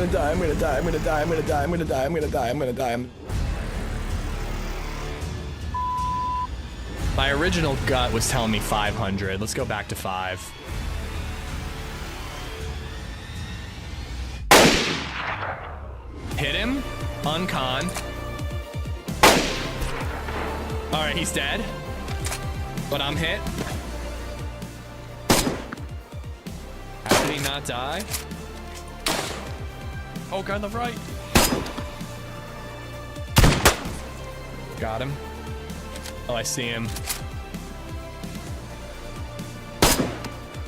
gonna die, I'm gonna die, I'm gonna die, I'm gonna die, I'm gonna die, I'm gonna die, I'm gonna die. My original gut was telling me 500. Let's go back to 5. Hit him. Uncon. All right, he's dead. But I'm hit. How did he not die? Oh, guy on the right. Got him. Oh, I see him.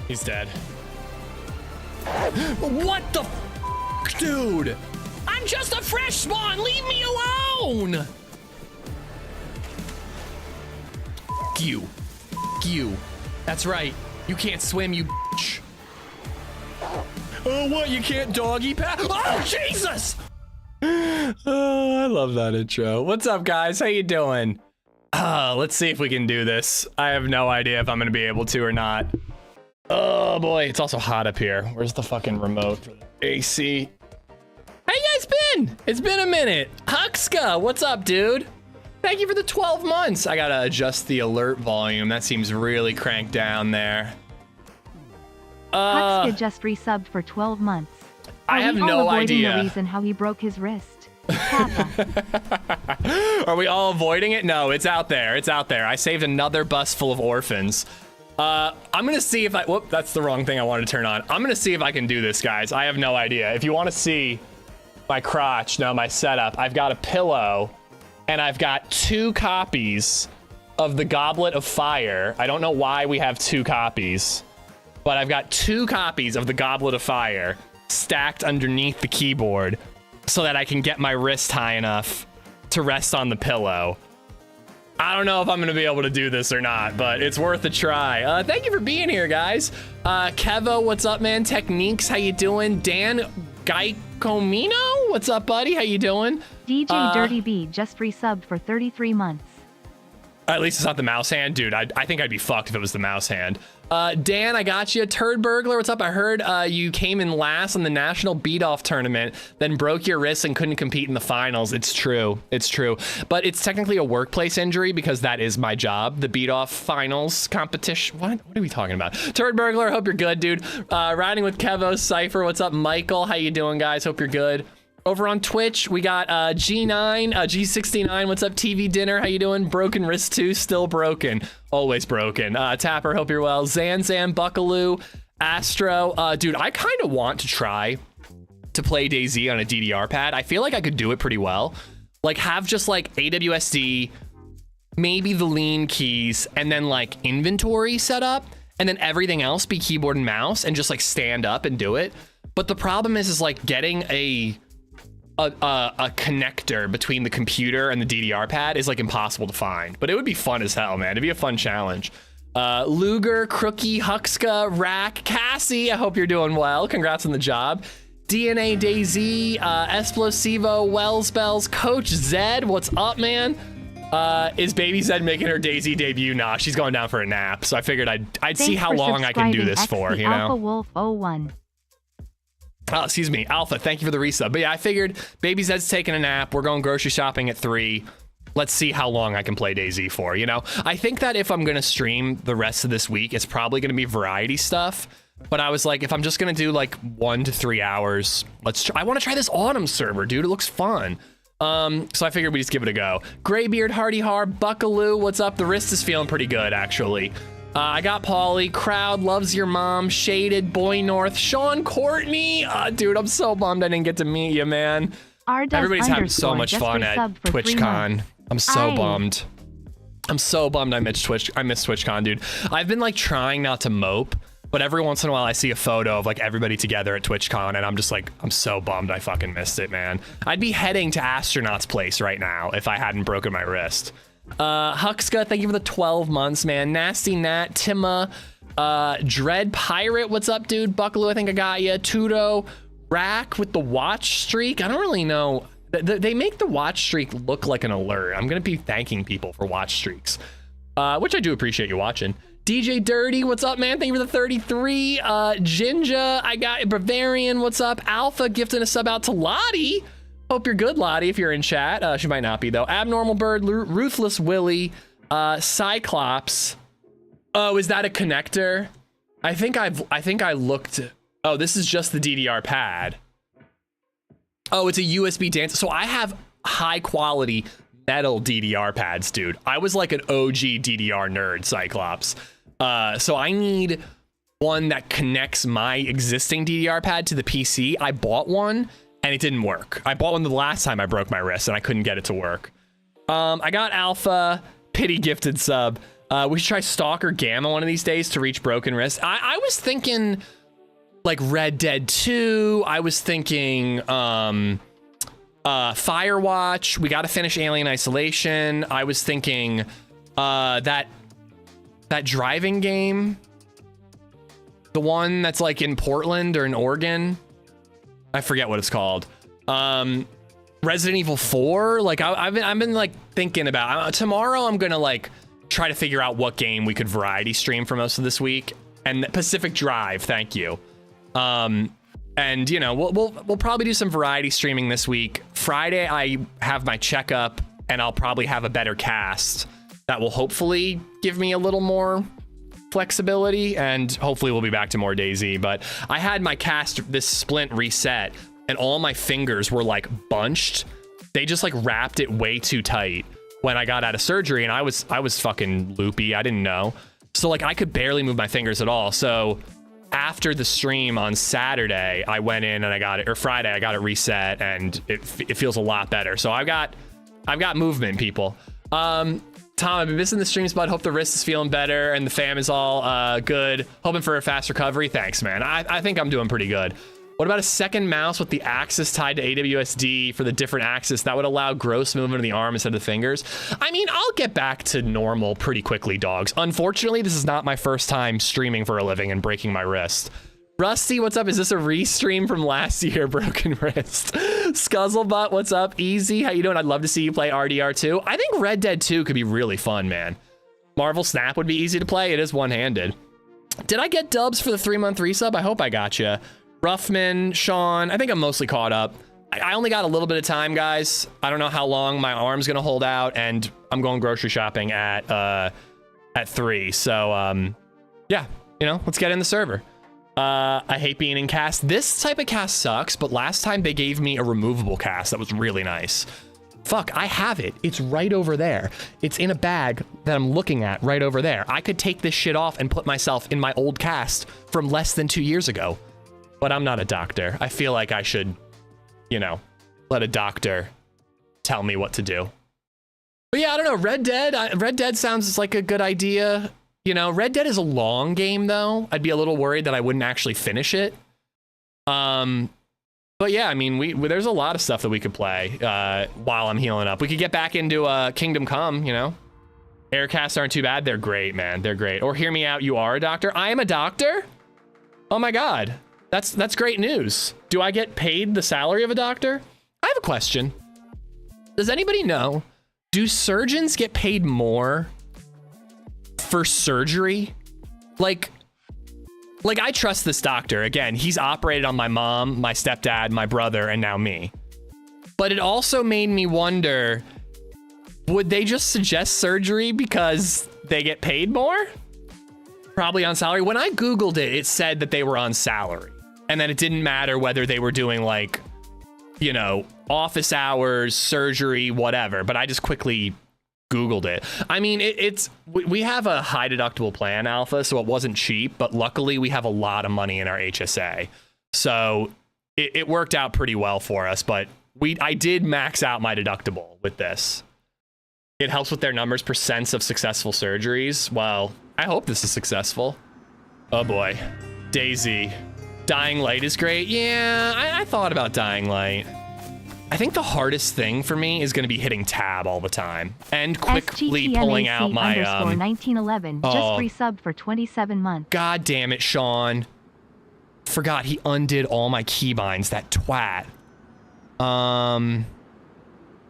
He's dead. What the f, dude? I'm just a fresh spawn. Leave me alone. You. That's right. You can't swim, you bitch. Oh, what? You can't doggy pass? Oh, Jesus! Oh, I love that intro. What's up, guys? How you doing? Let's see if we can do this. I have no idea if I'm gonna be able to or not. Oh boy, it's also hot up here. Where's the fucking remote for the AC? How you guys been? It's been a minute. Huxka, what's up, dude? Thank you for the 12 months. I gotta adjust the alert volume. That seems really cranked down there. Huxka just resubbed for 12 months. I have no idea. The reason how he broke his wrist. Are we all avoiding it? No, it's out there. It's out there. I saved another bus full of orphans. I'm gonna see if I, whoop, that's the wrong thing I wanted to turn on. I'm gonna see if I can do this, guys. I have no idea. If you want to see my crotch, no, my setup, I've got a pillow and I've got 2 copies of the Goblet of Fire. I don't know why we have 2 copies, but I've got 2 copies of the Goblet of Fire stacked underneath the keyboard so that I can get my wrist high enough to rest on the pillow. I don't know if I'm gonna be able to do this or not, but it's worth a try. Thank you for being here, guys. Kevo, what's up, man? Techniques, how you doing? Dan Gaicomino, what's up, buddy? How you doing? DJ Dirty B just resubbed for 33 months. At least it's not the mouse hand. Dude, I think I'd be fucked if it was the mouse hand. Dan, I got you. Turd Burglar, what's up? I heard you came in last on the National Beat-Off Tournament, then broke your wrist and couldn't compete in the finals. It's true. It's true. But it's technically a workplace injury because that is my job, the Beat-Off Finals competition. What are we talking about? Turd Burglar, hope you're good, dude. Riding with Kevo, Cypher, what's up? Michael, how you doing, guys? Hope you're good. Over on Twitch, we got G9, G69, what's up, TV Dinner, how you doing? Broken Wrist 2, still broken, always broken. Tapper, hope you're well. Zanzan, Buckaloo, Astro. Dude, I kind of want to try to play DayZ on a DDR pad. I feel like I could do it pretty well. Like, have just like AWSD, maybe the lean keys, and then like inventory set up, and then everything else be keyboard and mouse, and just like stand up and do it. But the problem is like getting a connector between the computer and the DDR pad is like impossible to find, but it would be fun as hell, man. It'd be a fun challenge. Luger, Crookie, Huxka, Rack, Cassie, I hope you're doing well. Congrats on the job. DNA, DayZ, Esplosivo, Wells Bells, Coach Zed, what's up, man? Is Baby Zed making her DayZ debut? Nah, she's going down for a nap, so I figured I'd see how long I can do this for, you know? Alpha Wolf 01. Oh, excuse me, Alpha, thank you for the resub. But yeah, I figured Baby Zed's taking a nap. We're going grocery shopping at 3. Let's see how long I can play DayZ for, you know? I think that if I'm gonna stream the rest of this week, it's probably gonna be variety stuff. But I was like, if I'm just gonna do like 1 to 3 hours, I wanna try this Autumn server, dude, it looks fun. So I figured we just give it a go. Graybeard, Hardy Har, Buckaloo, what's up? The wrist is feeling pretty good, actually. I got Pauly, Crowd, Loves Your Mom, Shaded, Boy North, Sean Courtney. Dude, I'm so bummed I didn't get to meet you, man. Everybody's having so much fun at TwitchCon. I'm so bummed. I'm so bummed I missed TwitchCon, dude. I've been like trying not to mope, but every once in a while I see a photo of like everybody together at TwitchCon and I'm just like, I'm so bummed I fucking missed it, man. I'd be heading to Astronaut's Place right now if I hadn't broken my wrist. Huxka, thank you for the 12 months, man. Nasty Nat, Tima, Dread Pirate, what's up, dude? Buckaloo, I think I got you. Tudo, Rack with the watch streak. I don't really know. They make the watch streak look like an alert. I'm gonna be thanking people for watch streaks, which I do appreciate you watching. DJ Dirty, what's up, man? Thank you for the 33. Jinja, I got Bavarian, what's up? Alpha gifting a sub out to Lottie. Hope you're good, Lottie, if you're in chat. She might not be, though. Abnormal Bird, Ruthless Willie, Cyclops. Oh, is that a connector? I think I looked. Oh, this is just the DDR pad. Oh, it's a USB dance. So I have high quality metal DDR pads, dude. I was like an OG DDR nerd, Cyclops. So I need one that connects my existing DDR pad to the PC. I bought one and it didn't work. I bought one the last time I broke my wrist and I couldn't get it to work. I got Alpha, pity gifted sub. We should try Stalker Gamma one of these days to reach broken wrist. I was thinking like Red Dead 2. I was thinking Firewatch. We got to finish Alien Isolation. I was thinking that driving game, the one that's like in Portland or in Oregon. I forget what it's called. Resident Evil 4. Like I've been like thinking about tomorrow. I'm gonna like try to figure out what game we could variety stream for most of this week. And Pacific Drive, thank you. And you know, we'll probably do some variety streaming this week. Friday I have my checkup and I'll probably have a better cast that will hopefully give me a little more flexibility, and hopefully we'll be back to more DayZ. But I had my cast, this splint reset, and all my fingers were like bunched. They just like wrapped it way too tight when I got out of surgery, and I was fucking loopy. I didn't know. So like I could barely move my fingers at all. So after the stream on Saturday, I went in and I got it, or Friday, I got it reset, and it feels a lot better. So I've got movement, people. Tom, I've been missing the streams, but hope the wrist is feeling better and the fam is all good. Hoping for a fast recovery. Thanks, man. I think I'm doing pretty good. What about a second mouse with the axis tied to AWSD for the different axis that would allow gross movement of the arm instead of the fingers? I mean, I'll get back to normal pretty quickly, dogs. Unfortunately, this is not my first time streaming for a living and breaking my wrist. Rusty, what's up? Is this a restream from last year? Broken wrist. Scuzzlebutt, what's up? Easy, how you doing? I'd love to see you play RDR2. I think Red Dead 2 could be really fun, man. Marvel Snap would be easy to play. It is one-handed. Did I get dubs for the 3-month resub? I hope I got you. Ruffman, Sean, I think I'm mostly caught up. I only got a little bit of time, guys. I don't know how long my arm's gonna hold out, and I'm going grocery shopping at 3. So, yeah, you know, let's get in the server. I hate being in cast. This type of cast sucks, but last time they gave me a removable cast that was really nice. Fuck, I have it. It's right over there. It's in a bag that I'm looking at right over there. I could take this shit off and put myself in my old cast from less than 2 years ago. But I'm not a doctor. I feel like I should, you know, let a doctor tell me what to do. But yeah, I don't know. Red Dead sounds like a good idea. You know, Red Dead is a long game, though. I'd be a little worried that I wouldn't actually finish it. But yeah, I mean, there's a lot of stuff that we could play while I'm healing up. We could get back into Kingdom Come, you know. Aircasts aren't too bad. They're great, man. They're great. Or hear me out, you are a doctor. I am a doctor? Oh my God. That's great news. Do I get paid the salary of a doctor? I have a question. Does anybody know, do surgeons get paid more for surgery? Like I trust this doctor. Again, he's operated on my mom, my stepdad, my brother, and now me. But it also made me wonder, would they just suggest surgery because they get paid more? Probably on salary. When I Googled it, it said that they were on salary. And then it didn't matter whether they were doing like, you know, office hours, surgery, whatever. But I just quickly Googled it. I mean, we have a high deductible plan, Alpha, so it wasn't cheap, but luckily we have a lot of money in our HSA. So it worked out pretty well for us, but I did max out my deductible with this. It helps with their numbers, percents of successful surgeries. Well, I hope this is successful. Oh boy. DayZ. Dying Light is great. Yeah, I thought about Dying Light. I think the hardest thing for me is going to be hitting tab all the time and quickly pulling out my 1911 just resubbed for 27 months. God damn it, Sean. Forgot he undid all my keybinds, that twat.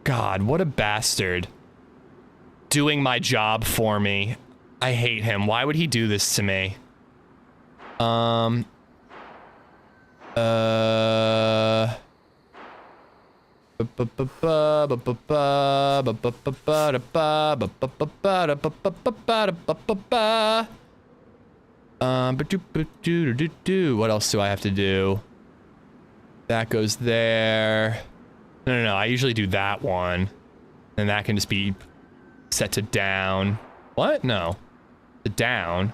God, what a bastard. Doing my job for me. I hate him. Why would he do this to me? What else do I have to do? That goes there. No. I usually do that one. And that can just be set to down. What? No. The down.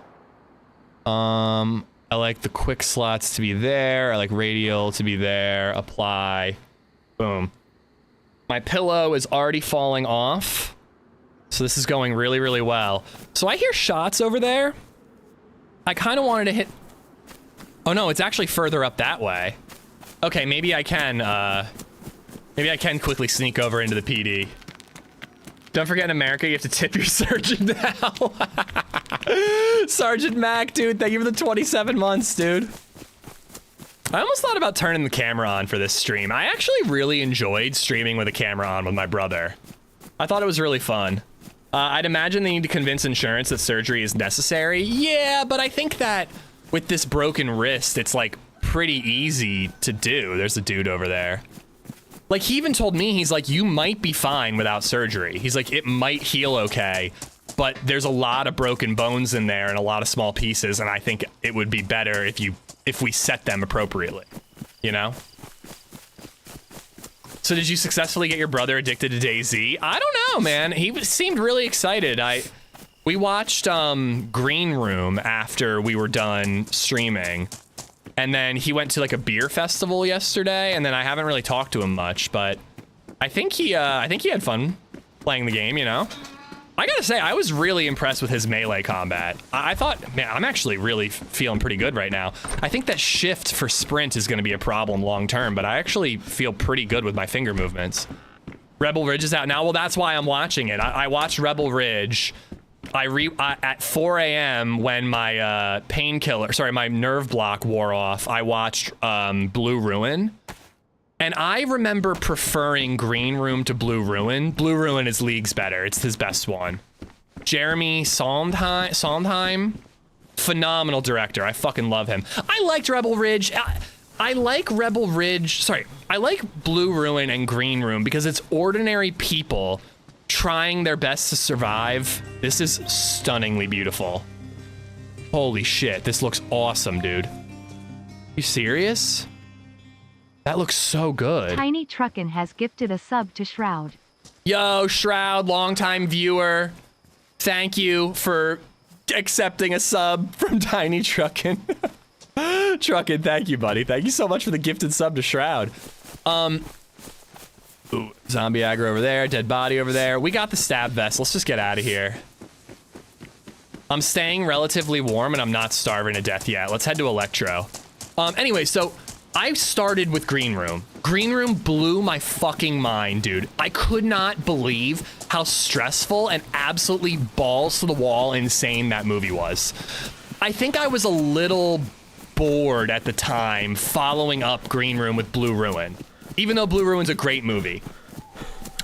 I like the quick slots to be there. I like radial to be there. Apply. Boom. My pillow is already falling off. So this is going really, really well. So I hear shots over there. I kind of wanted to hit... Oh no, it's actually further up that way. Okay, maybe I can quickly sneak over into the PD. Don't forget, in America, you have to tip your surgeon now. Sergeant Mac, dude, thank you for the 27 months, dude. I almost thought about turning the camera on for this stream. I actually really enjoyed streaming with a camera on with my brother. I thought it was really fun. I'd imagine they need to convince insurance that surgery is necessary. Yeah, but I think that with this broken wrist, it's like pretty easy to do. There's a dude over there. Like, he even told me, he's like, you might be fine without surgery. He's like, it might heal okay, but there's a lot of broken bones in there and a lot of small pieces, and I think it would be better if we set them appropriately, you know? So did you successfully get your brother addicted to DayZ? I don't know, man. He seemed really excited. We watched Green Room after we were done streaming. And then he went to like a beer festival yesterday, and then I haven't really talked to him much, but I think he had fun playing the game, you know? I gotta say, I was really impressed with his melee combat. I thought, man, I'm actually really feeling pretty good right now. I think that shift for sprint is gonna be a problem long term, but I actually feel pretty good with my finger movements. Rebel Ridge is out now. Well, that's why I'm watching it. I watched Rebel Ridge. At 4 a.m. when my my nerve block wore off, I watched Blue Ruin. And I remember preferring Green Room to Blue Ruin. Blue Ruin is leagues better. It's his best one. Jeremy Sondheim, phenomenal director. I fucking love him. I liked Rebel Ridge. I like Rebel Ridge. Sorry, I like Blue Ruin and Green Room because it's ordinary people trying their best to survive. This is stunningly beautiful. Holy shit, this looks awesome, dude. You serious? That looks so good. Tiny Truckin has gifted a sub to Shroud. Yo, Shroud, longtime viewer. Thank you for accepting a sub from Tiny Truckin. Truckin, thank you, buddy. Thank you so much for the gifted sub to Shroud. Ooh, zombie aggro over there, dead body over there. We got the stab vest. Let's just get out of here. I'm staying relatively warm and I'm not starving to death yet. Let's head to Electro. Anyway, so I started with Green Room. Green Room blew my fucking mind, dude. I could not believe how stressful and absolutely balls to the wall insane that movie was. I think I was a little bored at the time following up Green Room with Blue Ruin. Even though Blue Ruin's a great movie.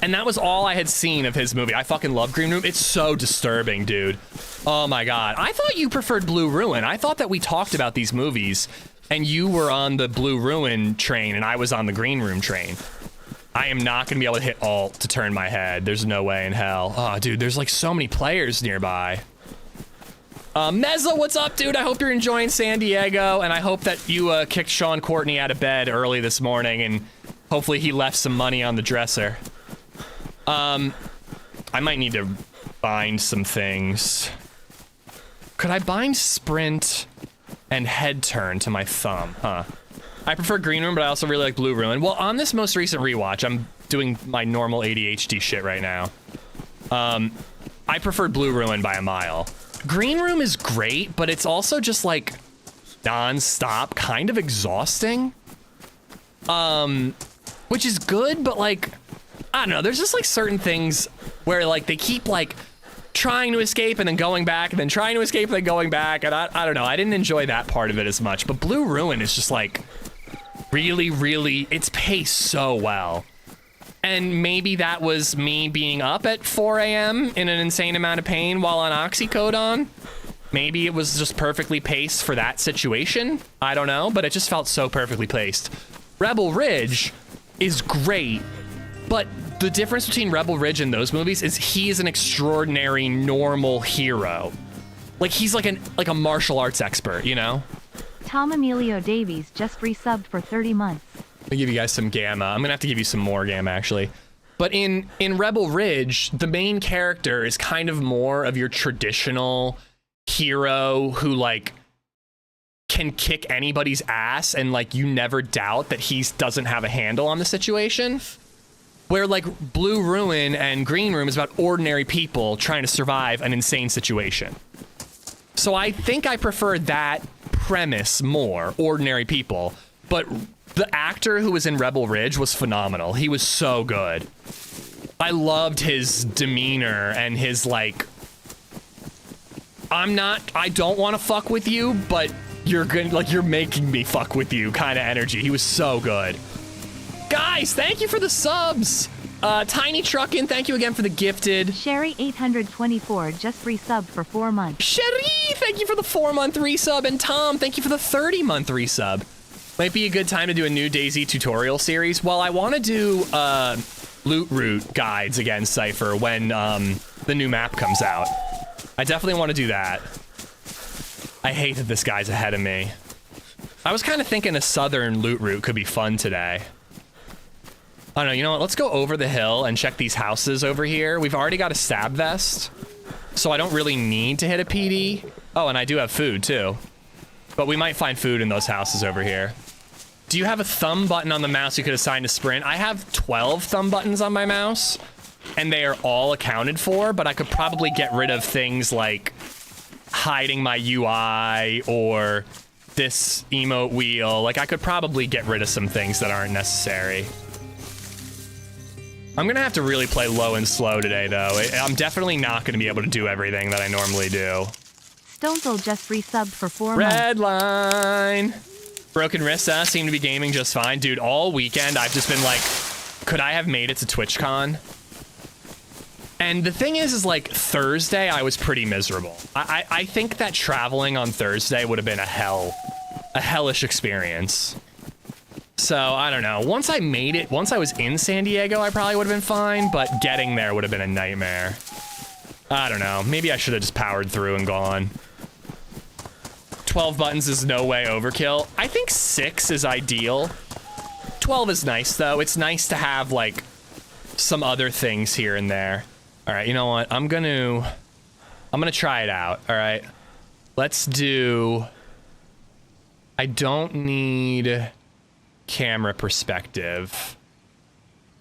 And that was all I had seen of his movie. I fucking love Green Room. It's so disturbing, dude. Oh my God. I thought you preferred Blue Ruin. I thought that we talked about these movies and you were on the Blue Ruin train and I was on the Green Room train. I am not gonna be able to hit alt to turn my head. There's no way in hell. Oh, dude, there's like so many players nearby. Mezza, what's up, dude? I hope you're enjoying San Diego, and I hope that you kicked Sean Courtney out of bed early this morning, and hopefully he left some money on the dresser. I might need to bind some things. Could I bind sprint and head turn to my thumb? Huh. I prefer Green Room, but I also really like Blue Ruin. Well, on this most recent rewatch, I'm doing my normal ADHD shit right now. I preferred Blue Ruin by a mile. Green Room is great, but it's also just like non-stop, kind of exhausting. Which is good, but like, I don't know, there's just like certain things where like they keep like trying to escape and then going back and then trying to escape and then going back, and I don't know, I didn't enjoy that part of it as much, but Blue Ruin is just like really, really, it's paced so well. And maybe that was me being up at 4 a.m. in an insane amount of pain while on oxycodone. Maybe it was just perfectly paced for that situation. I don't know, but it just felt so perfectly placed. Rebel Ridge is great, but the difference between Rebel Ridge and those movies is he is an extraordinary normal hero. Like he's like a martial arts expert, you know? Tom Emilio Davies just resubbed for 30 months. I'll give you guys some gamma. I'm gonna have to give you some more gamma actually. But in Rebel Ridge, the main character is kind of more of your traditional hero who like can kick anybody's ass and like you never doubt that he doesn't have a handle on the situation. Where like Blue Ruin and Green Room is about ordinary people trying to survive an insane situation. So I think I prefer that premise more, ordinary people. But the actor who was in Rebel Ridge was phenomenal. He was so good. I loved his demeanor and his like, I don't want to fuck with you, but you're good, like you're making me fuck with you kind of energy. He was so good. Guys, thank you for the subs. Tiny Truckin', thank you again for the gifted. Sherry 824 just resubbed for 4 months. Sherry, thank you for the 4-month resub. And Tom, thank you for the 30-month resub. Might be a good time to do a new DayZ tutorial series. Well, I want to do loot route guides again, Cypher, when the new map comes out. I definitely want to do that. I hate that this guy's ahead of me. I was kind of thinking a southern loot route could be fun today. I don't know, you know what? Let's go over the hill and check these houses over here. We've already got a stab vest, so I don't really need to hit a PD. Oh, and I do have food too. But we might find food in those houses over here. Do you have a thumb button on the mouse you could assign to sprint? I have 12 thumb buttons on my mouse, and they are all accounted for, but I could probably get rid of things like hiding my UI or this emote wheel. Like I could probably get rid of some things that aren't necessary. I'm gonna have to really play low and slow today, though. I'm definitely not gonna be able to do everything that I normally do. Stonefill just resubbed for 4 months. Red line. Broken wrists seem to be gaming just fine. Dude, all weekend I've just been like, could I have made it to TwitchCon? And the thing is like Thursday I was pretty miserable. I think that traveling on Thursday would have been a hellish experience. So, I don't know. Once I made it, once I was in San Diego, I probably would have been fine, but getting there would have been a nightmare. I don't know. Maybe I should have just powered through and gone. 12 buttons is no way overkill. I think 6 is ideal. 12 is nice, though. It's nice to have, like, some other things here and there. All right, you know what? I'm gonna try it out, all right? Let's do... I don't need... camera perspective.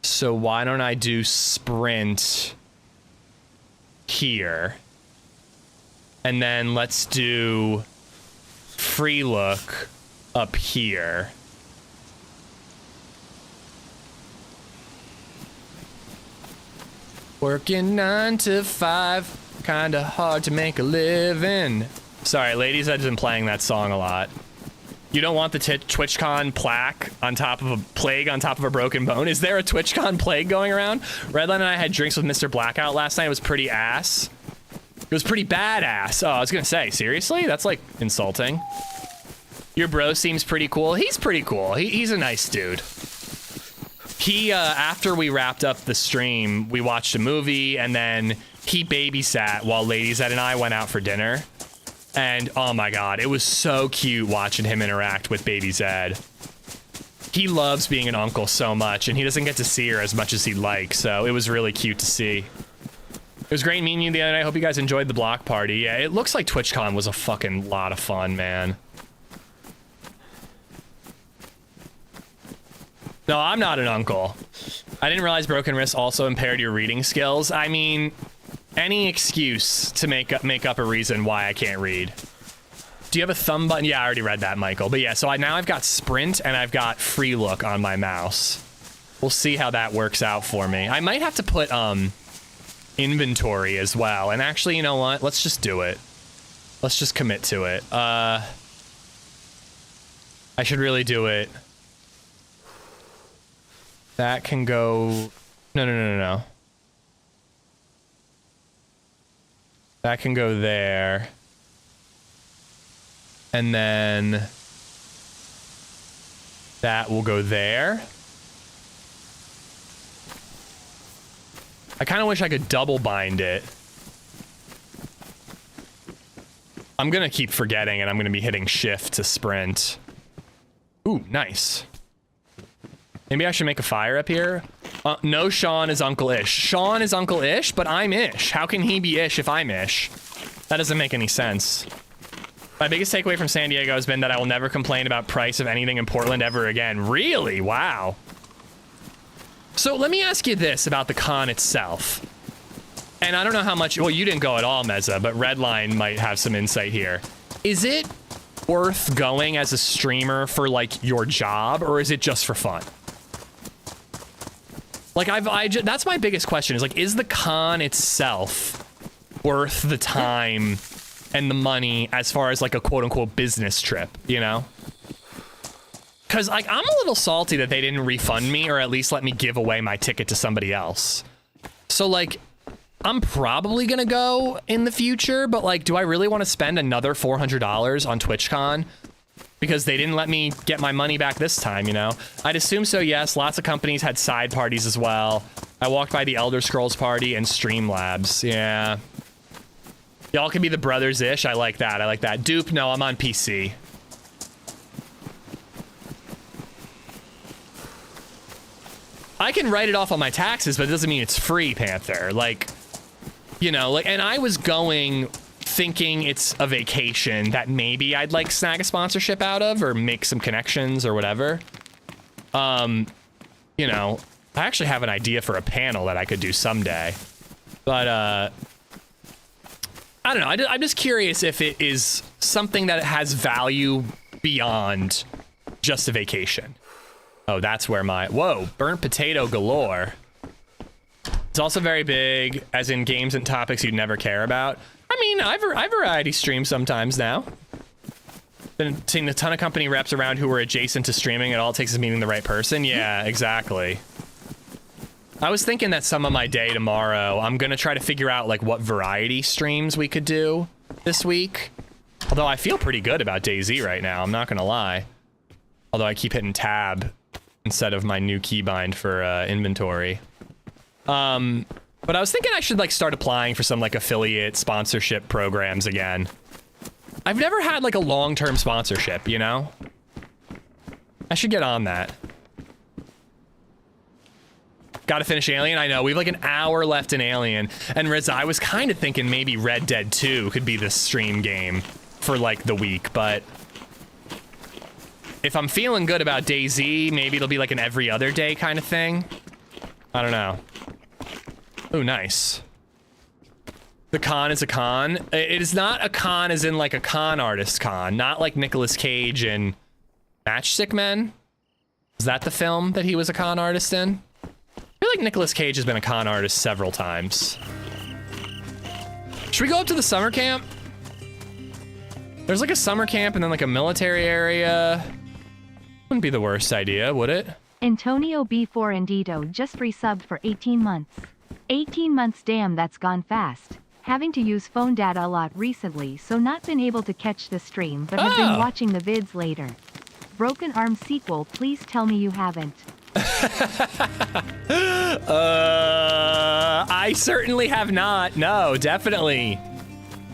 So why don't I do sprint here? And then let's do free look up here. Working 9 to 5, kinda hard to make a living. Sorry, ladies, I've been playing that song a lot. You don't want the TwitchCon plaque on top of a plague on top of a broken bone? Is there a TwitchCon plague going around? Redline and I had drinks with Mr. Blackout last night. It was pretty ass. It was pretty badass. Oh, I was gonna say, seriously? That's like insulting. Your bro seems pretty cool. He's pretty cool. He's a nice dude. He, after we wrapped up the stream, we watched a movie and then he babysat while LadyZed and I went out for dinner. And oh my god, it was so cute watching him interact with Baby Zed. He loves being an uncle so much, and he doesn't get to see her as much as he'd like, so it was really cute to see. It was great meeting you the other night. I hope you guys enjoyed the block party. Yeah, it looks like TwitchCon was a fucking lot of fun, man. No, I'm not an uncle. I didn't realize broken wrists also impaired your reading skills. I mean... any excuse to make up a reason why I can't read. Do you have a thumb button? Yeah, I already read that, Michael. But yeah, so now I've got sprint and I've got free look on my mouse. We'll see how that works out for me. I might have to put inventory as well. And actually, you know what? Let's just do it. Let's just commit to it. I should really do it. That can go No. That can go there. And then that will go there. I kind of wish I could double bind it. I'm gonna keep forgetting and I'm gonna be hitting shift to sprint. Ooh, nice. Maybe I should make a fire up here. No, Sean is Uncle Ish. Sean is Uncle Ish, but I'm Ish. How can he be Ish if I'm Ish? That doesn't make any sense. My biggest takeaway from San Diego has been that I will never complain about price of anything in Portland ever again. Really? Wow. So let me ask you this about the con itself. And I don't know how much, well, you didn't go at all, Meza, but Redline might have some insight here. Is it worth going as a streamer for like your job, or is it just for fun? Like that's my biggest question is like, is the con itself worth the time and the money as far as like a quote unquote business trip, you know? Cause like, I'm a little salty that they didn't refund me or at least let me give away my ticket to somebody else. So like, I'm probably gonna go in the future, but like, do I really want to spend another $400 on TwitchCon? Because they didn't let me get my money back this time, you know? I'd assume so, yes. Lots of companies had side parties as well. I walked by the Elder Scrolls party and Streamlabs, yeah. Y'all can be the brothers-ish, I like that, I like that. Dupe, no, I'm on PC. I can write it off on my taxes, but it doesn't mean it's free, Panther. Like, you know, like, and I was going thinking it's a vacation that maybe I'd like snag a sponsorship out of or make some connections or whatever. You know, I actually have an idea for a panel that I could do someday, but I don't know. I'm just curious if it is something that has value beyond just a vacation. Oh, that's where my, whoa, burnt potato galore. It's also very big, as in games and topics you'd never care about. I mean, I variety stream sometimes now. Been seeing a ton of company reps around who are adjacent to streaming. It all takes is meeting the right person. Yeah, exactly. I was thinking that some of my day tomorrow, I'm gonna try to figure out like what variety streams we could do this week. Although I feel pretty good about DayZ right now, I'm not gonna lie. Although I keep hitting tab instead of my new keybind for inventory. But I was thinking I should like start applying for some like affiliate sponsorship programs again. I've never had like a long-term sponsorship, you know? I should get on that. Gotta finish Alien? I know, we have like an hour left in Alien. And Riza, I was kind of thinking maybe Red Dead 2 could be the stream game for like the week, but if I'm feeling good about DayZ, maybe it'll be like an every other day kind of thing. I don't know. Oh, nice. The con is a con. It is not a con as in like a con artist con, not like Nicolas Cage in Matchstick Men. Is that the film that he was a con artist in? I feel like Nicolas Cage has been a con artist several times. Should we go up to the summer camp? There's like a summer camp and then like a military area. Wouldn't be the worst idea, would it? Antonio B4 Andito just resubbed for 18 months. 18 months, damn, that's gone fast. Having to use phone data a lot recently, so not been able to catch the stream, but have been watching the vids later. Broken Arm sequel, please tell me you haven't. I certainly have not. No, definitely.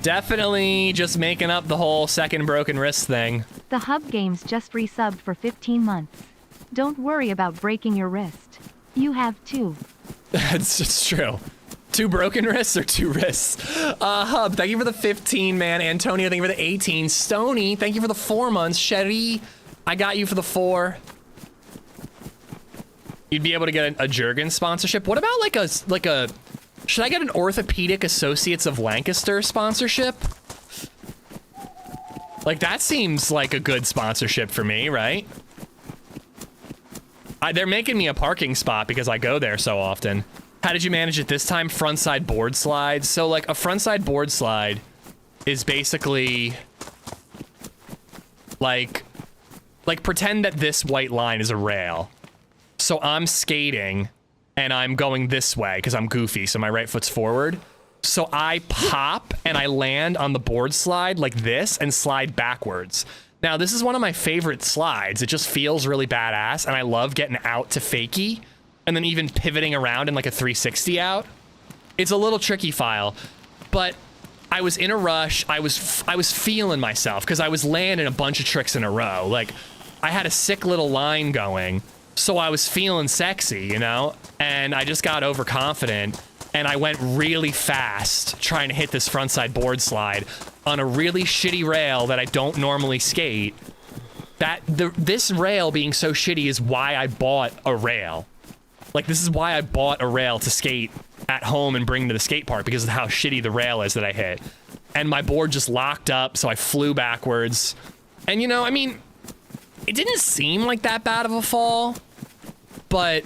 Definitely just making up the whole second broken wrist thing. The Hub Games just resubbed for 15 months. Don't worry about breaking your wrist. You have two. It's true. 2 broken wrists or 2 wrists? Hub, thank you for the 15, man. Antonio, thank you for the 18. Stony, thank you for the 4 months. Sherry, I got you for the 4. You'd be able to get a Jurgen sponsorship. What about like a, should I get an Orthopedic Associates of Lancaster sponsorship? Like that seems like a good sponsorship for me, right? They're making me a parking spot because I go there so often. How did you manage it this time? Frontside board slide. So like a frontside board slide is basically like pretend that this white line is a rail. So I'm skating and I'm going this way because I'm goofy, so my right foot's forward. So I pop and I land on the board slide like this and slide backwards. Now, this is one of my favorite slides. It just feels really badass, and I love getting out to fakie and then even pivoting around in like a 360 out. It's a little tricky file, but I was in a rush. I was feeling myself because I was landing a bunch of tricks in a row. Like, I had a sick little line going, so I was feeling sexy, you know? And I just got overconfident, and I went really fast trying to hit this frontside board slide on a really shitty rail that I don't normally skate. This rail being so shitty is why I bought a rail. Like, this is why I bought a rail to skate at home and bring to the skate park, because of how shitty the rail is that I hit. And my board just locked up, so I flew backwards. And, you know, I mean, it didn't seem like that bad of a fall, but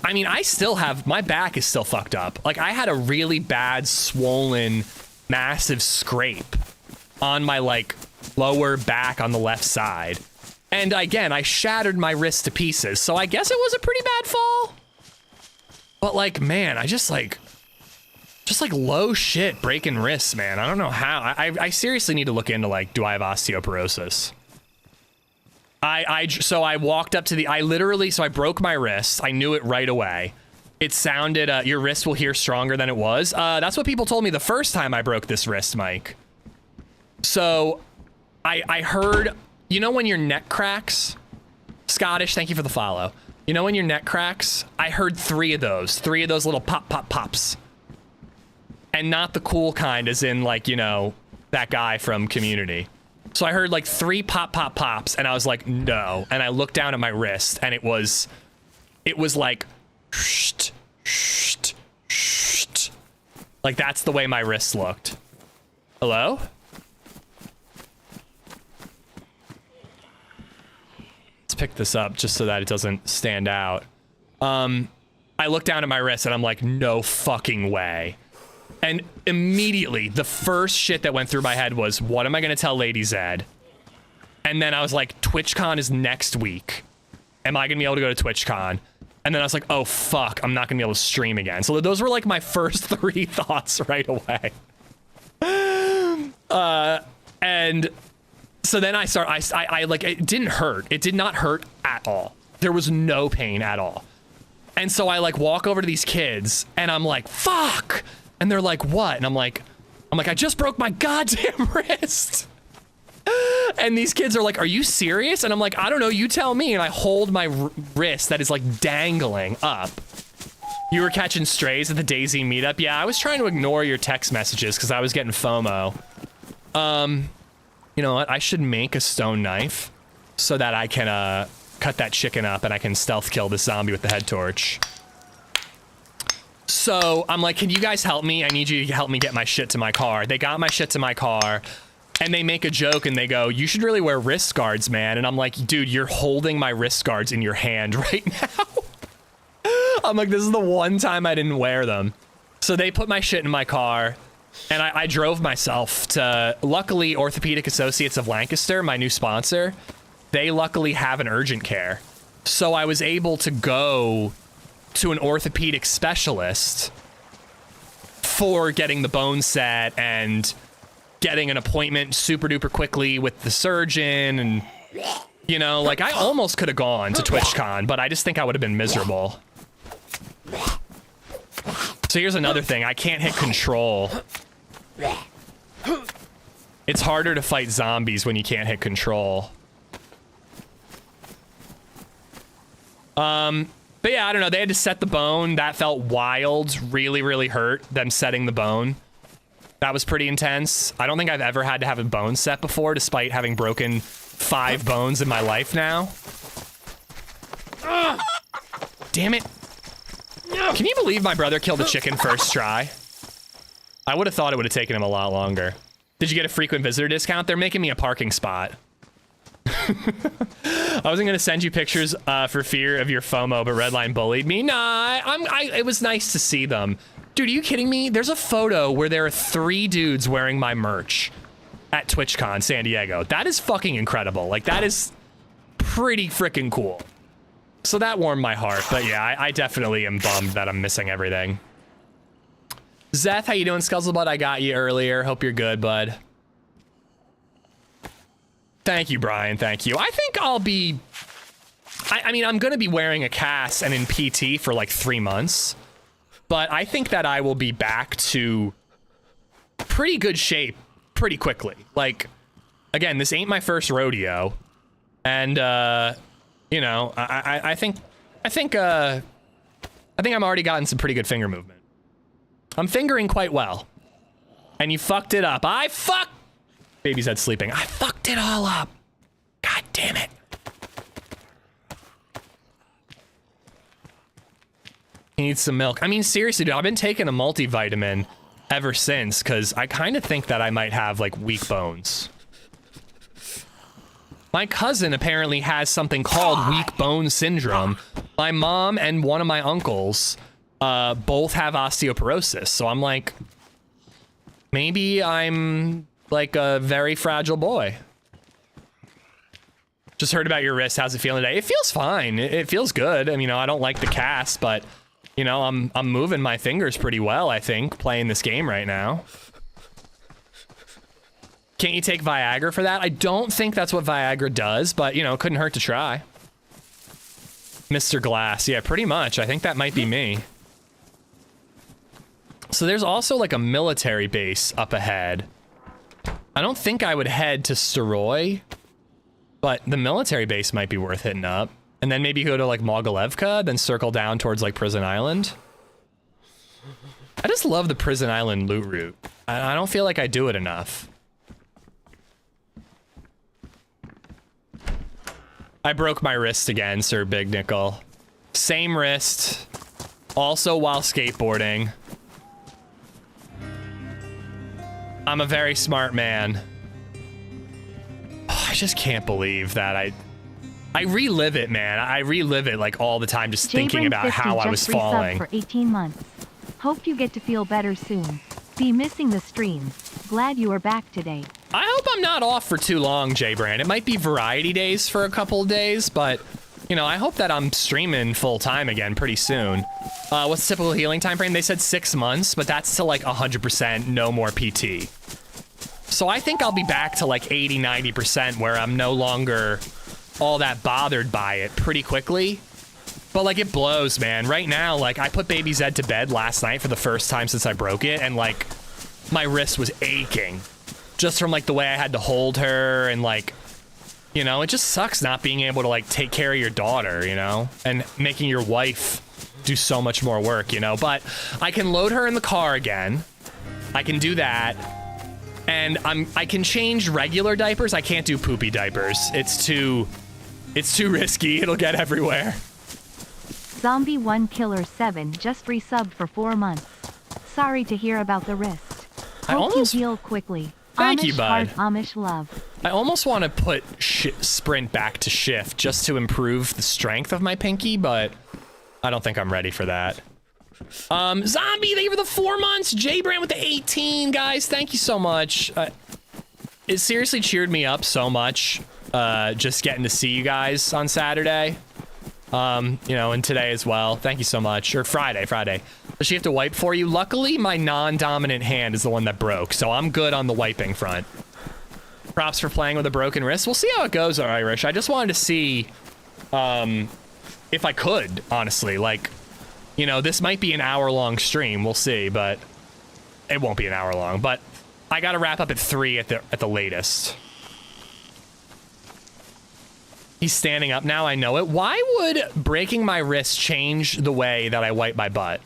I mean, I still have, my back is still fucked up. Like, I had a really bad, swollen, massive scrape on my, like, lower back on the left side. And again, I shattered my wrist to pieces, so I guess it was a pretty bad fall. But, like, man, I just like low shit breaking wrists, man. I don't know how. I seriously need to look into, like, do I have osteoporosis? So I walked up to the, so I broke my wrist. I knew it right away. It sounded, your wrist will hear stronger than it was. That's what people told me the first time I broke this wrist, Mike. So I heard, you know when your neck cracks? Scottish, thank you for the follow. You know when your neck cracks? I heard three of those little pop, pop, pops. And not the cool kind, as in, like, you know, that guy from Community. So I heard like 3 pop, pop, pops, and I was like, no. And I looked down at my wrist, and it was like, shht, shht, shht. Like, that's the way my wrist looked. Hello? Let's pick this up just so that it doesn't stand out. I looked down at my wrist, and I'm like, no fucking way. And immediately, the first shit that went through my head was, what am I going to tell LadyZed? And then I was like, TwitchCon is next week. Am I going to be able to go to TwitchCon? And then I was like, oh, fuck, I'm not going to be able to stream again. So those were like my first 3 thoughts right away. And so then I like, it didn't hurt. It did not hurt at all. There was no pain at all. And so I like walk over to these kids, and I'm like, fuck! And they're like, what? And I'm like, I just broke my goddamn wrist. And these kids are like, are you serious? And I'm like, I don't know, you tell me. And I hold my wrist that is like dangling up. You were catching strays at the DayZ meetup? Yeah, I was trying to ignore your text messages because I was getting FOMO. You know what? I should make a stone knife so that I can cut that chicken up and I can stealth kill this zombie with the head torch. So I'm like, can you guys help me? I need you to help me get my shit to my car. They got my shit to my car, and they make a joke and they go, you should really wear wrist guards, man. And I'm like, dude, you're holding my wrist guards in your hand right now. I'm like, this is the one time I didn't wear them. So they put my shit in my car, and I drove myself to, luckily, Orthopedic Associates of Lancaster, my new sponsor, they luckily have an urgent care. So I was able to go to an orthopedic specialist for getting the bone set and getting an appointment super duper quickly with the surgeon. And, you know, like, I almost could have gone to TwitchCon, but I just think I would have been miserable. So here's another thing. I can't hit control. It's harder to fight zombies when you can't hit control. But yeah, I don't know. They had to set the bone. That felt wild. Really, really hurt, them setting the bone. That was pretty intense. I don't think I've ever had to have a bone set before, despite having broken 5 bones in my life now. Damn it. Can you believe my brother killed a chicken first try? I would have thought it would have taken him a lot longer. Did you get a frequent visitor discount? They're making me a parking spot. I wasn't gonna send you pictures for fear of your FOMO, but Redline bullied me. Nah, it was nice to see them. Dude, are you kidding me? There's a photo where there are 3 dudes wearing my merch at TwitchCon San Diego. That is fucking incredible. Like, that is pretty freaking cool. So that warmed my heart, but yeah, I definitely am bummed that I'm missing everything. Zeth, how you doing, Scuzzlebud? I got you earlier. Hope you're good, bud. Thank you, Brian. Thank you. I think I'll be... I mean, I'm going to be wearing a cast and in PT for like 3 months, but I think that I will be back to pretty good shape pretty quickly. Like, again, this ain't my first rodeo, and you know, I think I'm already gotten some pretty good finger movement. I'm fingering quite well, and you fucked it up. BabyZed sleeping. I fucked it all up. God damn it. He needs some milk. I mean, seriously, dude, I've been taking a multivitamin ever since, because I kind of think that I might have, like, weak bones. My cousin apparently has something called weak bone syndrome. My mom and one of my uncles both have osteoporosis, so I'm like, maybe I'm, like, a very fragile boy. Just heard about your wrist. How's it feeling today? It feels fine. It feels good. I mean, you know, I don't like the cast, but... You know, I'm moving my fingers pretty well, I think, playing this game right now. Can't you take Viagra for that? I don't think that's what Viagra does, but, you know, it couldn't hurt to try. Mr. Glass. Yeah, pretty much. I think that might be me. So there's also, like, a military base up ahead. I don't think I would head to Steroy, but the military base might be worth hitting up. And then maybe go to, like, Mogalevka, then circle down towards, like, Prison Island. I just love the Prison Island loot route. I don't feel like I do it enough. I broke my wrist again, Sir Big Nickel. Same wrist. Also while skateboarding. I'm a very smart man. Oh, I just can't believe that I relive it, man. I relive it like all the time, just thinking about how I was falling. For 18 months. Hope you get to feel better soon. Be missing the streams. Glad you are back today. I hope I'm not off for too long, J-Brand. It might be variety days for a couple of days, but, you know, I hope that I'm streaming full time again pretty soon. What's the typical healing time frame? They said 6 months, but that's to like 100%, no more PT. So I think I'll be back to like 80, 90% where I'm no longer all that bothered by it pretty quickly. But like, it blows, man. Right now, like, I put BabyZed to bed last night for the first time since I broke it, and like, my wrist was aching just from like the way I had to hold her, and like, you know, it just sucks not being able to like take care of your daughter, you know, and making your wife do so much more work, you know. But I can load her in the car again. I can do that. And I can change regular diapers. I can't do poopy diapers. It's too risky. It'll get everywhere. Zombie 1 Killer 7 just resubbed for 4 months. Sorry to hear about the wrist. Hope you heal quickly. Thank Amish you, bud. Heart, Amish love. I almost want to put sprint back to shift just to improve the strength of my pinky, but I don't think I'm ready for that. Zombie, thank you for the 4 months. J-Brand with the 18, guys. Thank you so much. It seriously cheered me up so much, just getting to see you guys on Saturday. You know, and today as well. Thank you so much. Or Friday. Does she have to wipe for you? Luckily, my non-dominant hand is the one that broke, so I'm good on the wiping front. Props for playing with a broken wrist. We'll see how it goes, Irish. I just wanted to see, if I could, honestly. Like, you know, this might be an hour-long stream. We'll see, but it won't be an hour long. But I gotta wrap up at 3 at the latest. He's standing up now, I know it. Why would breaking my wrist change the way that I wipe my butt?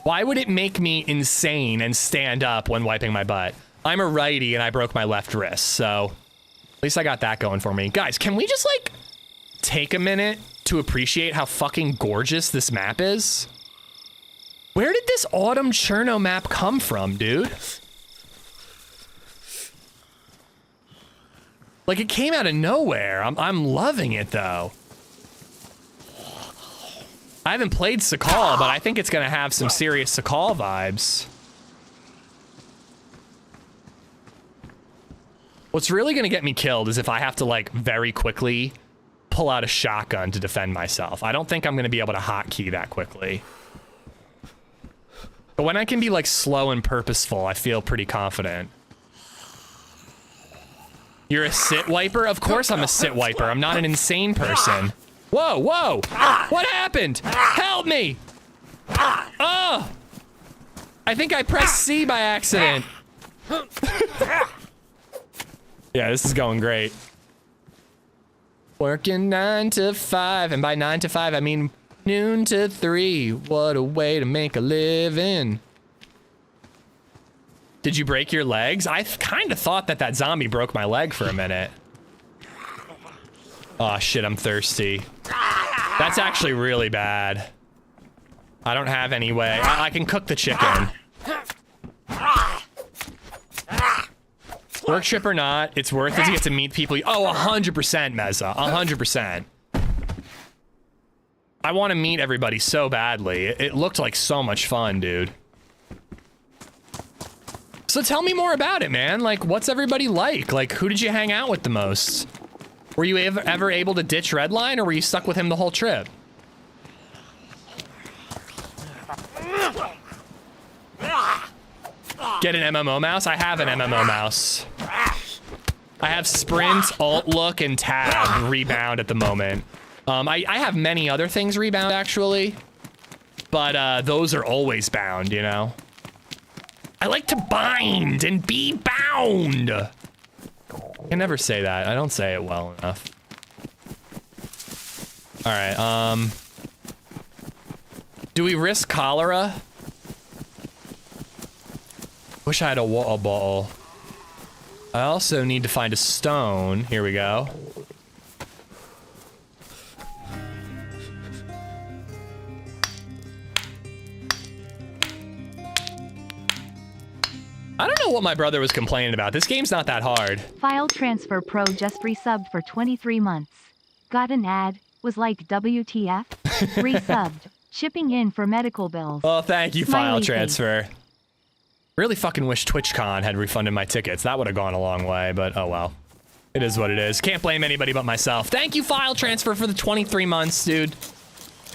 Why would it make me insane and stand up when wiping my butt? I'm a righty and I broke my left wrist, so at least I got that going for me. Guys, can we just, like, take a minute to appreciate how fucking gorgeous this map is? Where did this Autumn Cherno map come from, dude? Like, it came out of nowhere. I'm loving it, though. I haven't played Sakal, but I think it's gonna have some serious Sakal vibes. What's really gonna get me killed is if I have to, like, very quickly pull out a shotgun to defend myself. I don't think I'm gonna be able to hotkey that quickly. But when I can be like slow and purposeful, I feel pretty confident. You're a sit wiper? Of course I'm a sit wiper. I'm not an insane person. Whoa, whoa! What happened? Help me! Oh! I think I pressed C by accident. Yeah, this is going great. Working 9 to 5, and by 9 to 5, I mean noon to 3. What a way to make a living. Did you break your legs? I kind of thought that that zombie broke my leg for a minute. Oh shit, I'm thirsty. That's actually really bad. I don't have any way. I can cook the chicken. Work trip or not, it's worth it to get to meet people. Oh, 100% Meza, 100%. I want to meet everybody so badly. It looked like so much fun, dude. So tell me more about it, man. Like, what's everybody like? Like, who did you hang out with the most? Were you ever able to ditch Redline, or were you stuck with him the whole trip? Get an MMO mouse? I have an MMO mouse. I have sprint, alt look, and tab rebound at the moment. I have many other things rebound actually, but those are always bound, you know? I like to bind and be bound. I can never say that. I don't say it well enough. All right, do we risk cholera? Wish I had a water bottle. I also need to find a stone. Here we go. I don't know what my brother was complaining about. This game's not that hard. File Transfer Pro just resubbed for 23 months. Got an ad, was like WTF? Resubbed. Shipping in for medical bills. Oh, thank you, Smiley File face. Transfer. Really fucking wish TwitchCon had refunded my tickets. That would have gone a long way, but oh well. It is what it is. Can't blame anybody but myself. Thank you, File Transfer, for the 23 months, dude.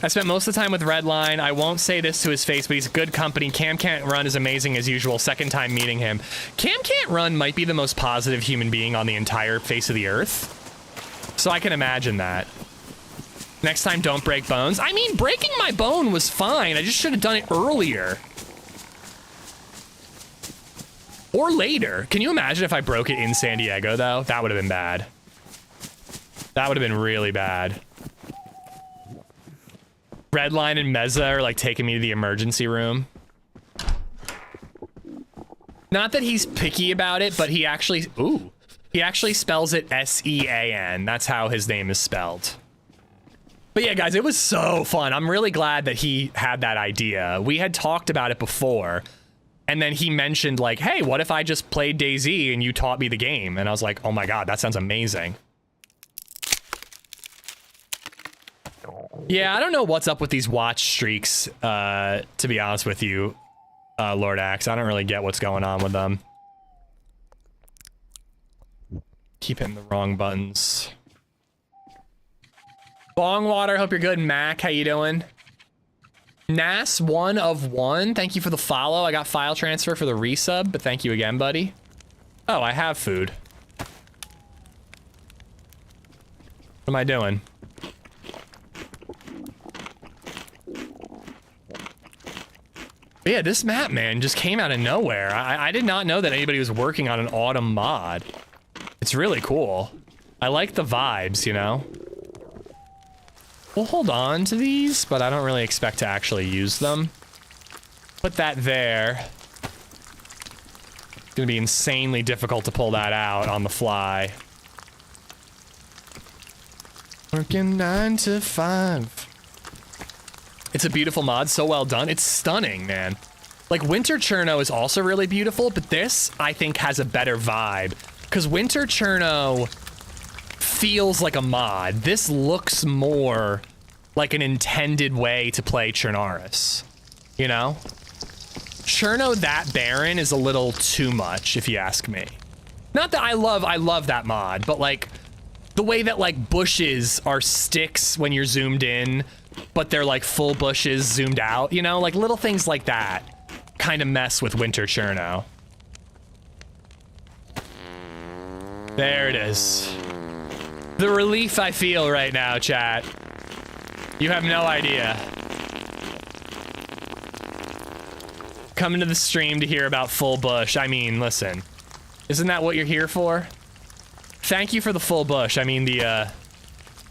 I spent most of the time with Redline. I won't say this to his face, but he's good company. Cam Can't Run is amazing as usual. Second time meeting him. Cam Can't Run might be the most positive human being on the entire face of the earth. So I can imagine that. Next time, don't break bones. I mean, breaking my bone was fine. I just should have done it earlier. Or later. Can you imagine if I broke it in San Diego, though? That would have been bad. That would have been really bad. Redline and Meza are like taking me to the emergency room. Not that he's picky about it, but he actually, ooh, he actually spells it S-E-A-N. That's how his name is spelled. But yeah, guys, it was so fun. I'm really glad that he had that idea. We had talked about it before, and then he mentioned like, hey, what if I just played DayZ and you taught me the game? And I was like, oh my God, that sounds amazing. Yeah, I don't know what's up with these watch streaks, to be honest with you, Lord Axe. I don't really get what's going on with them. Keep hitting the wrong buttons. Bongwater, hope you're good. Mac, how you doing? Nas 1 of 1, thank you for the follow. I got File Transfer for the resub, but thank you again, buddy. Oh, I have food. What am I doing? But yeah, this map, man, just came out of nowhere. I did not know that anybody was working on an autumn mod. It's really cool. I like the vibes, you know? We'll hold on to these, but I don't really expect to actually use them. Put that there. It's gonna be insanely difficult to pull that out on the fly. Working 9 to 5. It's a beautiful mod, so well done. It's stunning, man. Like, Winter Cherno is also really beautiful, but this, I think, has a better vibe. Because Winter Cherno feels like a mod. This looks more like an intended way to play Chernarus. You know? Cherno that barren is a little too much, if you ask me. Not that I love that mod, but like, the way that like bushes are sticks when you're zoomed in, but they're like full bushes zoomed out, you know, like little things like that kind of mess with winter Cherno. There it is. The relief I feel right now, chat. You have no idea. Coming to the stream to hear about full bush. I mean, listen, isn't that what you're here for? Thank you for the full bush. I mean, the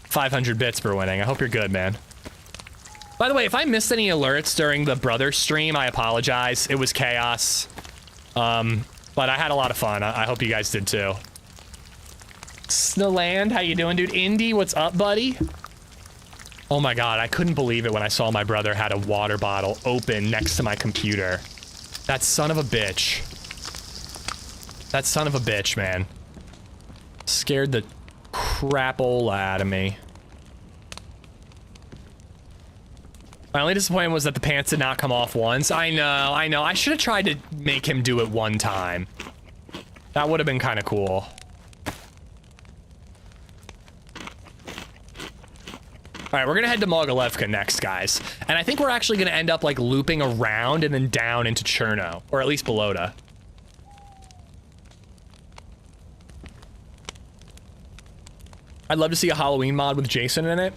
500 bits for winning. I hope you're good, man. By the way, if I missed any alerts during the brother stream, I apologize. It was chaos. But I had a lot of fun. I hope you guys did too. Snowland, how you doing, dude? Indy, what's up, buddy? Oh my god, I couldn't believe it when I saw my brother had a water bottle open next to my computer. That son of a bitch. That son of a bitch, man. Scared the crapola out of me. My only disappointment was that the pants did not come off once. I know. I should have tried to make him do it one time. That would have been kind of cool. All right, we're gonna head to Mogalevka next, guys. And I think we're actually gonna end up like looping around and then down into Cherno, or at least Belota. I'd love to see a Halloween mod with Jason in it.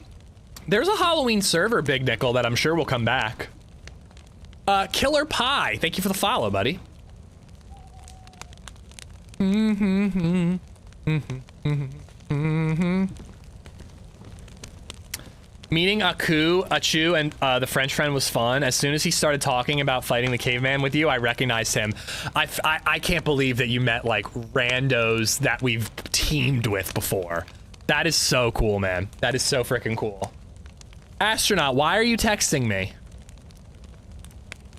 There's a Halloween server, Big Nickel, that I'm sure will come back. Killer Pie, thank you for the follow, buddy. Meeting Achu, and the French friend was fun. As soon as he started talking about fighting the caveman with you, I recognized him. I can't believe that you met like randos that we've teamed with before. That is so cool, man. That is so freaking cool. Astronaut, why are you texting me?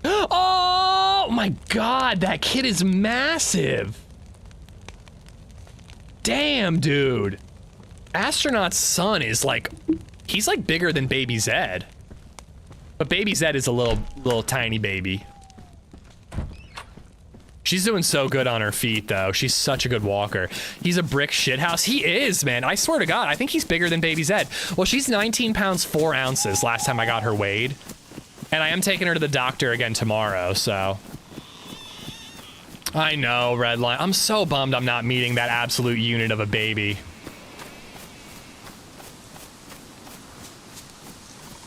Oh my god, that kid is massive. Damn, dude. Astronaut's son is like, he's like bigger than Baby Zed. But Baby Zed is a little tiny baby. She's doing so good on her feet, though. She's such a good walker. He's a brick shithouse. He is, man. I swear to God, I think he's bigger than Baby Zed. Well, she's 19 pounds, 4 ounces last time I got her weighed. And I am taking her to the doctor again tomorrow, so. I know, Redline. I'm so bummed I'm not meeting that absolute unit of a baby.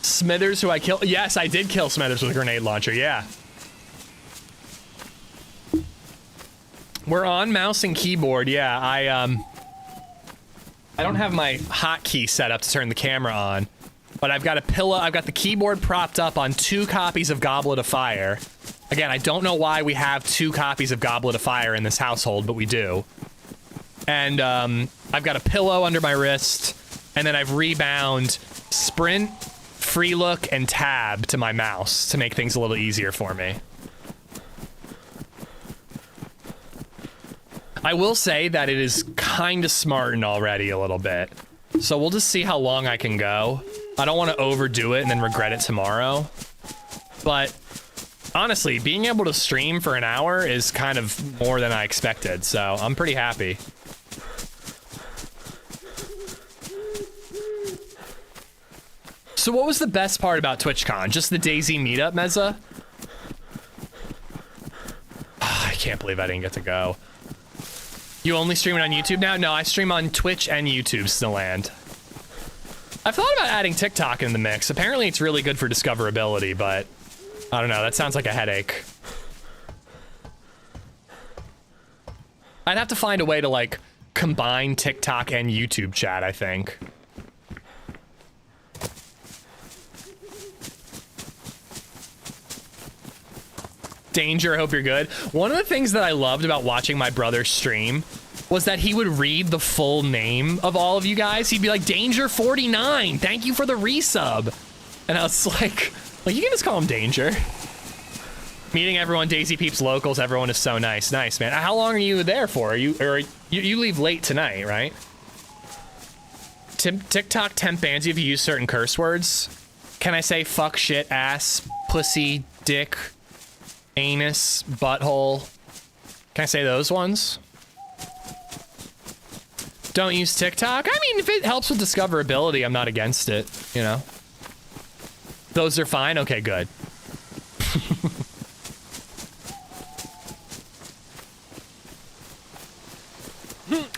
Smithers, who I killed. Yes, I did kill Smithers with a grenade launcher, yeah. We're on mouse and keyboard, yeah. I don't have my hotkey set up to turn the camera on, but I've got a pillow. I've got the keyboard propped up on 2 copies of Goblet of Fire. Again, I don't know why we have 2 copies of Goblet of Fire in this household, but we do. And I've got a pillow under my wrist, and then I've rebound Sprint, Free Look, and Tab to my mouse to make things a little easier for me. I will say that it is kind of smarting already a little bit. So we'll just see how long I can go. I don't want to overdo it and then regret it tomorrow. But honestly, being able to stream for an hour is kind of more than I expected. So I'm pretty happy. So what was the best part about TwitchCon? Just the DayZ meetup, Mezza? Oh, I can't believe I didn't get to go. You only stream it on YouTube now? No, I stream on Twitch and YouTube, Snowland. I've thought about adding TikTok in the mix. Apparently it's really good for discoverability, but I don't know, that sounds like a headache. I'd have to find a way to like combine TikTok and YouTube chat, I think. Danger, I hope you're good. One of the things that I loved about watching my brother stream was that he would read the full name of all of you guys. He'd be like, Danger49, thank you for the resub. And I was like, you can just call him Danger. Meeting everyone, Daisy Peeps locals, everyone is so nice. Nice, man. How long are you there for? You leave late tonight, right? TikTok temp bans you if you use certain curse words. Can I say fuck, shit, ass, pussy, dick, anus, butthole? Can I say those ones? Don't use TikTok? I mean, if it helps with discoverability, I'm not against it, you know? Those are fine? Okay, good.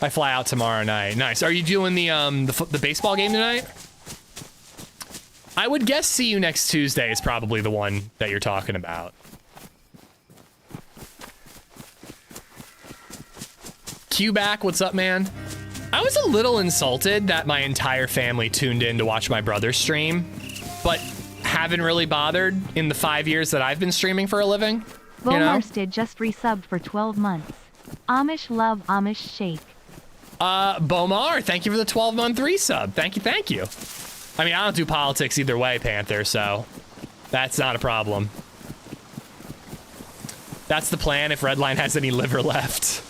I fly out tomorrow night. Nice. Are you doing the baseball game tonight? I would guess see you next Tuesday is probably the one that you're talking about. Q back, what's up, man? I was a little insulted that my entire family tuned in to watch my brother stream, but haven't really bothered in the 5 years that I've been streaming for a living. Vomarsted just resubbed for 12 months. Amish love Amish shake. Bomar, thank you for the 12-month resub. Thank you, thank you. I mean, I don't do politics either way, Panther, so that's not a problem. That's the plan if Redline has any liver left.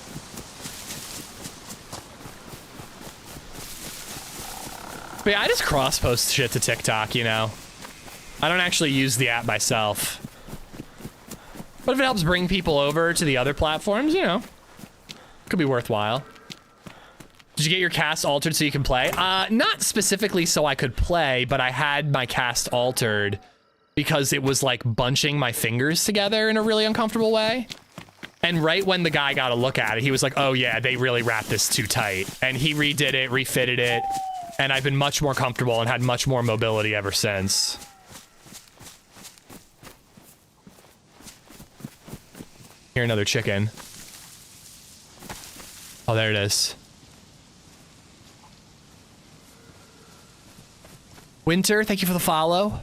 But yeah, I just cross-post shit to TikTok, you know? I don't actually use the app myself. But if it helps bring people over to the other platforms, you know, could be worthwhile. Did you get your cast altered so you can play? Not specifically so I could play, but I had my cast altered because it was like bunching my fingers together in a really uncomfortable way. And right when the guy got a look at it, he was like, oh yeah, they really wrapped this too tight. And he redid it, refitted it, and I've been much more comfortable and had much more mobility ever since. Here, another chicken. Oh, there it is. Winter, thank you for the follow.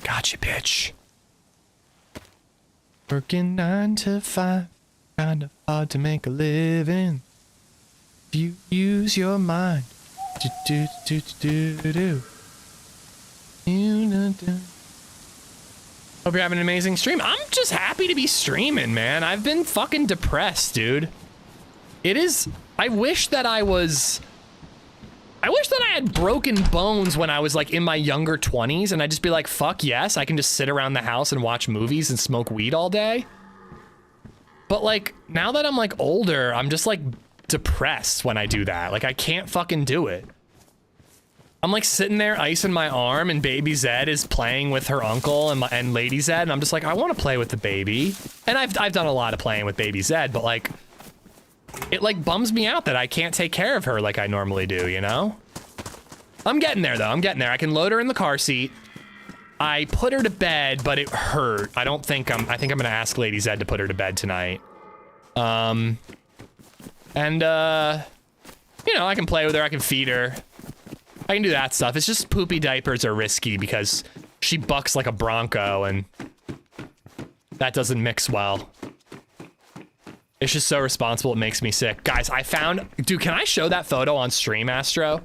Gotcha, bitch. Working 9 to 5, kinda hard to make a living. If you use your mind. Do do do do do do. Hope you're having an amazing stream. I'm just happy to be streaming, man. I've been fucking depressed, dude. It is. I wish that I had broken bones when I was like in my younger 20s and I'd just be like, fuck yes, I can just sit around the house and watch movies and smoke weed all day. But like, now that I'm like older, I'm just like depressed when I do that. Like, I can't fucking do it. I'm like sitting there icing my arm and baby Zed is playing with her uncle and LadyZed, and I'm just like, I want to play with the baby. And I've done a lot of playing with baby Zed, but like, it like bums me out that I can't take care of her like I normally do, you know? I'm getting there though, I'm getting there. I can load her in the car seat. I put her to bed, but it hurt. I think I'm gonna ask LadyZed to put her to bed tonight. You know, I can play with her, I can feed her. I can do that stuff. It's just poopy diapers are risky because she bucks like a bronco and that doesn't mix well. It's just so responsible, it makes me sick. Guys, I found... Dude, can I show that photo on stream, Astro?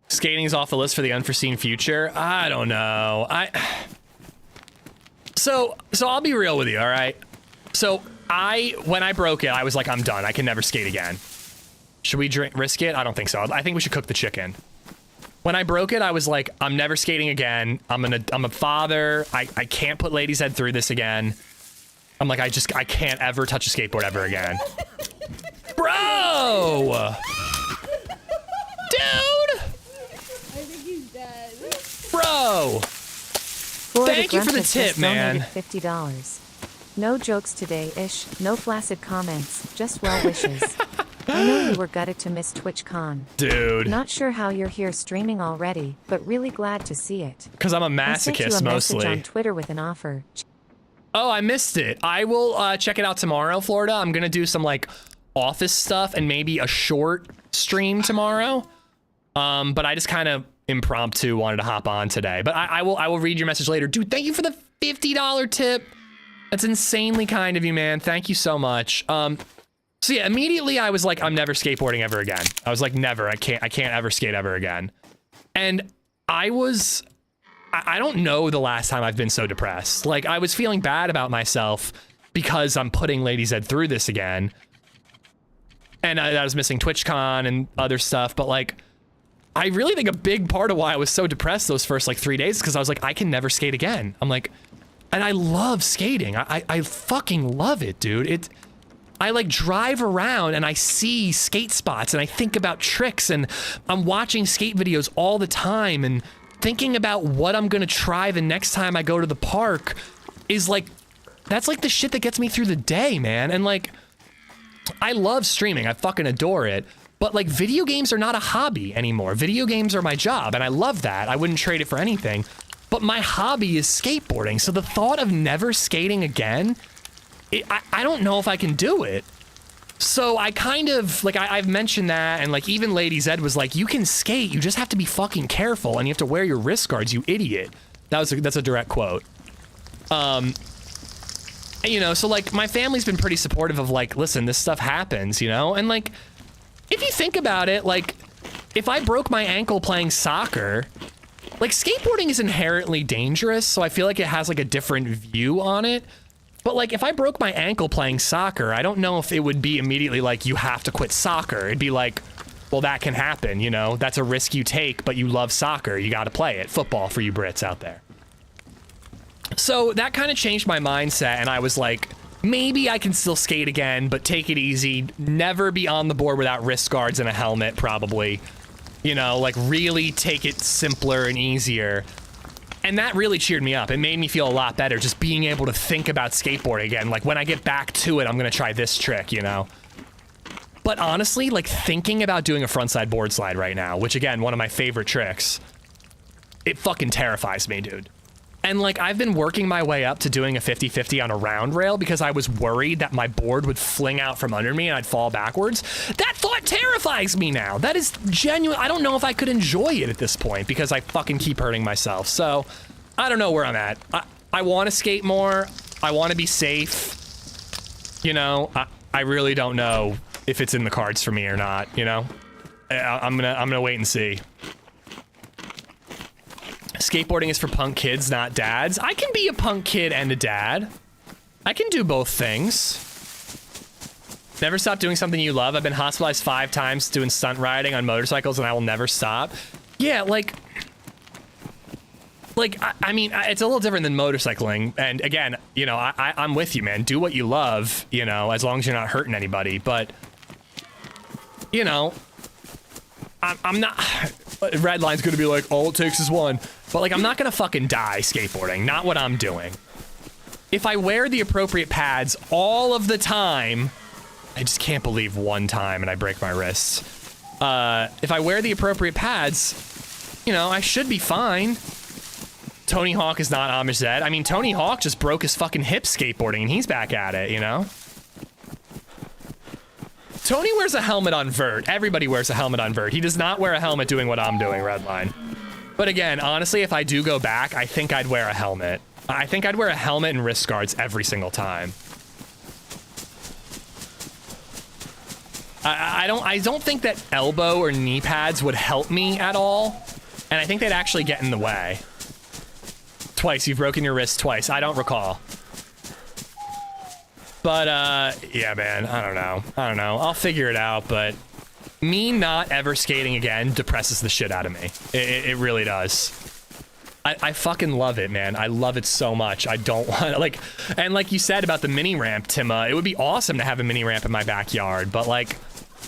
Skating's off the list for the unforeseen future? I don't know. So I'll be real with you, all right? So when I broke it, I was like, I'm done. I can never skate again. Should we risk it? I don't think so. I think we should cook the chicken. When I broke it, I was like, I'm never skating again. I'm a father. I can't put LadyZed through this again. I'm like, I can't ever touch a skateboard ever again. Bro! Dude! I think he's dead. Bro! Thank you for the tip, man. $50. No jokes today, ish. No flaccid comments. Just well wishes. I know you were gutted to miss TwitchCon. Dude. Not sure how you're here streaming already, but really glad to see it. Because I'm a masochist, I sent you a mostly. message on Twitter with an offer. Oh, I missed it. I will check it out tomorrow, Florida. I'm going to do some, like, office stuff and maybe a short stream tomorrow. But I just kind of impromptu wanted to hop on today. But I will read your message later. Dude, thank you for the $50 tip. That's insanely kind of you, man. Thank you so much. So yeah, immediately I was like, I'm never skateboarding ever again. I was like, never. I can't ever skate ever again. And I don't know the last time I've been so depressed. Like, I was feeling bad about myself because I'm putting LadyZed through this again. And I was missing TwitchCon and other stuff, but like, I really think a big part of why I was so depressed those first like 3 days is because I was like, I can never skate again. I'm like, and I love skating. I fucking love it, dude. I like drive around and I see skate spots and I think about tricks and I'm watching skate videos all the time and thinking about what I'm gonna try the next time I go to the park is like, that's like the shit that gets me through the day, man. And like, I love streaming. I fucking adore it. But like video games are not a hobby anymore. Video games are my job and I love that. I wouldn't trade it for anything. But my hobby is skateboarding. So the thought of never skating again, I don't know if I can do it. So I kind of, like I've mentioned that and like even LadyZed was like, you can skate, you just have to be fucking careful and you have to wear your wrist guards, you idiot. That's a direct quote. You know, so like my family's been pretty supportive of like, listen, this stuff happens, you know? And like, if you think about it, like, if I broke my ankle playing soccer, like, skateboarding is inherently dangerous, so I feel like it has, like, a different view on it. But, like, if I broke my ankle playing soccer, I don't know if it would be immediately like, you have to quit soccer. It'd be like, well, that can happen, you know? That's a risk you take, but you love soccer. You gotta play it. Football for you Brits out there. So that kind of changed my mindset, and I was like, maybe I can still skate again, but take it easy. Never be on the board without wrist guards and a helmet, probably. You know, like really take it simpler and easier. And that really cheered me up. It made me feel a lot better just being able to think about skateboarding again. Like when I get back to it, I'm gonna try this trick, you know? But honestly, like thinking about doing a frontside board slide right now, which again, one of my favorite tricks, it fucking terrifies me, dude. And like, I've been working my way up to doing a 50-50 on a round rail because I was worried that my board would fling out from under me and I'd fall backwards. That thought terrifies me now. That is genuine. I don't know if I could enjoy it at this point because I fucking keep hurting myself. So I don't know where I'm at. I want to skate more. I want to be safe. You know, I really don't know if it's in the cards for me or not, you know? I'm gonna wait and see. Skateboarding is for punk kids, not dads. I can be a punk kid and a dad. I can do both things. Never stop doing something you love. I've been hospitalized 5 times doing stunt riding on motorcycles and I will never stop. Yeah, like I mean, it's a little different than motorcycling. And again, you know, I'm with you, man. Do what you love, you know, as long as you're not hurting anybody. But, you know, I'm not... Redline's gonna be like, all it takes is one. But like, I'm not gonna fucking die skateboarding. Not what I'm doing. If I wear the appropriate pads all of the time, I just can't believe one time and I break my wrists. If I wear the appropriate pads, you know, I should be fine. Tony Hawk is not Amish Zed. I mean, Tony Hawk just broke his fucking hip skateboarding and he's back at it, you know? Tony wears a helmet on vert. Everybody wears a helmet on vert. He does not wear a helmet doing what I'm doing, Redline. But again, honestly, if I do go back, I think I'd wear a helmet. I think I'd wear a helmet and wrist guards every single time. I don't think that elbow or knee pads would help me at all. And I think they'd actually get in the way. Twice, you've broken your wrist twice. I don't recall. But, yeah, man, I don't know. I'll figure it out, but me not ever skating again depresses the shit out of me. It really does. I fucking love it, man. I love it so much. I don't want, like, and like you said about the mini ramp, Timma, it would be awesome to have a mini ramp in my backyard, but like,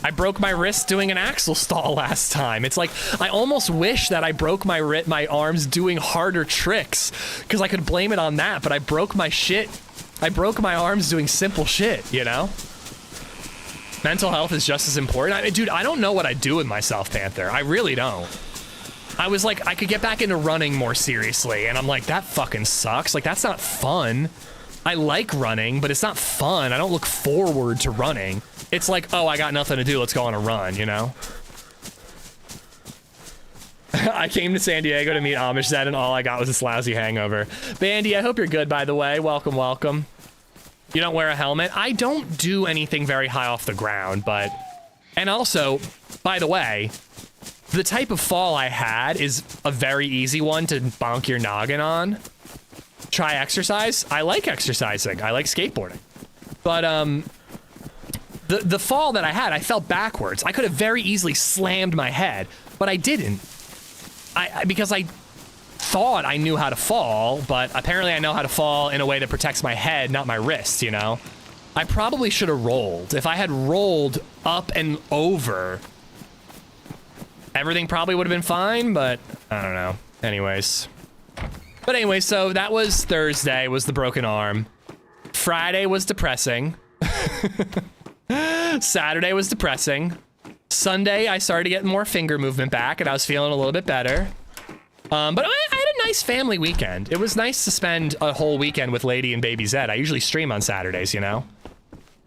I broke my wrist doing an axle stall last time. It's like, I almost wish that I broke my arms doing harder tricks, because I could blame it on that, but I broke my arms doing simple shit, you know? Mental health is just as important. Dude, I don't know what I'd do with myself, Panther. I really don't. I was like, I could get back into running more seriously, and I'm like, that fucking sucks. Like, that's not fun. I like running, but it's not fun. I don't look forward to running. It's like, oh, I got nothing to do. Let's go on a run, you know? I came to San Diego to meet Amish Zed and all I got was this lousy hangover. Bandy, I hope you're good, by the way. Welcome, welcome. You don't wear a helmet? I don't do anything very high off the ground, but... And also, by the way, the type of fall I had is a very easy one to bonk your noggin on. Try exercise. I like exercising. I like skateboarding. But, the fall that I had, I fell backwards. I could have very easily slammed my head, but I didn't. Because I thought I knew how to fall, but apparently I know how to fall in a way that protects my head, not my wrist, you know? I probably should have rolled. If I had rolled up and over, everything probably would have been fine, but I don't know. Anyways. But anyway, so that was Thursday, was the broken arm. Friday was depressing. Saturday was depressing. Sunday, I started to get more finger movement back, and I was feeling a little bit better. But I had a nice family weekend. It was nice to spend a whole weekend with Lady and BabyZed. I usually stream on Saturdays, you know?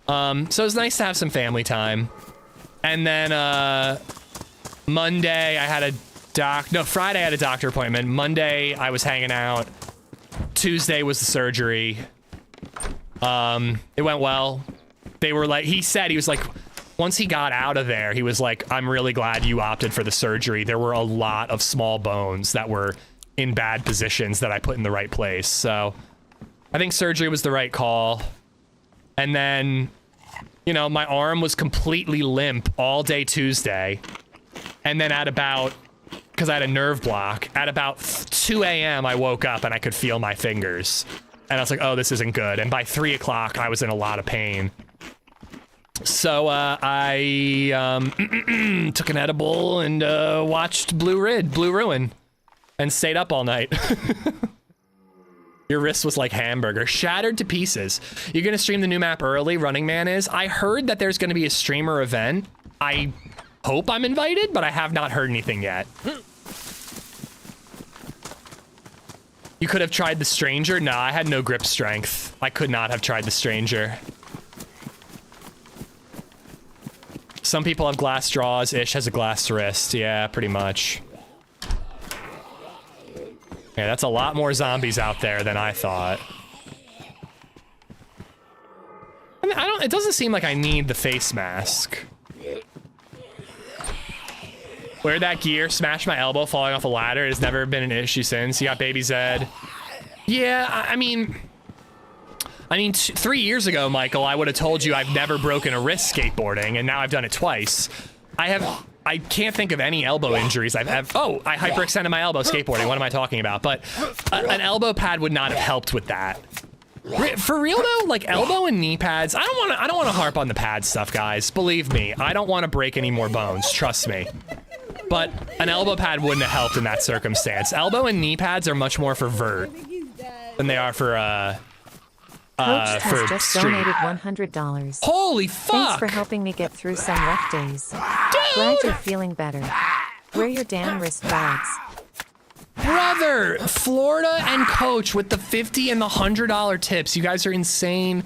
So it was nice to have some family time. And then, Monday, I had Friday I had a doctor appointment. Monday, I was hanging out. Tuesday was the surgery. It went well. They were like, he was like, once he got out of there, he was like, I'm really glad you opted for the surgery. There were a lot of small bones that were in bad positions that I put in the right place. So I think surgery was the right call. And then, you know, my arm was completely limp all day Tuesday. And then because I had a nerve block, at about 2 a.m. I woke up and I could feel my fingers. And I was like, oh, this isn't good. And by 3 o'clock, I was in a lot of pain. So I took an edible and watched Blue Ruin and stayed up all night. Your wrist was like hamburger, shattered to pieces. You're gonna stream the new map early, Running Man is? I heard that there's gonna be a streamer event. I hope I'm invited, but I have not heard anything yet. You could have tried the Stranger? Nah, I had no grip strength. I could not have tried the Stranger. Some people have glass straws. Ish has a glass wrist. Yeah, pretty much. Yeah, that's a lot more zombies out there than I thought. I mean, it doesn't seem like I need the face mask. Wear that gear, smash my elbow falling off a ladder. It has never been an issue since. You got BabyZed. Yeah, I mean, 3 years ago, Michael, I would have told you I've never broken a wrist skateboarding, and now I've done it twice. I can't think of any elbow injuries I've ever. Oh, I hyperextended my elbow skateboarding. What am I talking about? But an elbow pad would not have helped with that. For real though, like elbow and knee pads. I don't want to harp on the pad stuff, guys. Believe me, I don't want to break any more bones. Trust me. But an elbow pad wouldn't have helped in that circumstance. Elbow and knee pads are much more for vert than they are for Coach has just donated $100. Holy fuck! Thanks for helping me get through some rough days. Glad you're feeling better. Wear your damn wrist guards. Brother, Florida and Coach with the $50 and the $100 tips. You guys are insane.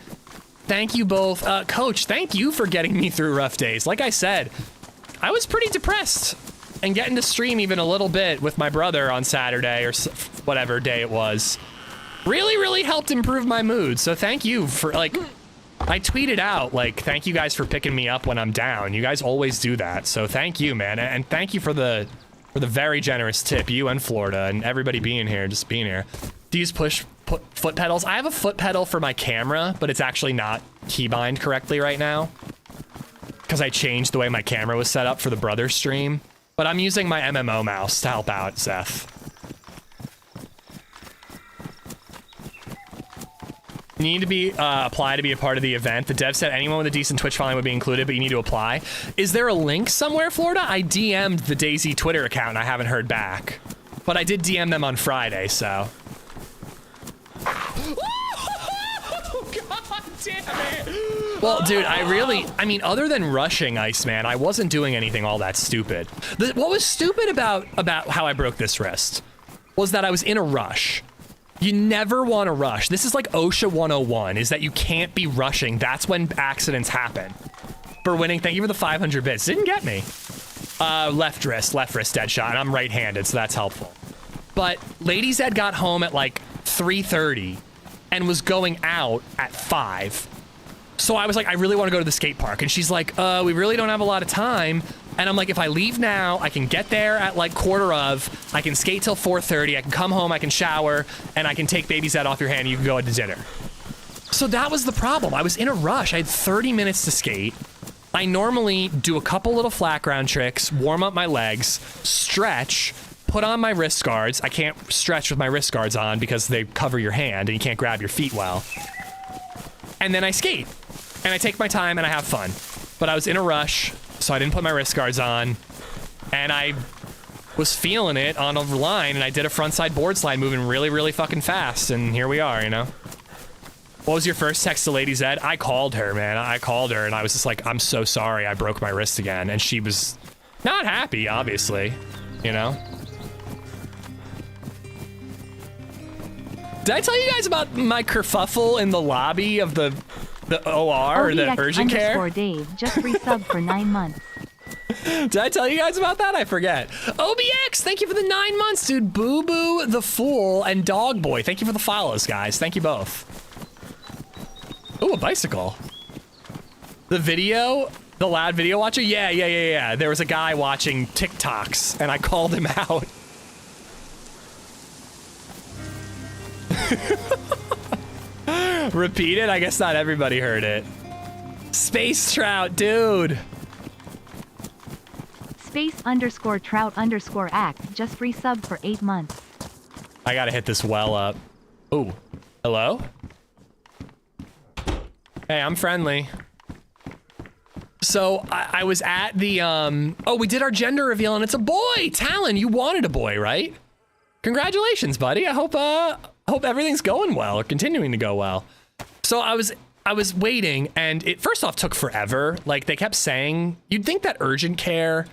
Thank you both. Coach, thank you for getting me through rough days. Like I said, I was pretty depressed. And getting to stream even a little bit with my brother on Saturday or whatever day it was really helped improve my mood. So thank you for, like, I tweeted out, like, thank you guys for picking me up when I'm down. You guys always do that. So thank you, man. And thank you for the very generous tip, you and Florida and everybody being here, just being here. Do you use foot pedals? I have a foot pedal for my camera, but it's actually not keybind correctly right now because I changed the way my camera was set up for the brother stream. But I'm using my MMO mouse to help out, Seth. You need to be apply to be a part of the event. The dev said anyone with a decent Twitch following would be included, but you need to apply. Is there a link somewhere, Florida? I DM'd the DayZ Twitter account and I haven't heard back. But I did DM them on Friday, so. Oh, God damn it. Well, dude, I mean, other than rushing Iceman, I wasn't doing anything all that stupid. What was stupid about how I broke this wrist was that I was in a rush. You never want to rush. This is like OSHA 101, is that you can't be rushing. That's when accidents happen. For winning, thank you for the 500 bits. Didn't get me. Left wrist dead shot, and I'm right-handed, so that's helpful. But LadyZed got home at like 3:30 and was going out at 5. So I was like, I really want to go to the skate park. And she's like, we really don't have a lot of time. And I'm like, if I leave now, I can get there at like quarter of, I can skate till 4:30, I can come home, I can shower, and I can take BabyZed off your hand and you can go to dinner. So that was the problem. I was in a rush. I had 30 minutes to skate. I normally do a couple little flat ground tricks, warm up my legs, stretch, put on my wrist guards. I can't stretch with my wrist guards on because they cover your hand and you can't grab your feet well. And then I skate. And I take my time and I have fun. But I was in a rush, so I didn't put my wrist guards on. And I was feeling it on a line, and I did a frontside board slide moving really, really fucking fast. And here we are, you know? What was your first text to LadyZed? I called her, man. I called her, and I was just like, I'm so sorry I broke my wrist again. And she was not happy, obviously, you know? Did I tell you guys about my kerfuffle in the lobby of the OR, or the urgent care? Dave just resubbed for 9 months. Did I tell you guys about that? I forget. OBX, thank you for the 9 months, dude. Boo Boo, the Fool, and Dog Boy. Thank you for the follows, guys. Thank you both. Ooh, a bicycle. The video, the loud video watcher? Yeah. There was a guy watching TikToks, and I called him out. Repeat it? I guess not everybody heard it. Space Trout, dude. Space_trout_act just resubbed for 8 months. I gotta hit this well up. Ooh, hello? Hey, I'm friendly. So I was at the, oh, we did our gender reveal and it's a boy. Talon, you wanted a boy, right? Congratulations, buddy. I hope everything's going well or continuing to go well. So I was waiting and it first off took forever. Like they kept saying, you'd think that urgent care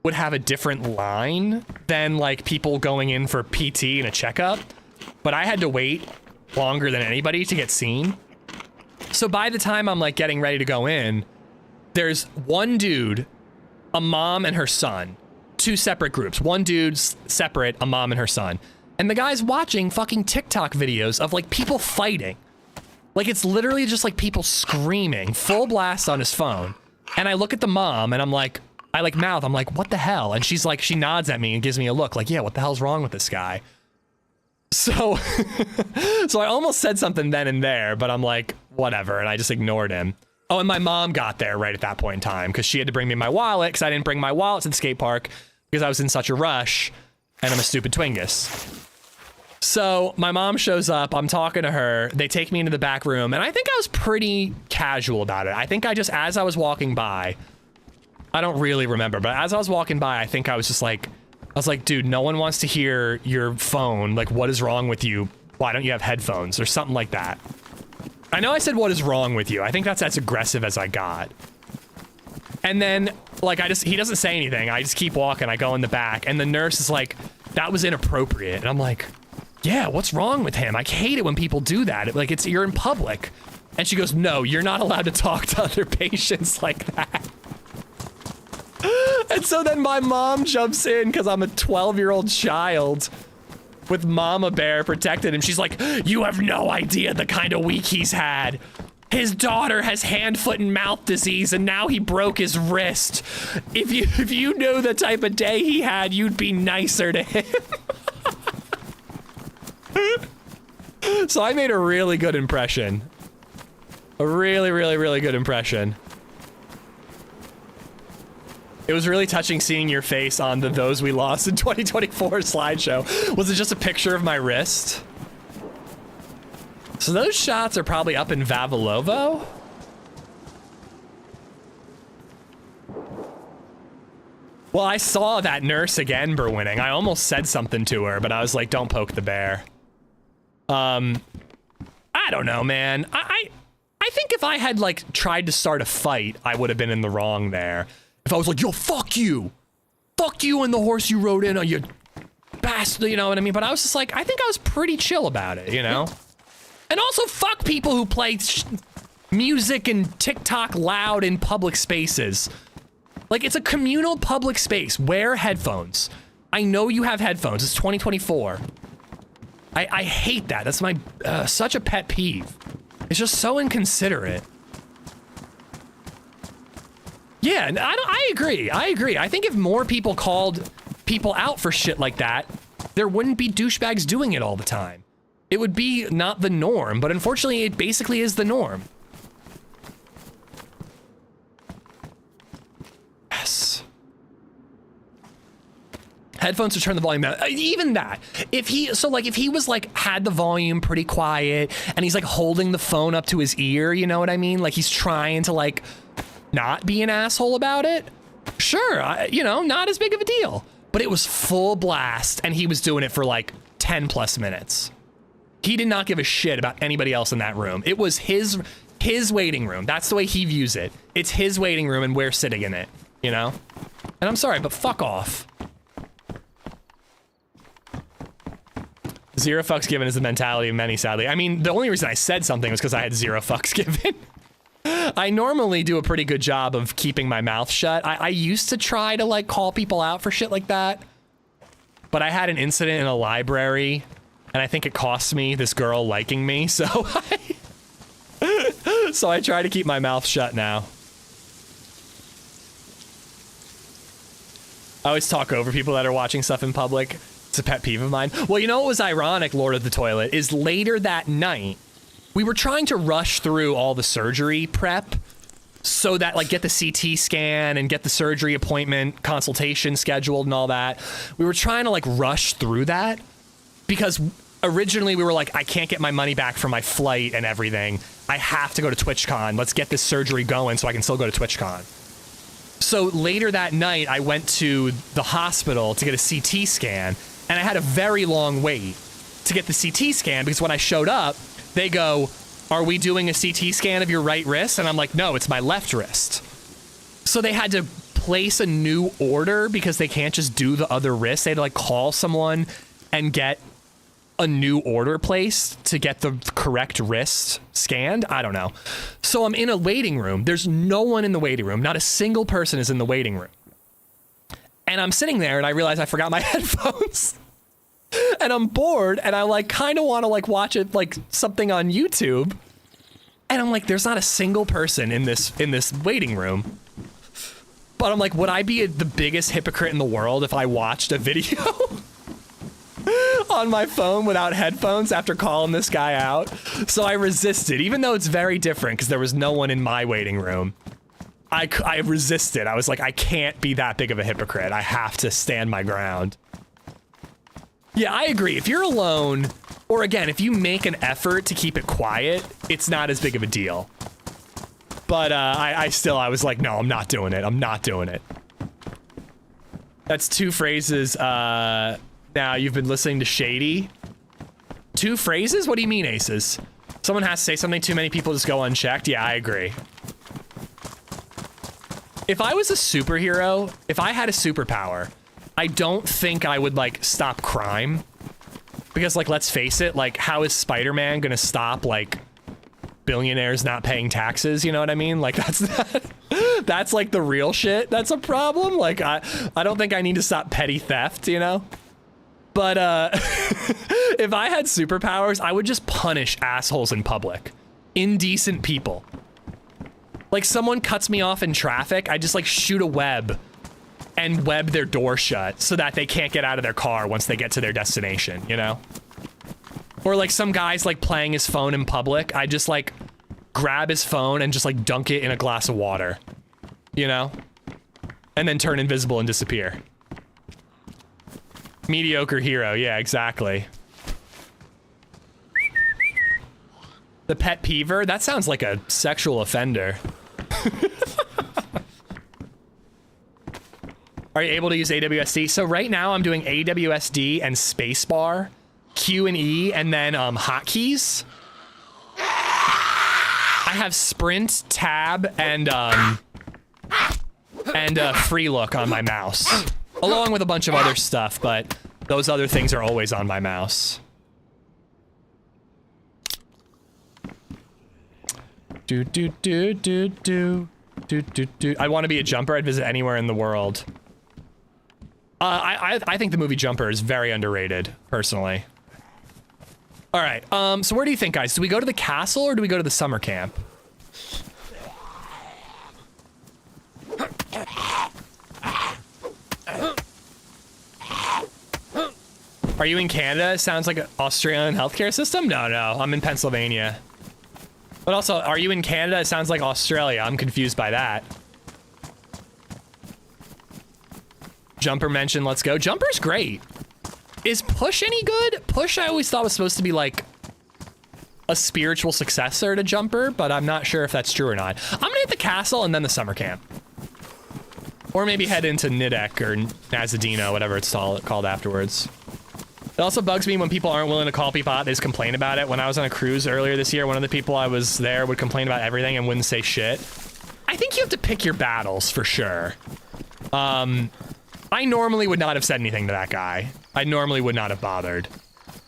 would have a different line than like people going in for PT and a checkup, but I had to wait longer than anybody to get seen. So by the time I'm like getting ready to go in, there's one dude, a mom and her son, 2 separate groups. One dude's separate, a mom and her son. And the guy's watching fucking TikTok videos of like people fighting. Like it's literally just like people screaming, full blast on his phone. And I look at the mom and I'm like, I like mouth, I'm like, what the hell? And she's like, she nods at me and gives me a look like, yeah, what the hell's wrong with this guy? So, so I almost said something then and there, but I'm like, whatever. And I just ignored him. Oh, and my mom got there right at that point in time because she had to bring me my wallet because I didn't bring my wallet to the skate park because I was in such a rush and I'm a stupid Twingus. So my mom shows up, I'm talking to her, they take me into the back room, and I think I was pretty casual about it. I think I just, as I was walking by, I don't really remember, but as I was walking by, I think I was just like, I was like, dude, no one wants to hear your phone. Like, what is wrong with you? Why don't you have headphones or something like that? I know I said, what is wrong with you? I think that's as aggressive as I got. And then, like, he doesn't say anything. I just keep walking. I go in the back, and the nurse is like, that was inappropriate. And I'm like, yeah, what's wrong with him? I hate it when people do that. Like, you're in public. And she goes, no, you're not allowed to talk to other patients like that. And so then my mom jumps in because I'm a 12-year-old child with Mama Bear protected him. She's like, you have no idea the kind of week he's had. His daughter has hand, foot, and mouth disease, and now he broke his wrist. If you knew the type of day he had, you'd be nicer to him. So I made a really good impression. A really, really, really good impression. It was really touching seeing your face on the Those We Lost in 2024 slideshow. Was it just a picture of my wrist? So those shots are probably up in Vavilovo? Well, I saw that nurse again, Berwinning. I almost said something to her, but I was like, don't poke the bear. I don't know, man. I think if I had, like, tried to start a fight, I would have been in the wrong there. If I was like, yo, fuck you and the horse you rode in on, you bastard, you know what I mean? But I was just like, I think I was pretty chill about it, you know? And also, fuck people who play music and TikTok loud in public spaces. Like, it's a communal public space. Wear headphones. I know you have headphones. It's 2024. I hate that. That's my, such a pet peeve. It's just so inconsiderate. Yeah, I agree. I think if more people called people out for shit like that, there wouldn't be douchebags doing it all the time. It would be not the norm, but unfortunately it basically is the norm. Headphones to turn the volume down. Even that. If he was like had the volume pretty quiet and he's like holding the phone up to his ear, you know what I mean? Like he's trying to like not be an asshole about it. Sure, you know, not as big of a deal. But it was full blast and he was doing it for like 10 plus minutes. He did not give a shit about anybody else in that room. It was his waiting room. That's the way he views it. It's his waiting room and we're sitting in it, you know? And I'm sorry, but fuck off. 0 fucks given is the mentality of many, sadly. I mean, the only reason I said something was because I had 0 fucks given. I normally do a pretty good job of keeping my mouth shut. I used to try to like call people out for shit like that. But I had an incident in a library and I think it cost me this girl liking me. So I try to keep my mouth shut now. I always talk over people that are watching stuff in public. It's a pet peeve of mine. Well, you know what was ironic, Lord of the Toilet, is later that night, we were trying to rush through all the surgery prep so that like get the CT scan and get the surgery appointment consultation scheduled and all that. We were trying to like rush through that because originally we were like, I can't get my money back from my flight and everything. I have to go to TwitchCon. Let's get this surgery going so I can still go to TwitchCon. So later that night, I went to the hospital to get a CT scan and I had a very long wait to get the CT scan because when I showed up, they go, are we doing a CT scan of your right wrist? And I'm like, no, it's my left wrist. So they had to place a new order because they can't just do the other wrist. They had to like call someone and get a new order placed to get the correct wrist scanned. I don't know. So I'm in a waiting room. There's no one in the waiting room. Not a single person is in the waiting room. And I'm sitting there and I realize I forgot my headphones. And I'm bored and I like kind of want to like watch it like something on YouTube. And I'm like, there's not a single person in this waiting room. But I'm like, would I be the biggest hypocrite in the world if I watched a video on my phone without headphones after calling this guy out? So I resisted, even though it's very different because there was no one in my waiting room. I resisted. I was like, I can't be that big of a hypocrite. I have to stand my ground. Yeah, I agree. If you're alone, or again, if you make an effort to keep it quiet, it's not as big of a deal. But I was like, no, I'm not doing it. I'm not doing it. That's 2 phrases. Now you've been listening to Shady. 2 phrases? What do you mean, Aces? Someone has to say something, too many people just go unchecked. Yeah, I agree. If I was a superhero, if I had a superpower, I don't think I would like stop crime because like, let's face it, like how is Spider-Man gonna stop like billionaires not paying taxes? You know what I mean? Like that's like the real shit. That's a problem. Like I don't think I need to stop petty theft, you know? But if I had superpowers, I would just punish assholes in public, indecent people. Like someone cuts me off in traffic, I just like shoot a web and web their door shut so that they can't get out of their car once they get to their destination, you know? Or like some guy's like playing his phone in public, I just like grab his phone and just like dunk it in a glass of water, you know? And then turn invisible and disappear. Mediocre hero, yeah, exactly. The pet peever? That sounds like a sexual offender. Are you able to use AWSD? So right now I'm doing AWSD and spacebar, Q and E, and then hotkeys. I have sprint, tab, and free look on my mouse, along with a bunch of other stuff, but those other things are always on my mouse. I want to be a jumper. I'd visit anywhere in the world. I think the movie Jumper is very underrated, personally. All right, so where do you think, guys? Do we go to the castle or do we go to the summer camp? Are you in Canada? It sounds like an Australian healthcare system? No, I'm in Pennsylvania. But also, are you in Canada? It sounds like Australia. I'm confused by that. Jumper mentioned, let's go. Jumper's great. Is Push any good? Push I always thought was supposed to be like a spiritual successor to Jumper, but I'm not sure if that's true or not. I'm gonna hit the castle and then the summer camp. Or maybe head into Nidek or Nazadino, whatever it's called afterwards. It also bugs me when people aren't willing to call people out, they just complain about it. When I was on a cruise earlier this year, one of the people I was there would complain about everything and wouldn't say shit. I think you have to pick your battles for sure. I normally would not have said anything to that guy. I normally would not have bothered.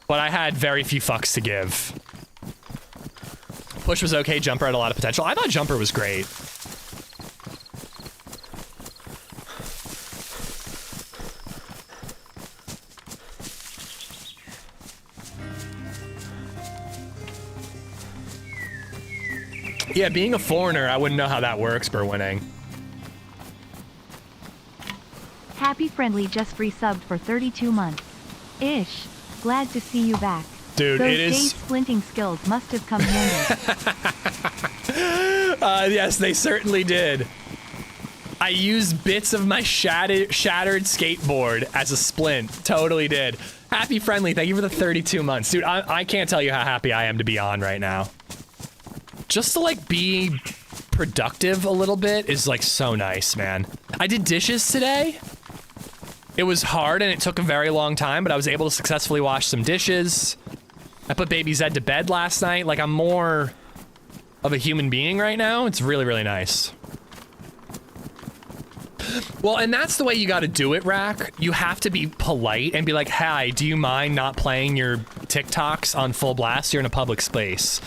But I had very few fucks to give. Push was okay, Jumper had a lot of potential. I thought Jumper was great. Yeah, being a foreigner, I wouldn't know how that works for winning. Happy Friendly just resubbed for 32 months. Ish. Glad to see you back. Dude, Those it is... splinting skills must have come handy. Yes, they certainly did. I used bits of my shattered skateboard as a splint. Totally did. Happy Friendly, thank you for the 32 months. Dude, I can't tell you how happy I am to be on right now. Just to, like, be productive a little bit is, like, so nice, man. I did dishes today. It was hard and it took a very long time, but I was able to successfully wash some dishes. I put Baby Zed to bed last night. Like, I'm more of a human being right now. It's really, really nice. Well, and that's the way you gotta do it, Rack. You have to be polite and be like, hi, do you mind not playing your TikToks on full blast? You're in a public space.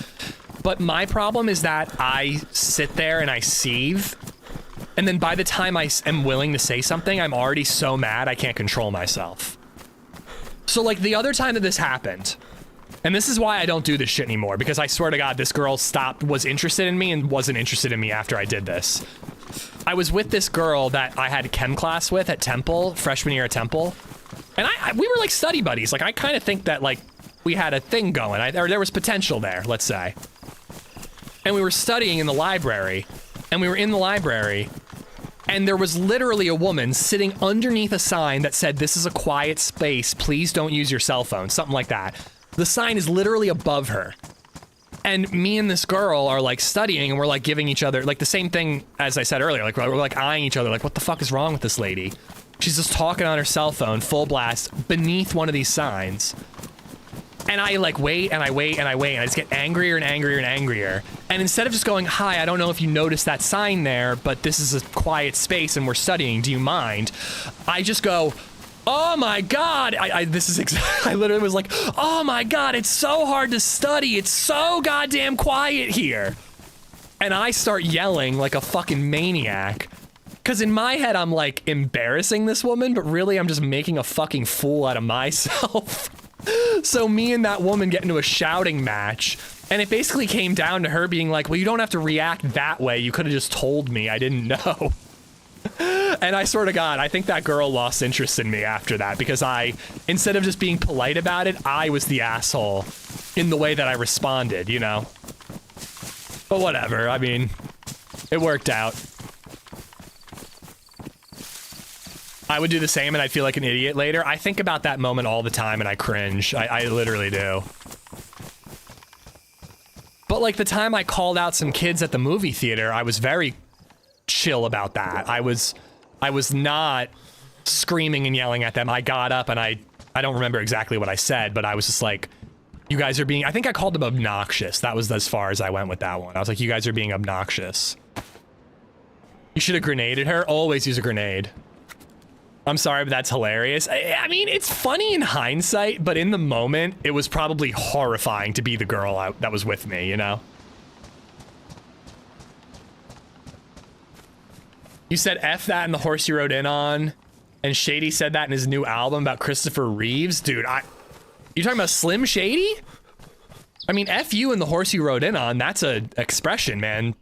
But my problem is that I sit there and I seethe, and then by the time I am willing to say something, I'm already so mad I can't control myself. So, like, the other time that this happened, and this is why I don't do this shit anymore, because I swear to God, this girl was interested in me and wasn't interested in me after I did this. I was with this girl that I had chem class with at Temple, freshman year at Temple, and we were like study buddies. Like, I kind of think that, like, we had a thing going, or there was potential there, let's say. And we were studying in the library, and we were in the library, and there was literally a woman sitting underneath a sign that said, this is a quiet space, please don't use your cell phone, something like that. The sign is literally above her. And me and this girl are like studying, and we're like giving each other, like the same thing as I said earlier, like we're like eyeing each other, like what the fuck is wrong with this lady? She's just talking on her cell phone, full blast, beneath one of these signs. And I like wait and I wait and I wait and I just get angrier and angrier and angrier. And instead of just going, hi, I don't know if you noticed that sign there, but this is a quiet space and we're studying, do you mind? I just go, oh my God. I literally was like, oh my God, it's so hard to study. It's so goddamn quiet here. And I start yelling like a fucking maniac. Cause in my head, I'm like embarrassing this woman, but really I'm just making a fucking fool out of myself. So me and that woman get into a shouting match, and it basically came down to her being like, well, you don't have to react that way. You could have just told me. I didn't know. And I swear to God, I think that girl lost interest in me after that, because instead of just being polite about it, I was the asshole in the way that I responded, you know? But whatever, I mean, it worked out. I would do the same and I'd feel like an idiot later. I think about that moment all the time and I cringe. I literally do. But like the time I called out some kids at the movie theater, I was very chill about that. I was not screaming and yelling at them. I got up and I don't remember exactly what I said, but I was just like, you guys are being, I think I called them obnoxious. That was as far as I went with that one. I was like, you guys are being obnoxious. You should have grenaded her. Always use a grenade. I'm sorry, but that's hilarious. I mean, it's funny in hindsight, but in the moment, it was probably horrifying to be the girl that was with me, you know? You said F that in the horse you rode in on, and Shady said that in his new album about Christopher Reeves. Dude, you talking about Slim Shady? I mean, F you and the horse you rode in on, that's a expression, man.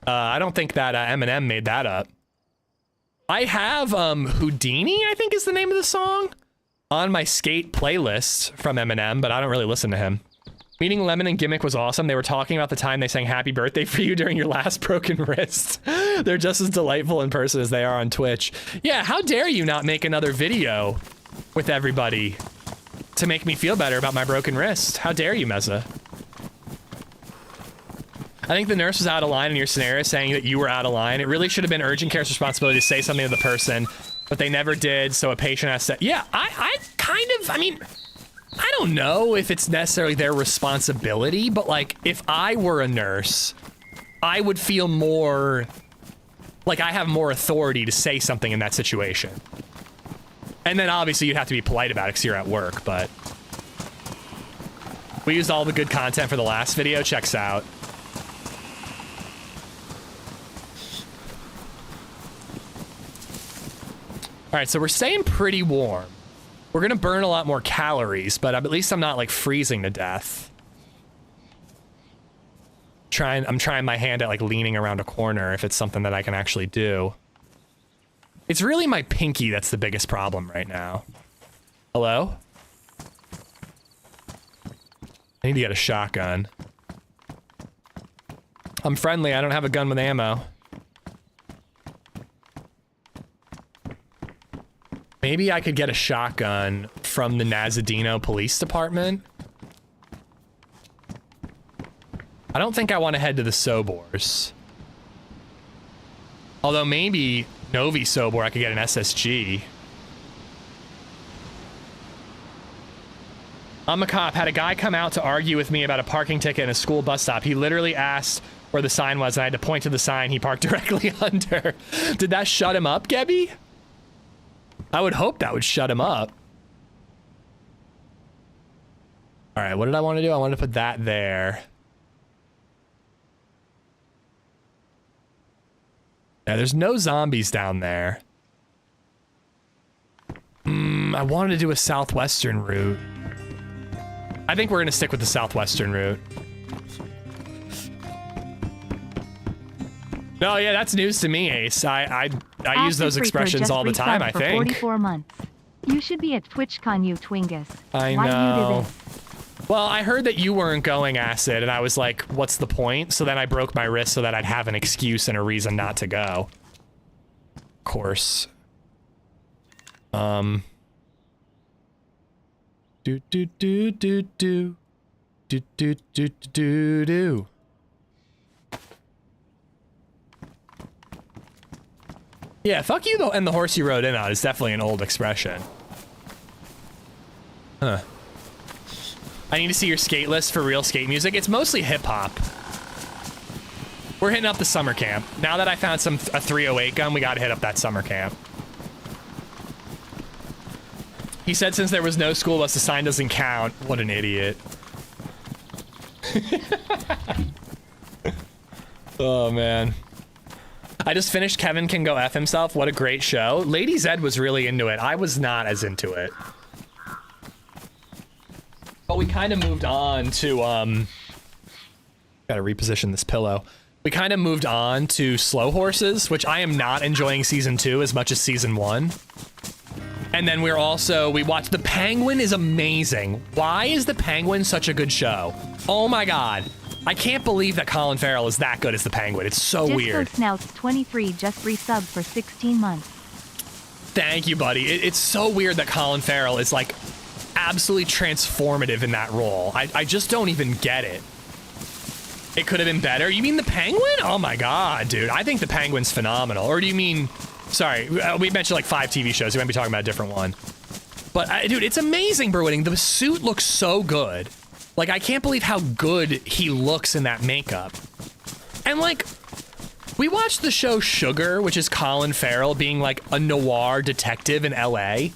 I don't think that Eminem made that up. I have Houdini, I think is the name of the song, on my skate playlist from Eminem, but I don't really listen to him. Meeting Lemon and Gimmick was awesome. They were talking about the time they sang happy birthday for you during your last broken wrist. They're just as delightful in person as they are on Twitch. Yeah, how dare you not make another video with everybody to make me feel better about my broken wrist? How dare you, Meza? I think the nurse was out of line in your scenario saying that you were out of line. It really should have been urgent care's responsibility to say something to the person, but they never did, so a patient has to... Yeah, I mean... I don't know if it's necessarily their responsibility, but like, if I were a nurse, I would feel more like I have more authority to say something in that situation. And then obviously you'd have to be polite about it because you're at work, but we used all the good content for the last video. Checks out. All right, so we're staying pretty warm. We're gonna burn a lot more calories, but at least I'm not like freezing to death. I'm trying my hand at like leaning around a corner if it's something that I can actually do. It's really my pinky that's the biggest problem right now. Hello? I need to get a shotgun. I'm friendly, I don't have a gun with ammo. Maybe I could get a shotgun from the Nazadino Police Department. I don't think I want to head to the Sobors. Although maybe Novi Sobor, I could get an SSG. I'm a cop. Had a guy come out to argue with me about a parking ticket in a school bus stop. He literally asked where the sign was, and I had to point to the sign he parked directly under. Did that shut him up, Gebby? I would hope that would shut him up. All right, what did I want to do? I wanted to put that there. Yeah, there's no zombies down there. I wanted to do a southwestern route. I think we're gonna stick with the southwestern route. No, yeah, that's news to me, Ace. I use those expressions all the time, I think. 44 months. You should be at TwitchCon, you Twingus. I Why know. you do this? Well, I heard that you weren't going, Acid, and I was like, what's the point? So then I broke my wrist so that I'd have an excuse and a reason not to go. Of course. Do do do do do do do do do do do. Yeah, fuck you though, and the horse you rode in on is definitely an old expression. Huh. I need to see your skate list for real skate music. It's mostly hip hop. We're hitting up the summer camp. Now that I found a 308 gun, we gotta hit up that summer camp. He said since there was no school bus, the sign doesn't count. What an idiot. Oh, man. I just finished Kevin Can Go F Himself. What a great show. LadyZed was really into it. I was not as into it. But we kind of moved on to, gotta reposition this pillow. We kind of moved on to Slow Horses, which I am not enjoying season 2 as much as season 1. And then we watched The Penguin is amazing. Why is The Penguin such a good show? Oh my God. I can't believe that Colin Farrell is that good as The Penguin. It's so weird. Disco Snouts 23 just resubbed for 16 months. Thank you, buddy. It's so weird that Colin Farrell is like absolutely transformative in that role. I just don't even get it. It could have been better. You mean The Penguin? Oh my God, dude. I think The Penguin's phenomenal. Or do you mean... Sorry, we mentioned like 5 TV shows. We might be talking about a different one. But, dude, it's amazing, Brewing. The suit looks so good. Like, I can't believe how good he looks in that makeup. And, like, we watched the show Sugar, which is Colin Farrell being, like, a noir detective in L.A.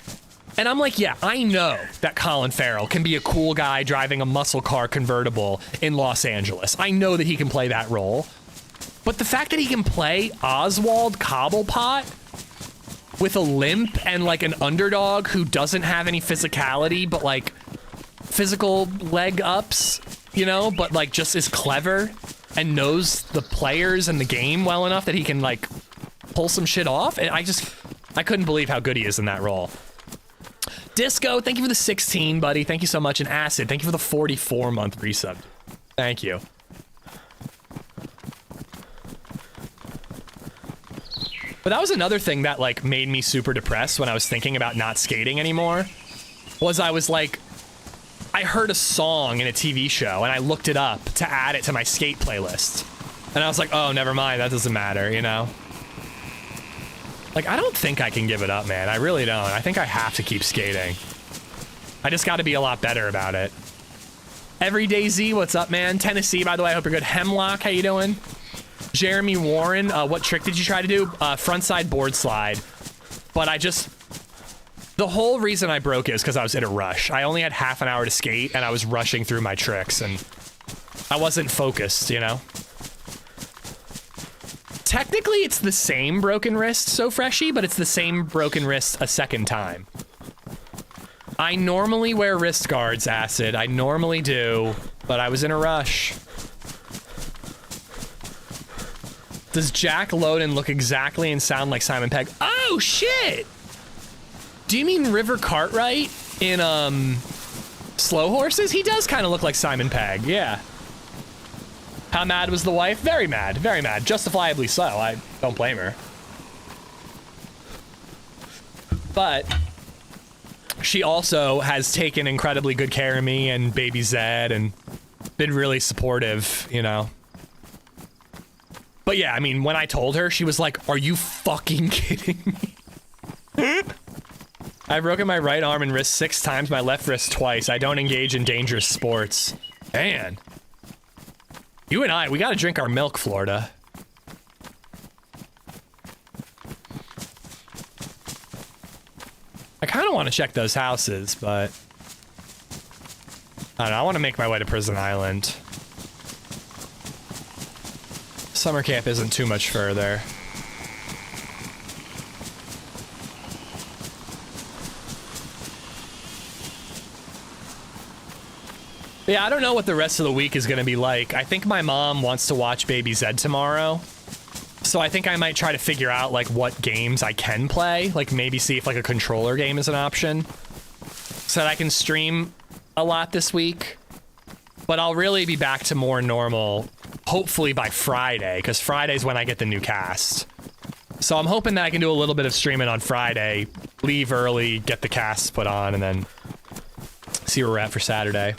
And I'm like, yeah, I know that Colin Farrell can be a cool guy driving a muscle car convertible in Los Angeles. I know that he can play that role. But the fact that he can play Oswald Cobblepot with a limp and like an underdog who doesn't have any physicality, but like physical leg ups, you know, but like just is clever and knows the players and the game well enough that he can like pull some shit off. And I couldn't believe how good he is in that role. Disco, thank you for the 16, buddy. Thank you so much. And Acid, thank you for the 44-month resub. Thank you. But that was another thing that like made me super depressed when I was thinking about not skating anymore. Was I was like, I heard a song in a TV show and I looked it up to add it to my skate playlist. And I was like, oh, never mind, that doesn't matter, you know? Like, I don't think I can give it up, man. I really don't. I think I have to keep skating. I just got to be a lot better about it. Everyday Z, what's up, man? Tennessee, by the way, I hope you're good. Hemlock, how you doing? Jeremy Warren, what trick did you try to do? Frontside board slide. But I just... The whole reason I broke it is because I was in a rush. I only had half an hour to skate, and I was rushing through my tricks, and I wasn't focused, you know? Technically, it's the same broken wrist, so freshy, but it's the same broken wrist a second time. I normally wear wrist guards, Acid. I normally do, but I was in a rush. Does Jack Lowden look exactly and sound like Simon Pegg? Oh, shit! Do you mean River Cartwright in, Slow Horses? He does kind of look like Simon Pegg, yeah. How mad was the wife? Very mad, justifiably so. I don't blame her. But she also has taken incredibly good care of me and baby Zed and been really supportive, you know. But yeah, I mean, when I told her, she was like, are you fucking kidding me? I've broken my right arm and wrist 6 times, my left wrist twice. I don't engage in dangerous sports. Man. You and I, we gotta drink our milk, Florida. I kind of want to check those houses, but... I don't know, I want to make my way to Prison Island. Summer camp isn't too much further. Yeah, I don't know what the rest of the week is going to be like. I think my mom wants to watch Baby Zed tomorrow. So I think I might try to figure out, like, what games I can play. Like, maybe see if, like, a controller game is an option. So that I can stream a lot this week. But I'll really be back to more normal, hopefully by Friday, because Friday's when I get the new cast. So I'm hoping that I can do a little bit of streaming on Friday, leave early, get the casts put on, and then see where we're at for Saturday.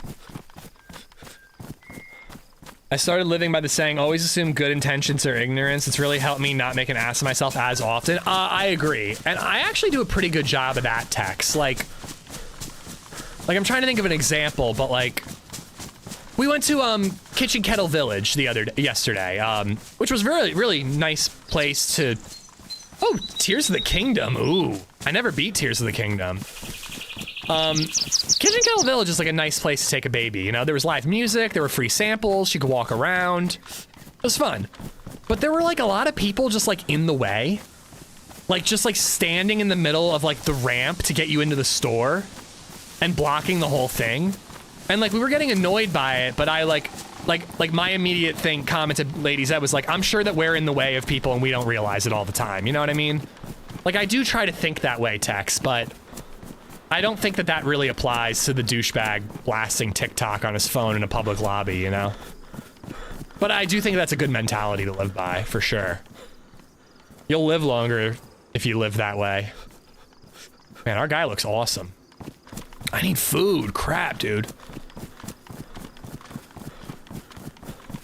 I started living by the saying, always assume good intentions or ignorance. It's really helped me not make an ass of myself as often. I agree. And I actually do a pretty good job of that, Tex. Like I'm trying to think of an example, but like, we went to Kitchen Kettle Village yesterday, which was really nice place to... Oh, Tears of the Kingdom. Ooh, I never beat Tears of the Kingdom. Kitchen Kettle Village is like a nice place to take a baby, you know? There was live music, there were free samples, you could walk around. It was fun. But there were like a lot of people just like in the way. Like just like standing in the middle of like the ramp to get you into the store and blocking the whole thing. And like we were getting annoyed by it, but I like my immediate comment to LadyZed was like, I'm sure that we're in the way of people and we don't realize it all the time, you know what I mean? Like I do try to think that way, Tex, but I don't think that that really applies to the douchebag blasting TikTok on his phone in a public lobby, you know? But I do think that's a good mentality to live by, for sure. You'll live longer if you live that way. Man, our guy looks awesome. I need food. Crap, dude.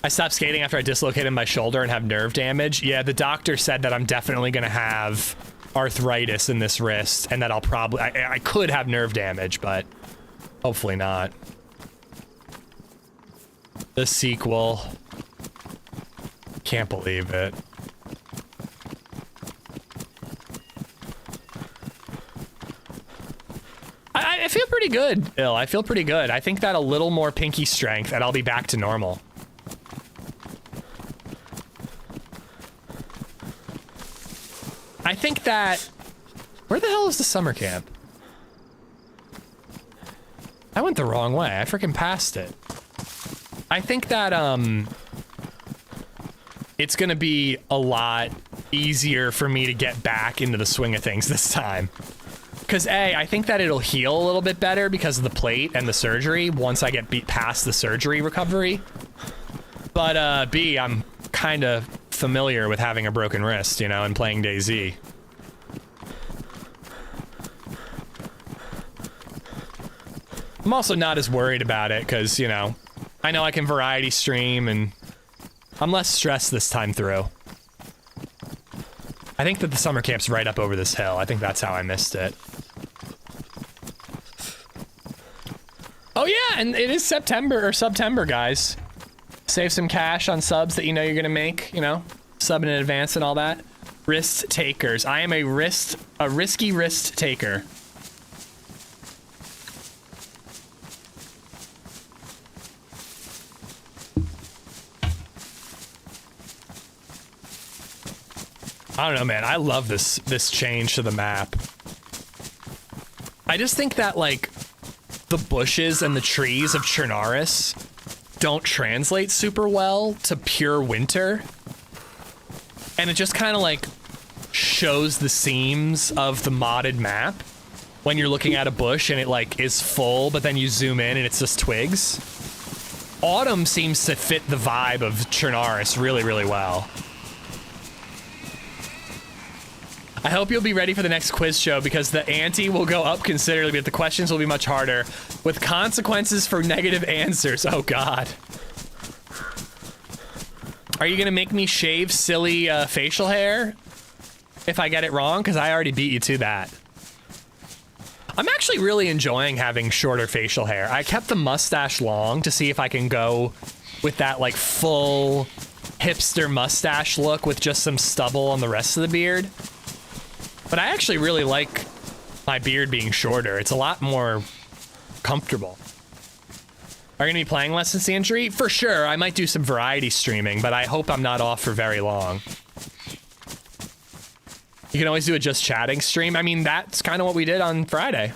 I stopped skating after I dislocated my shoulder and have nerve damage. Yeah, the doctor said that I'm definitely gonna have arthritis in this wrist and that I'll probably I could have nerve damage, but hopefully not. The sequel. Can't believe it. I feel pretty good, Ill. I feel pretty good. I think that a little more pinky strength and I'll be back to normal. I think that... Where the hell is the summer camp? I went the wrong way. I freaking passed it. I think that, it's gonna be a lot easier for me to get back into the swing of things this time. Because A, I think that it'll heal a little bit better because of the plate and the surgery once I get past the surgery recovery. But B, I'm kind of familiar with having a broken wrist, you know, and playing DayZ. I'm also not as worried about it because, you know I can variety stream and I'm less stressed this time through. I think that the summer camp's right up over this hill. I think that's how I missed it. Oh yeah, and it is September, guys. Save some cash on subs that you know you're gonna make, you know, sub in advance and all that. Wrist takers. I am a risky wrist taker. I don't know, man. I love this change to the map. I just think that, like, the bushes and the trees of Chernarus don't translate super well to pure winter. And it just kind of, like, shows the seams of the modded map when you're looking at a bush and it, like, is full, but then you zoom in and it's just twigs. Autumn seems to fit the vibe of Chernarus really, really well. I hope you'll be ready for the next quiz show because the ante will go up considerably, but the questions will be much harder with consequences for negative answers. Oh God. Are you gonna make me shave silly facial hair if I get it wrong? Because I already beat you to that. I'm actually really enjoying having shorter facial hair. I kept the mustache long to see if I can go with that like full hipster mustache look with just some stubble on the rest of the beard. But I actually really like my beard being shorter. It's a lot more comfortable. Are you gonna be playing less since the injury? For sure, I might do some variety streaming, but I hope I'm not off for very long. You can always do a just chatting stream. I mean, that's kind of what we did on Friday.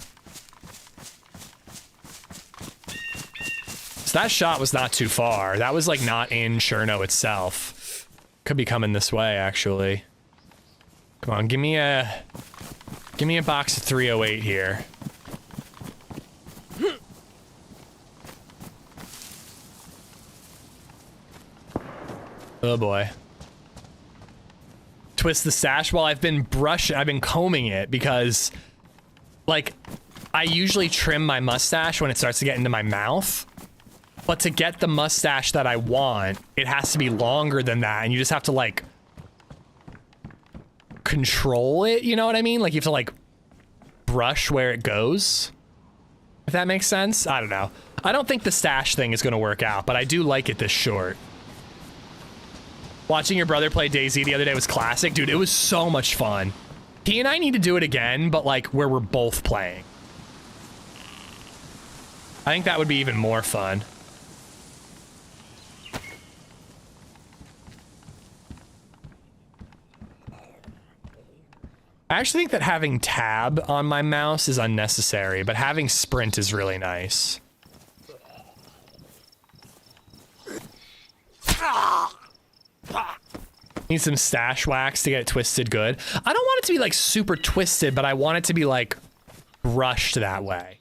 So that shot was not too far. That was like not in Cherno itself. Could be coming this way, actually. Come on, give me a box of 308 here. Oh boy. Twist the stash. Well, I've been combing it because, like, I usually trim my mustache when it starts to get into my mouth. But to get the mustache that I want, it has to be longer than that, and you just have to, like, control it, you know what I mean? Like, you have to, like, brush where it goes. If that makes sense? I don't know. I don't think the stash thing is gonna work out, but I do like it this short. Watching your brother play DayZ the other day was classic. Dude, it was so much fun. He and I need to do it again, but, like, where we're both playing. I think that would be even more fun. I actually think that having tab on my mouse is unnecessary, but having sprint is really nice. Need some stash wax to get it twisted good. I don't want it to be like super twisted, but I want it to be like brushed that way.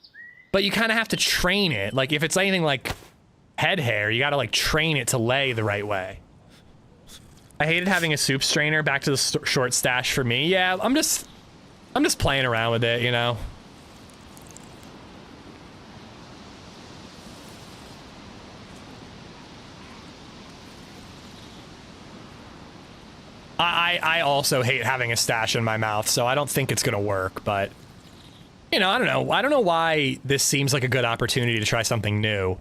But you kind of have to train it. Like if it's anything like head hair, you gotta like train it to lay the right way. I hated having a soup strainer. Back to the short stash for me. Yeah, I'm just playing around with it, you know. I also hate having a stash in my mouth, so I don't think it's gonna work, but you know, I don't know. I don't know why this seems like a good opportunity to try something new.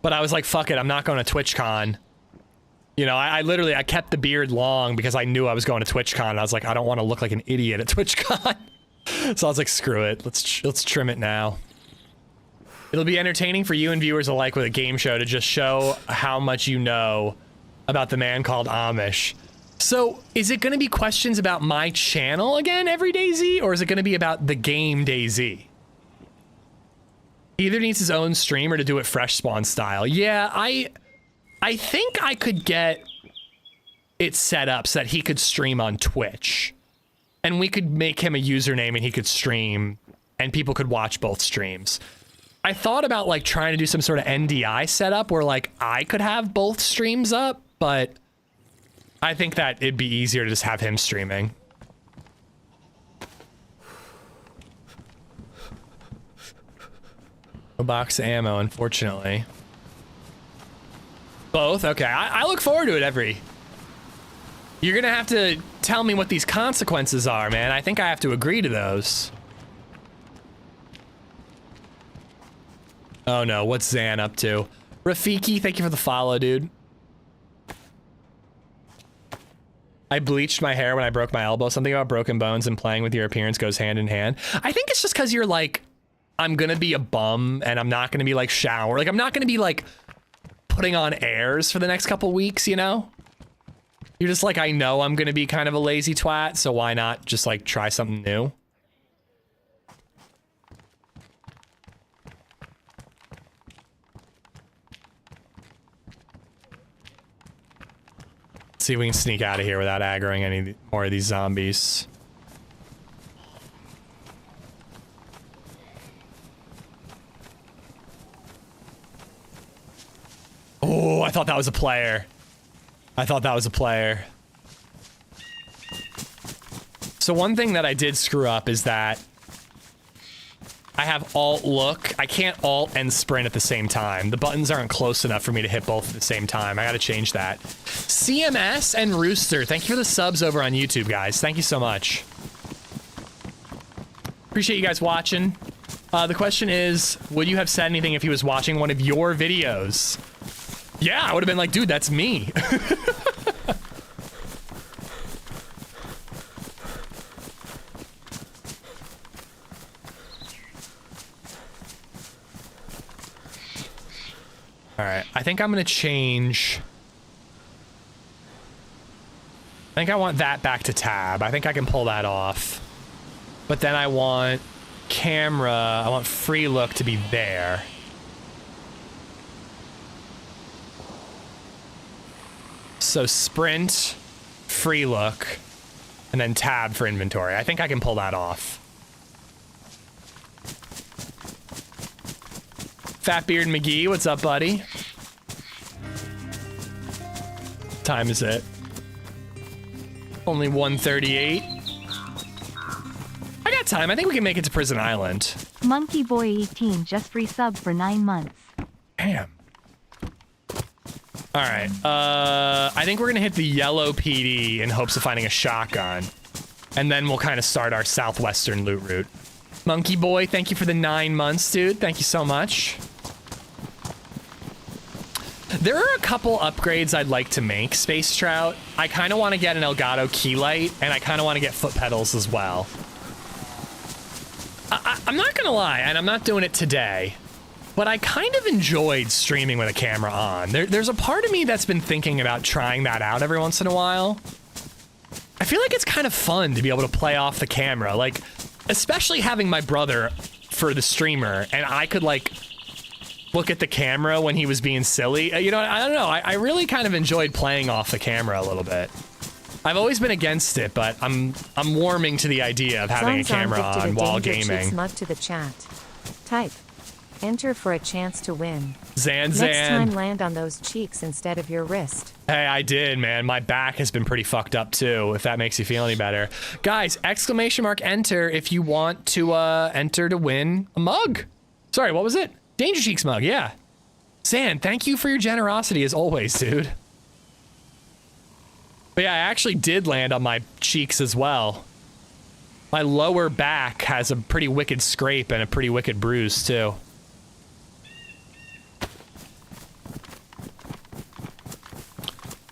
But I was like, fuck it, I'm not going to TwitchCon. You know, I literally kept the beard long because I knew I was going to TwitchCon. And I was like, I don't want to look like an idiot at TwitchCon. So I was like, screw it. Let's trim it now. It'll be entertaining for you and viewers alike with a game show to just show how much you know about the man called Amish. So is it going to be questions about my channel again every DayZ, or is it going to be about the game DayZ? He either needs his own stream or to do it fresh spawn style. Yeah, I think I could get it set up so that he could stream on Twitch. And we could make him a username and he could stream and people could watch both streams. I thought about like trying to do some sort of NDI setup where like I could have both streams up, but I think that it'd be easier to just have him streaming. A box of ammo, unfortunately. Both? Okay, I look forward to it every... You're gonna have to tell me what these consequences are, man. I think I have to agree to those. Oh no, what's Zan up to? Rafiki, thank you for the follow, dude. I bleached my hair when I broke my elbow. Something about broken bones and playing with your appearance goes hand in hand. I think it's just because you're like, I'm gonna be a bum and I'm not gonna be like shower. Like I'm not gonna be like putting on airs for the next couple weeks, you know? You're just like, I know I'm gonna be kind of a lazy twat, so why not just like try something new? Let's see if we can sneak out of here without aggroing any more of these zombies. Oh, I thought that was a player. I thought that was a player. So one thing that I did screw up is that I have alt look. I can't alt and sprint at the same time. The buttons aren't close enough for me to hit both at the same time. I gotta change that. CMS and Rooster, thank you for the subs over on YouTube, guys. Thank you so much. Appreciate you guys watching. The question is, would you have said anything if he was watching one of your videos? Yeah, I would have been like, dude, that's me. All right, I think I'm gonna change. I think I want that back to tab. I think I can pull that off. But then I want camera, I want free look to be there. So sprint, free look, and then tab for inventory. I think I can pull that off. Fatbeard McGee, what's up, buddy? What time is it? Only 1:38. I got time. I think we can make it to Prison Island. Monkey Boy 18 just resubbed for 9 months. Damn. All right. I think we're gonna hit the yellow PD in hopes of finding a shotgun, and then we'll kind of start our southwestern loot route. Monkey Boy, thank you for the 9 months, dude. Thank you so much. There are a couple upgrades I'd like to make, Space Trout. I kind of want to get an Elgato key light, and I kind of want to get foot pedals as well. I'm not gonna lie, and I'm not doing it today, but I kind of enjoyed streaming with a camera on. There's a part of me that's been thinking about trying that out every once in a while. I feel like it's kind of fun to be able to play off the camera, like, especially having my brother for the streamer, and I could, like, look at the camera when he was being silly. You know, I don't know. I really kind of enjoyed playing off the camera a little bit. I've always been against it, but I'm warming to the idea of having a camera on while gaming. Smug to the chat. Type. Enter for a chance to win. Zan. Next time land on those cheeks instead of your wrist. Hey, I did, man. My back has been pretty fucked up too, if that makes you feel any better. Guys, exclamation mark enter if you want to enter to win a mug. Sorry, what was it? Danger Cheeks mug, yeah. Zan, thank you for your generosity as always, dude. But yeah, I actually did land on my cheeks as well. My lower back has a pretty wicked scrape and a pretty wicked bruise too.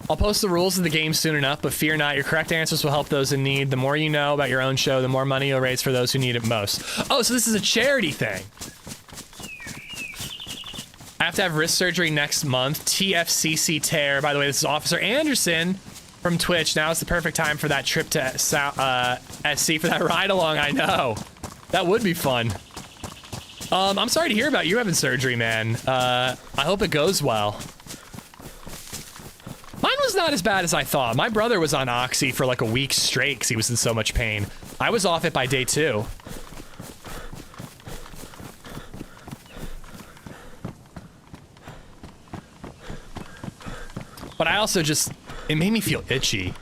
I'll post the rules of the game soon enough, but fear not, your correct answers will help those in need. The more you know about your own show, the more money you'll raise for those who need it most. Oh, so this is a charity thing. I have to have wrist surgery next month. TFCC tear. By the way, this is Officer Anderson from Twitch. Now is the perfect time for that trip to SC for that ride along. I know. That would be fun. I'm sorry to hear about you having surgery, man. I hope it goes well. Mine was not as bad as I thought. My brother was on Oxy for like a week straight because he was in so much pain. I was off it by day 2. But I also just, it made me feel itchy.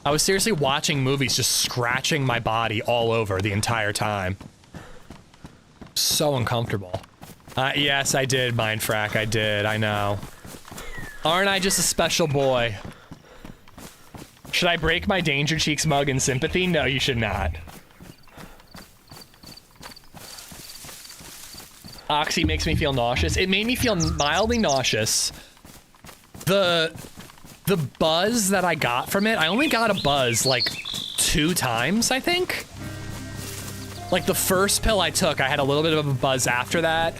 I was seriously watching movies, just scratching my body all over the entire time. So uncomfortable. Yes, I did, Mindfrack, I did, I know. Aren't I just a special boy? Should I break my Danger Cheeks mug in sympathy? No, you should not. Oxy makes me feel nauseous. It made me feel mildly nauseous. The buzz that I got from it, I only got a buzz like 2 times, I think. Like the first pill I took, I had a little bit of a buzz after that.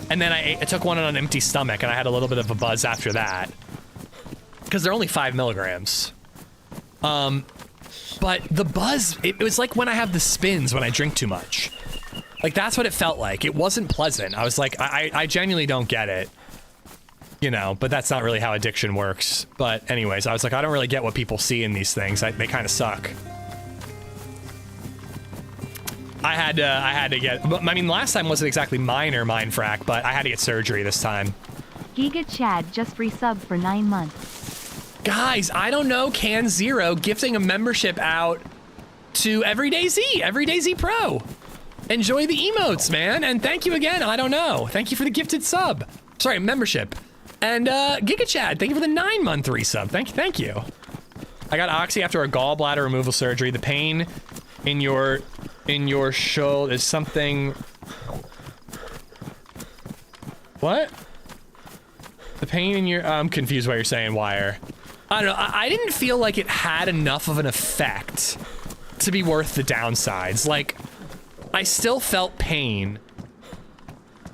And then I took one on an empty stomach and I had a little bit of a buzz after that. Because they're only 5 milligrams. But the buzz, it was like when I have the spins when I drink too much. Like that's what it felt like. It wasn't pleasant. I was like, I genuinely don't get it. You know, but that's not really how addiction works. But anyways, I was like, I don't really get what people see in these things. They kind of suck. I had to get, I mean, last time wasn't exactly minor Mindfrack, but I had to get surgery this time. Giga Chad just resubbed for 9 months. Guys, I don't know, Can Zero gifting a membership out to DayZ Pro. Enjoy the emotes, man, and thank you again, I don't know. Thank you for the gifted sub. Sorry, membership. And Giga Chad, thank you for the 9-month resub. Thank you. I got Oxy after a gallbladder removal surgery. The pain in your shoulder is something. What? The pain in your. I'm confused what you're saying, Wire. I don't know. I didn't feel like it had enough of an effect to be worth the downsides. Like, I still felt pain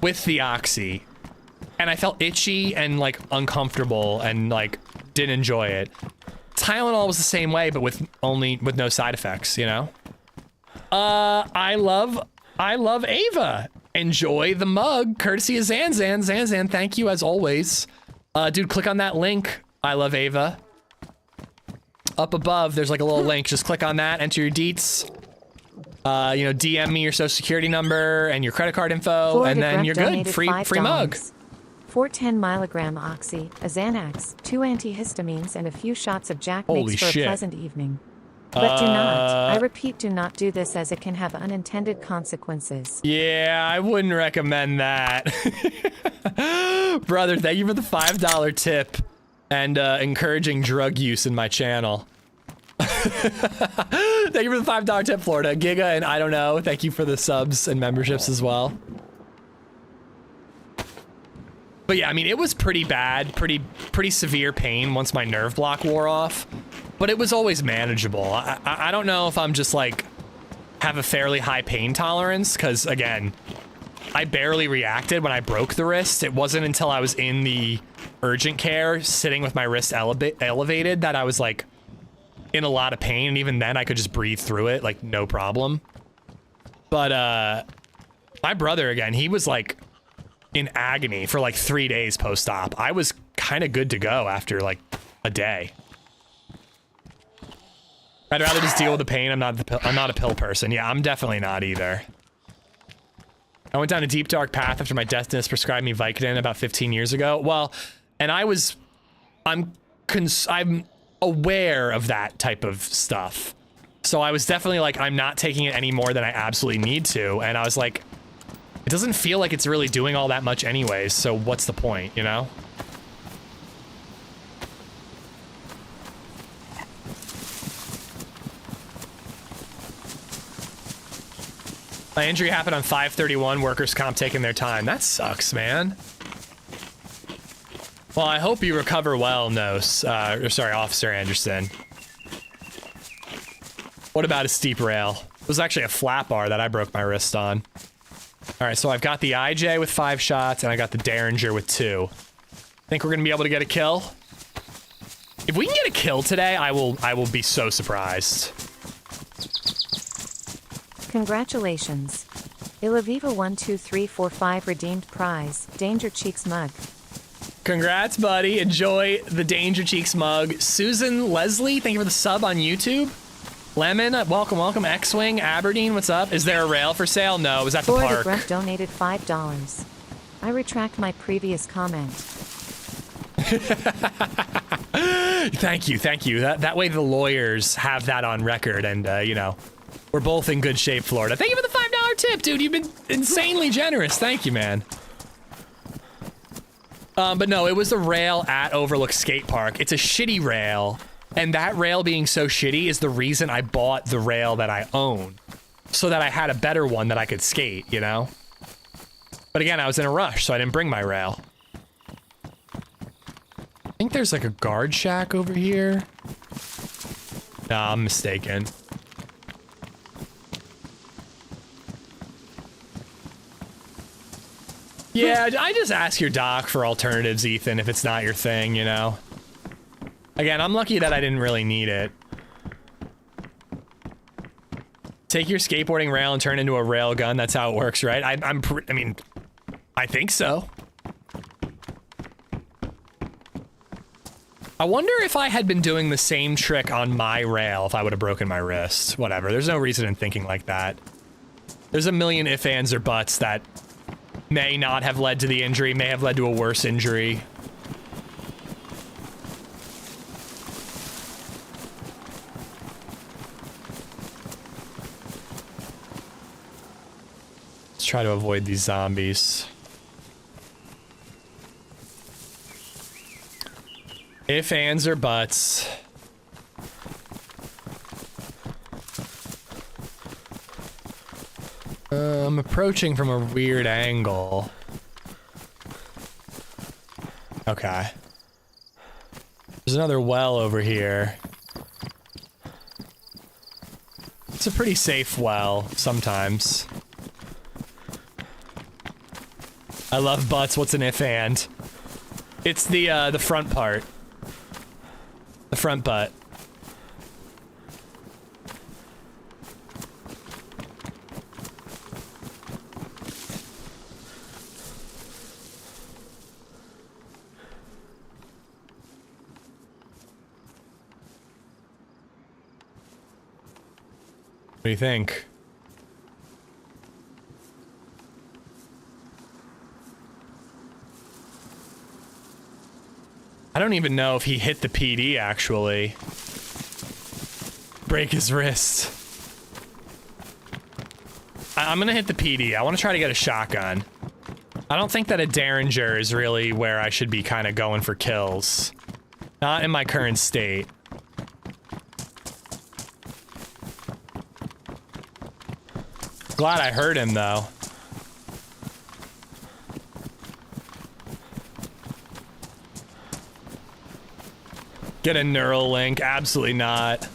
with the Oxy. And I felt itchy and like uncomfortable and like didn't enjoy it. Tylenol was the same way, but with no side effects, you know? I love Ava. Enjoy the mug, courtesy of Zanzan. Zanzan, thank you as always. Dude, click on that link. I love Ava. Up above, there's like a little link. Just click on that, enter your deets. You know, DM me your social security number and your credit card info, and then you're good. Free mug. 410 milligram Oxy, a Xanax, 2 antihistamines, and a few shots of Jack makes for a pleasant evening. But do not, I repeat, do not do this as it can have unintended consequences. Yeah, I wouldn't recommend that. Brother, thank you for the $5 tip and encouraging drug use in my channel. Thank you for the $5 tip, Florida. Giga and I don't know, thank you for the subs and memberships as well. But yeah, I mean, it was pretty bad, pretty severe pain once my nerve block wore off, but it was always manageable. I don't know if I'm just like, have a fairly high pain tolerance, because again, I barely reacted when I broke the wrist. It wasn't until I was in the urgent care, sitting with my wrist elevated, that I was like, in a lot of pain, and even then I could just breathe through it, like no problem. But my brother, again, he was like, in agony for like 3 days post-op. I was kind of good to go after like a day. I'd rather just deal with the pain. I'm not a pill person. Yeah, I'm definitely not either. I went down a deep dark path after my dentist prescribed me Vicodin about 15 years ago. Well, and I'm aware of that type of stuff. So I was definitely like, I'm not taking it any more than I absolutely need to. And I was like, it doesn't feel like it's really doing all that much anyways, so what's the point, you know? My injury happened on 5/31, workers' comp taking their time. That sucks, man. Well, I hope you recover well, Officer Anderson. What about a steep rail? It was actually a flat bar that I broke my wrist on. All right, so I've got the IJ with 5 shots, and I got the Derringer with 2. Think we're gonna be able to get a kill? If we can get a kill today, I will be so surprised. Congratulations. Ilaviva12345 redeemed prize, Danger Cheeks mug. Congrats, buddy. Enjoy the Danger Cheeks mug. Susan Leslie, thank you for the sub on YouTube. Lemon, welcome, welcome. X-Wing, Aberdeen, what's up? Is there a rail for sale? No, it was at the park. Brett donated $5. I retract my previous comment. Thank you, thank you. That way the lawyers have that on record, and you know, we're both in good shape, Florida. Thank you for the $5 tip, dude. You've been insanely generous. Thank you, man. But no, it was the rail at Overlook Skate Park. It's a shitty rail, and that rail being so shitty is the reason I bought the rail that I own, so that I had a better one that I could skate, you know? But again, I was in a rush, so I didn't bring my rail. I think there's like a guard shack over here. Nah, I'm mistaken. Yeah, I just ask your doc for alternatives, Ethan, if it's not your thing, you know? Again, I'm lucky that I didn't really need it. Take your skateboarding rail and turn it into a rail gun. That's how it works, right? I mean, I think so. I wonder if I had been doing the same trick on my rail if I would have broken my wrist. Whatever, there's no reason in thinking like that. There's a million if, ands, or buts that may not have led to the injury, may have led to a worse injury. Let's try to avoid these zombies. If, ands, or buts. I'm approaching from a weird angle. Okay. There's another well over here. It's a pretty safe well, sometimes. I love butts. What's an if and? It's the front part. The front butt. What do you think? I don't even know if he hit the PD, actually. Break his wrist. I'm gonna hit the PD. I want to try to get a shotgun. I don't think that a Derringer is really where I should be kind of going for kills. Not in my current state. Glad I heard him, though. Get a neural link? Absolutely not.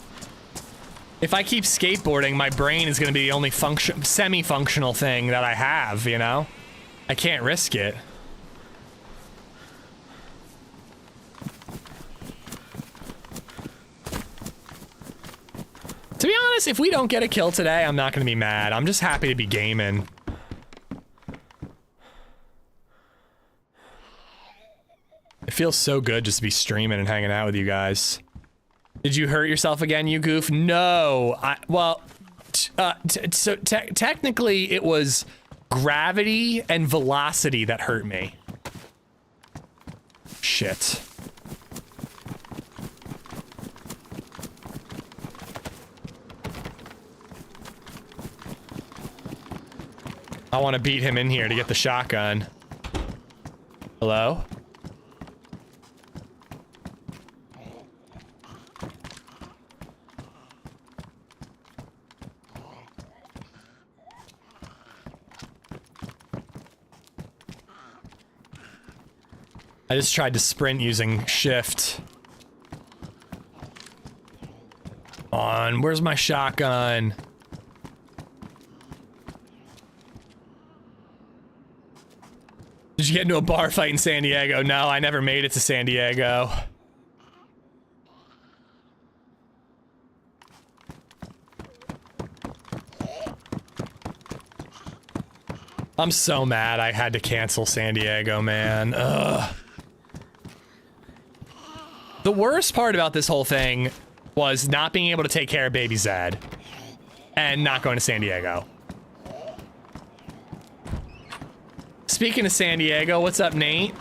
If I keep skateboarding, my brain is going to be the only semi-functional thing that I have, you know? I can't risk it. To be honest, if we don't get a kill today, I'm not going to be mad. I'm just happy to be gaming. It feels so good just to be streaming and hanging out with you guys. Did you hurt yourself again, you goof? No. So technically it was gravity and velocity that hurt me. Shit. I want to beat him in here to get the shotgun. Hello? I just tried to sprint using shift. Come on, where's my shotgun? Did you get into a bar fight in San Diego? No, I never made it to San Diego. I'm so mad I had to cancel San Diego, man. Ugh. The worst part about this whole thing was not being able to take care of baby Zed and not going to San Diego. Speaking of San Diego, what's up, Nate?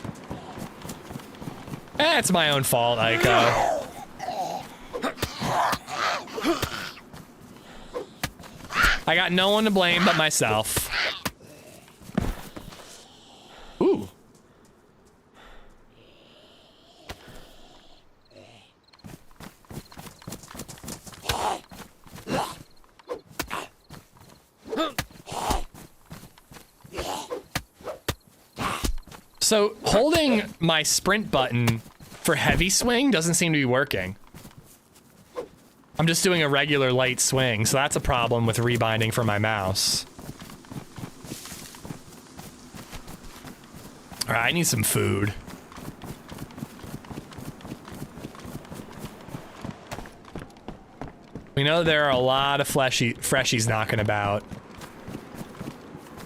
It's my own fault, Aiko. I got no one to blame but myself. Ooh. So holding my sprint button for heavy swing doesn't seem to be working. I'm just doing a regular light swing, so that's a problem with rebinding for my mouse. All right, I need some food. We know there are a lot of freshies knocking about.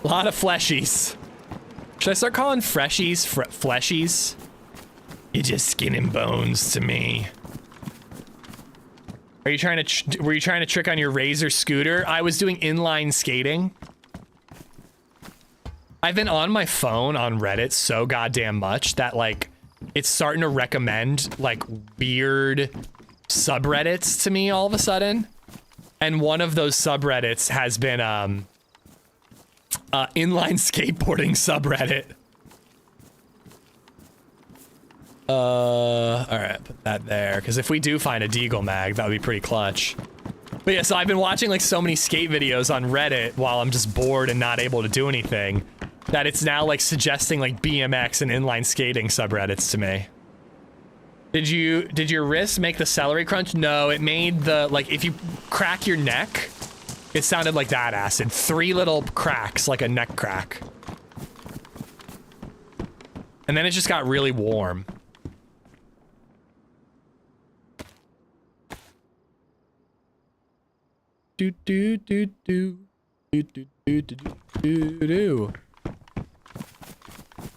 A lot of fleshies. Should I start calling freshies fleshies? You're just skin and bones to me. Are you trying to were you trying to trick on your Razor scooter? I was doing inline skating. I've been on my phone on Reddit so goddamn much that like it's starting to recommend like weird subreddits to me all of a sudden. And one of those subreddits has been inline skateboarding subreddit. All right, put that there, because if we do find a Deagle mag, that would be pretty clutch. But yeah, so I've been watching like so many skate videos on Reddit while I'm just bored and not able to do anything, that it's now like suggesting like BMX and inline skating subreddits to me. Did your wrist make the celery crunch? No, it made the, like, if you crack your neck, it sounded like that acid. 3 little cracks, like a neck crack. And then it just got really warm. Do do do do do do do do do do.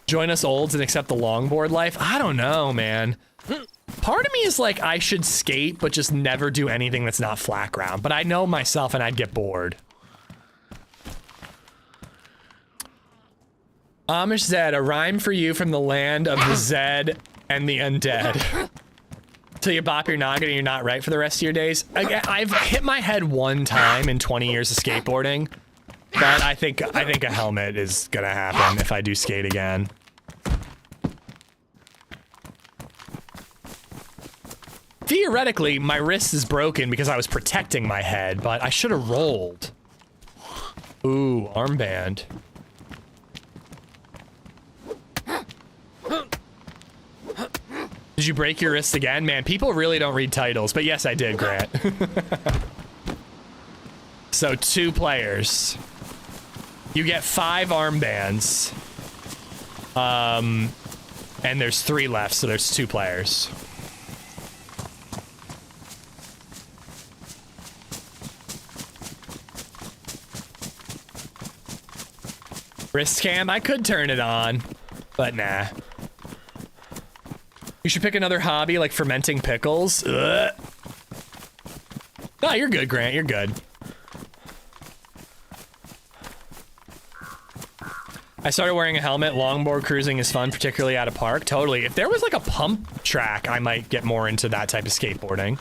Join us olds and accept the longboard life? I don't know, man. Part of me is like, I should skate, but just never do anything that's not flat ground. But I know myself and I'd get bored. Amish Zed, a rhyme for you from the land of the Zed and the undead. Till you bop your noggin and you're not right for the rest of your days. I've hit my head one time in 20 years of skateboarding. But I think a helmet is gonna happen if I do skate again. Theoretically, my wrist is broken because I was protecting my head, but I should have rolled. Ooh, armband. Did you break your wrist again? Man, people really don't read titles, but yes, I did, Grant. So 2 players. You get 5 armbands. And there's 3 left, so there's 2 players. Wrist cam? I could turn it on, but nah. You should pick another hobby like fermenting pickles. Ugh. No, you're good, Grant. You're good. I started wearing a helmet. Longboard cruising is fun, particularly at a park. Totally. If there was like a pump track, I might get more into that type of skateboarding.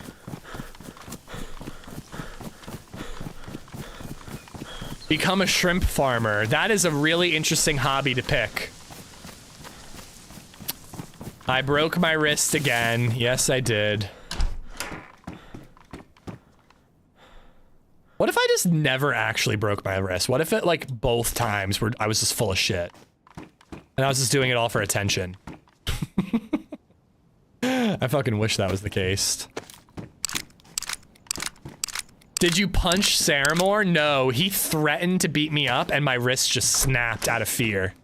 Become a shrimp farmer. That is a really interesting hobby to pick. I broke my wrist again. Yes, I did. What if I just never actually broke my wrist? What if it, like, both times I was just full of shit? And I was just doing it all for attention. I fucking wish that was the case. Did you punch Saramore? No, he threatened to beat me up and my wrist just snapped out of fear.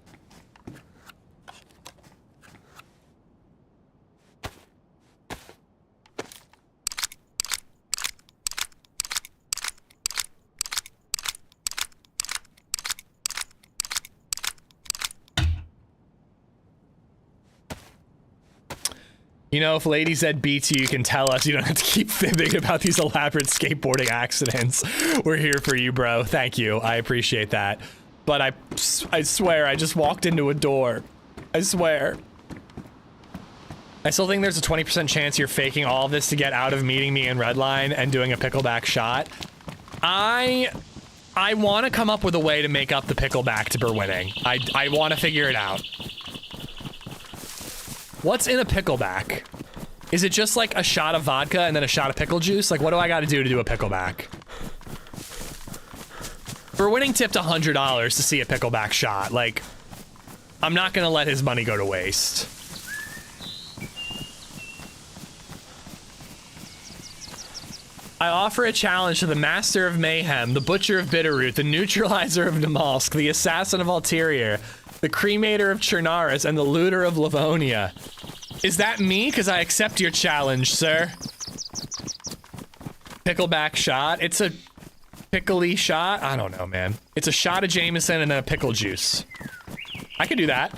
You know, if LadyZed beats you, you can tell us. You don't have to keep fibbing about these elaborate skateboarding accidents. We're here for you, bro. Thank you. I appreciate that. But I swear, I just walked into a door. I swear. I still think there's a 20% chance you're faking all of this to get out of meeting me in Redline and doing a pickleback shot. I want to come up with a way to make up the pickleback to winning. I want to figure it out. What's in a pickleback? Is it just like a shot of vodka and then a shot of pickle juice? Like, what do I got to do a pickleback? Winning tipped $100 to see a pickleback shot. Like, I'm not going to let his money go to waste. I offer a challenge to the Master of Mayhem, the Butcher of Bitterroot, the Neutralizer of Namalsk, the Assassin of Ulterior, the Cremator of Chernarus, and the Looter of Livonia. Is that me? Because I accept your challenge, sir. Pickleback shot? It's a pickly shot? I don't know, man. It's a shot of Jameson and then a pickle juice. I could do that.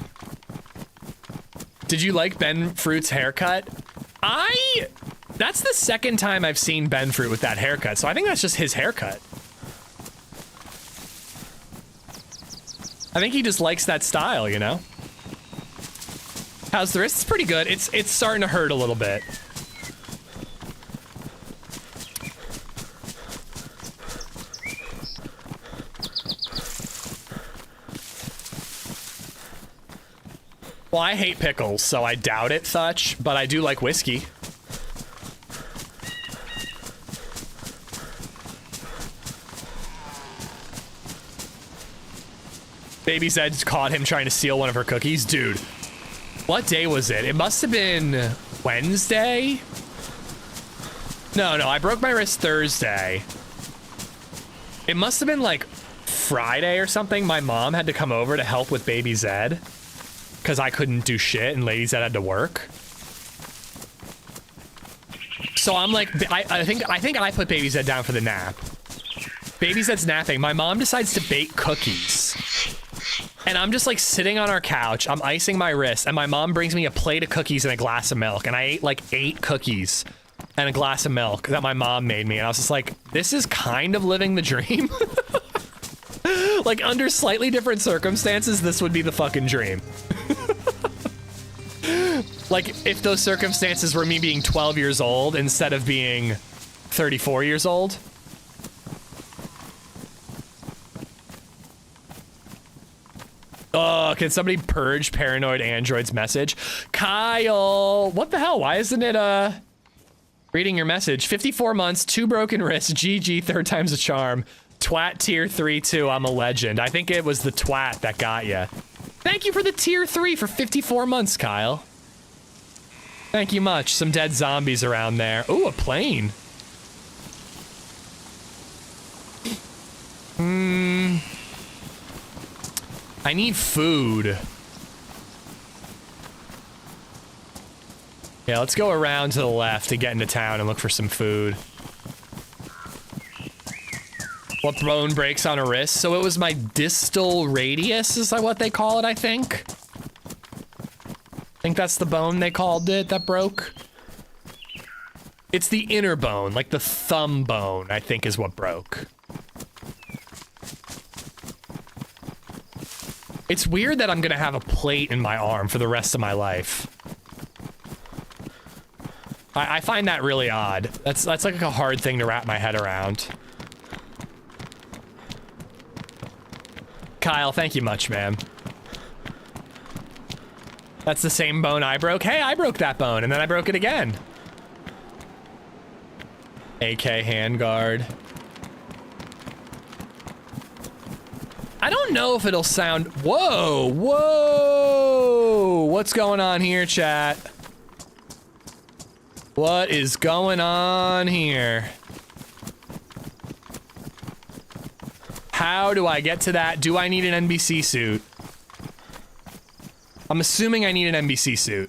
Did you like Ben Fruit's haircut? That's the second time I've seen Ben Fruit with that haircut, so I think that's just his haircut. I think he just likes that style, you know? How's the wrist? It's pretty good. It's starting to hurt a little bit. Well, I hate pickles, so I doubt it, Thutch, but I do like whiskey. LadyZed caught him trying to steal one of her cookies. Dude, what day was it? It must have been Wednesday? No, I broke my wrist Thursday. It must have been like Friday or something. My mom had to come over to help with baby Zed because I couldn't do shit and LadyZed had to work. So I'm like, I think I put baby Zed down for the nap. Baby Zed's napping. My mom decides to bake cookies. And I'm just like sitting on our couch, I'm icing my wrist, and my mom brings me a plate of cookies and a glass of milk, and I ate like 8 cookies and a glass of milk that my mom made me, and I was just like, this is kind of living the dream. Like, under slightly different circumstances, this would be the fucking dream. Like, if those circumstances were me being 12 years old instead of being 34 years old. Oh, can somebody purge Paranoid Android's message? Kyle, what the hell? Why isn't it, reading your message? 54 months, 2 broken wrists, GG, 3rd time's a charm. Twat tier 3 too, I'm a legend. I think it was the twat that got you. Thank you for the tier 3 for 54 months, Kyle. Thank you much. Some dead zombies around there. Ooh, a plane. I need food. Yeah, let's go around to the left to get into town and look for some food. What bone breaks on a wrist? So it was my distal radius, is that what they call it, I think? I think that's the bone they called it that broke. It's the inner bone, like the thumb bone, I think is what broke. It's weird that I'm gonna have a plate in my arm for the rest of my life. I find that really odd. That's like a hard thing to wrap my head around. Kyle, thank you much, man. That's the same bone I broke. Hey, I broke that bone, and then I broke it again. AK handguard. I don't know if it'll sound... Whoa, whoa! What's going on here, chat? What is going on here? How do I get to that? Do I need an NBC suit? I'm assuming I need an NBC suit.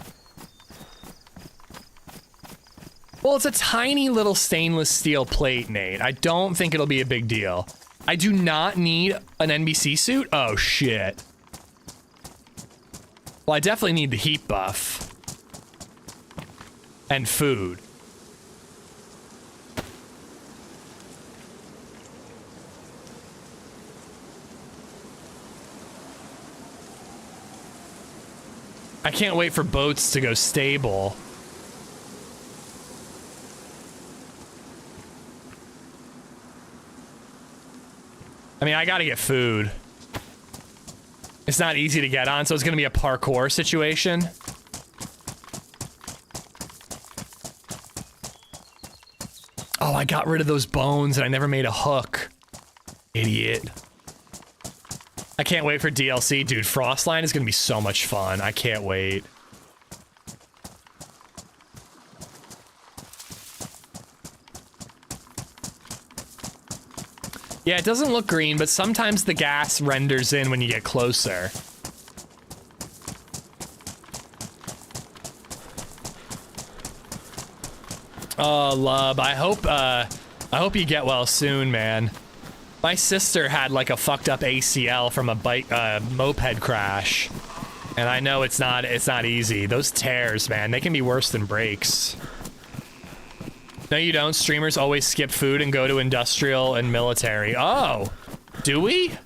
Well, it's a tiny little stainless steel plate, Nate. I don't think it'll be a big deal. I do not need an NBC suit? Oh, shit. Well, I definitely need the heat buff. and food. I can't wait for boats to go stable. I mean, I gotta get food. It's not easy to get on, so it's gonna be a parkour situation. Oh, I got rid of those bones and I never made a hook. Idiot. I can't wait for DLC. Dude, Frostline is gonna be so much fun. I can't wait. Yeah, it doesn't look green, but sometimes the gas renders in when you get closer. Oh, Lub, I hope you get well soon, man. My sister had like a fucked up ACL from a bike, moped crash. And I know it's not easy. Those tears, man, they can be worse than breaks. No, you don't. Streamers always skip food and go to industrial and military. Oh, do we? I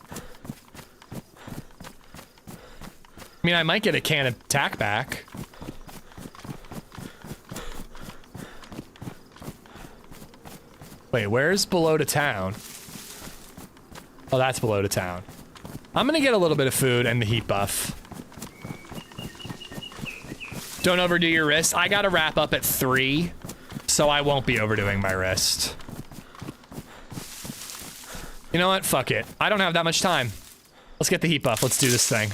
mean, I might get a can of tack back. Wait, where's below to town? Oh, that's below to town. I'm gonna get a little bit of food and the heat buff. Don't overdo your wrist. I gotta wrap up at 3. So I won't be overdoing my wrist. You know what? Fuck it. I don't have that much time. Let's get the heat buff. Let's do this thing.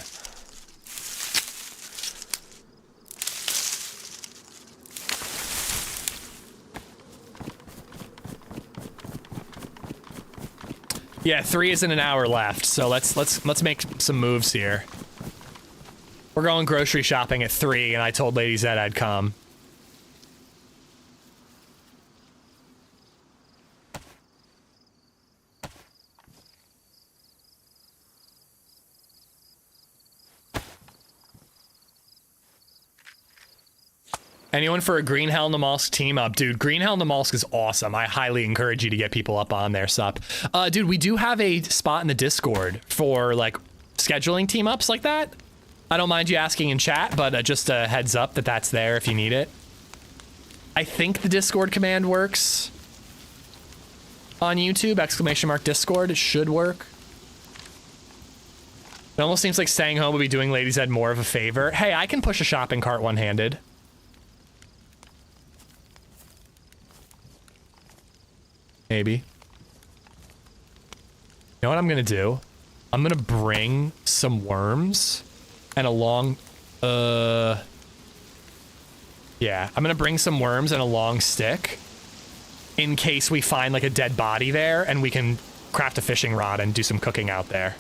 Yeah, 3 isn't an hour left, so let's make some moves here. We're going grocery shopping at 3, and I told LadyZed I'd come. Anyone for a Green Hell Namalsk team up? Dude, Green Hell Namalsk is awesome. I highly encourage you to get people up on there, sup. Dude, we do have a spot in the Discord for, like, scheduling team ups like that. I don't mind you asking in chat, but just a heads up that that's there if you need it. I think the Discord command works on YouTube, !Discord. It should work. It almost seems like staying home would be doing LadyZed more of a favor. Hey, I can push a shopping cart one-handed. Maybe. You know what I'm gonna do? I'm gonna bring some worms and a long, yeah, I'm gonna bring some worms and a long stick in case we find like a dead body there and we can craft a fishing rod and do some cooking out there.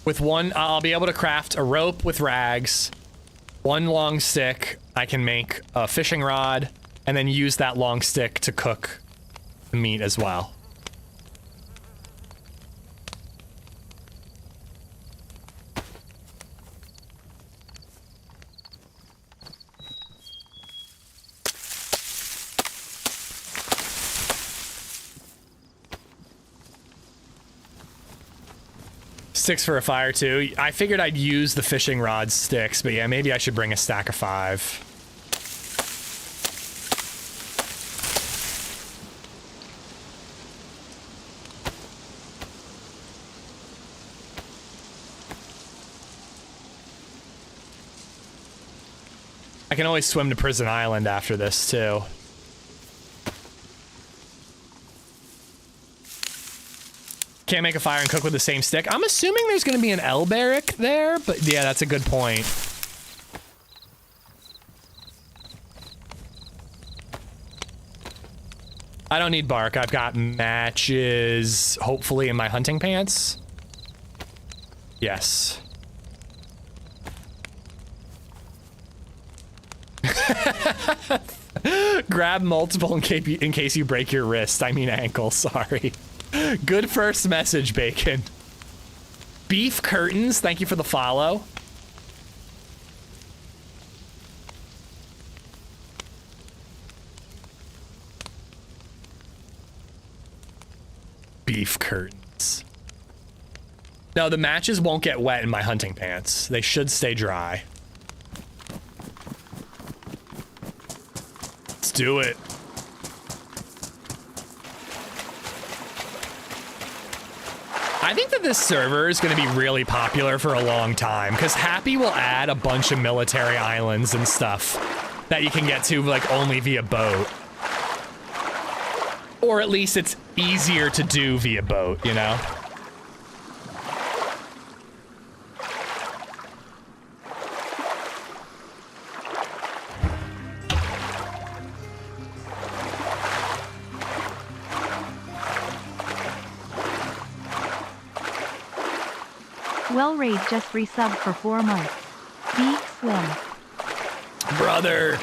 With one, I'll be able to craft a rope with rags, one long stick, I can make a fishing rod, and then use that long stick to cook the meat as well. Sticks for a fire too. I figured I'd use the fishing rod sticks, but yeah, maybe I should bring a stack of 5. I can always swim to Prison Island after this too. Can't make a fire and cook with the same stick. I'm assuming there's going to be an L barrack there, but yeah, that's a good point. I don't need bark. I've got matches, hopefully, in my hunting pants. Yes. Grab multiple in case you break your wrist. I mean ankle, sorry. Good first message, Bacon. Beef Curtains, thank you for the follow. Beef Curtains. No, the matches won't get wet in my hunting pants. They should stay dry. Let's do it. I think that this server is going to be really popular for a long time because Happy will add a bunch of military islands and stuff that you can get to like only via boat. Or at least it's easier to do via boat, you know? Well Raid just resubbed for 4 months. Beak Swim. Brother,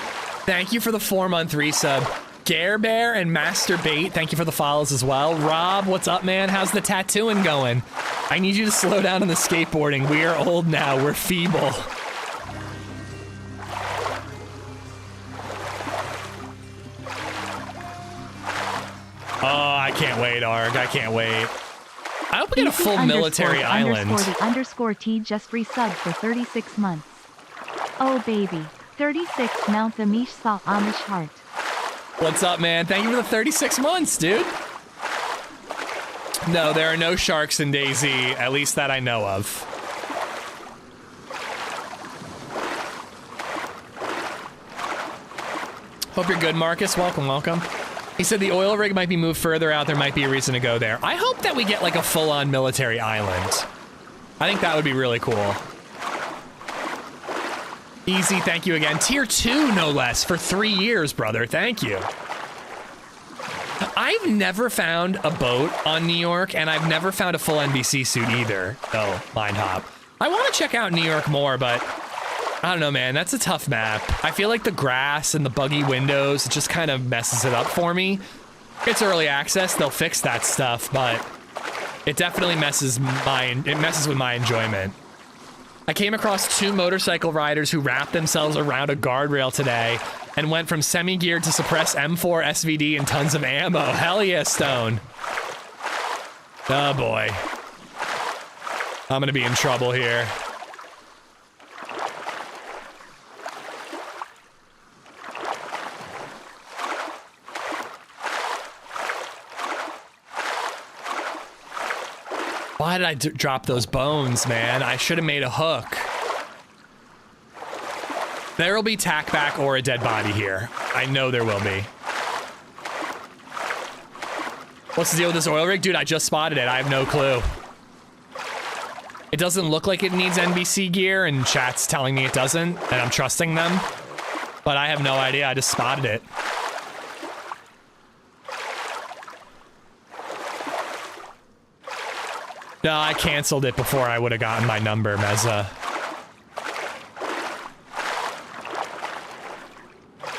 thank you for the 4-month resub. Gare Bear and Master Bait, thank you for the follows as well. Rob, what's up, man? How's the tattooing going? I need you to slow down on the skateboarding. We are old now. We're feeble. Oh, I can't wait, Arg. I can't wait. I hope we get a full military island. The _T just resubbed for 36 months. Oh baby, 36 Mount the Mish saw Amish heart. What's up, man? Thank you for the 36 months, dude. No, there are no sharks in DayZ, at least that I know of. Hope you're good, Marcus. Welcome, welcome. He said the oil rig might be moved further out. There might be a reason to go there. I hope that we get like a full-on military island. I think that would be really cool. Easy, thank you again. Tier 2, no less, for 3 years, brother. Thank you. I've never found a boat on New York, and I've never found a full NBC suit either. Oh, Line Hop. I want to check out New York more, but I don't know, man. That's a tough map. I feel like the grass and the buggy windows, it just kind of messes it up for me. It's early access. They'll fix that stuff, but it definitely messes with my enjoyment. I came across 2 motorcycle riders who wrapped themselves around a guardrail today and went from semi-geared to suppressed M4 SVD and tons of ammo. Hell yeah, Stone. Oh boy. I'm gonna be in trouble here. Why did I drop those bones, man? I should have made a hook. There will be tack back or a dead body here. I know there will be. What's the deal with this oil rig? Dude, I just spotted it. I have no clue. It doesn't look like it needs NBC gear, and chat's telling me it doesn't, and I'm trusting them. But I have no idea. I just spotted it. No, I canceled it before I would have gotten my number, Mezza.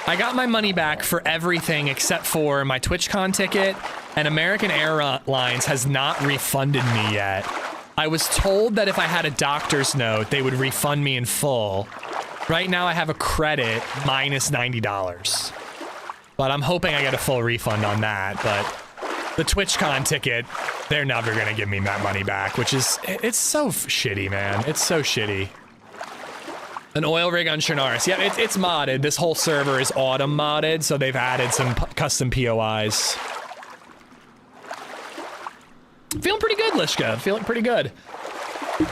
I got my money back for everything except for my TwitchCon ticket, and American Airlines has not refunded me yet. I was told that if I had a doctor's note, they would refund me in full. Right now I have a credit minus $90. But I'm hoping I get a full refund on that, but the TwitchCon ticket, they're never gonna give me that money back, which is, it's so shitty, man. It's so shitty. An oil rig on Chernarus. Yeah, it's modded. This whole server is autumn modded, so they've added some custom POIs. Feeling pretty good, Lishka. Feeling pretty good.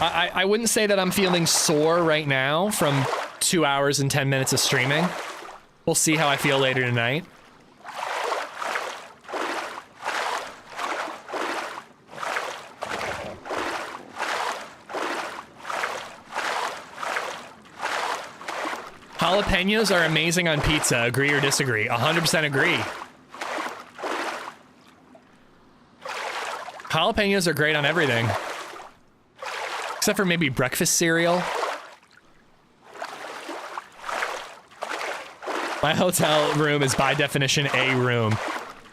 I wouldn't say that I'm feeling sore right now from 2 hours and 10 minutes of streaming. We'll see how I feel later tonight. Jalapenos are amazing on pizza. Agree or disagree? 100% agree. Jalapenos are great on everything. Except for maybe breakfast cereal. My hotel room is by definition a room.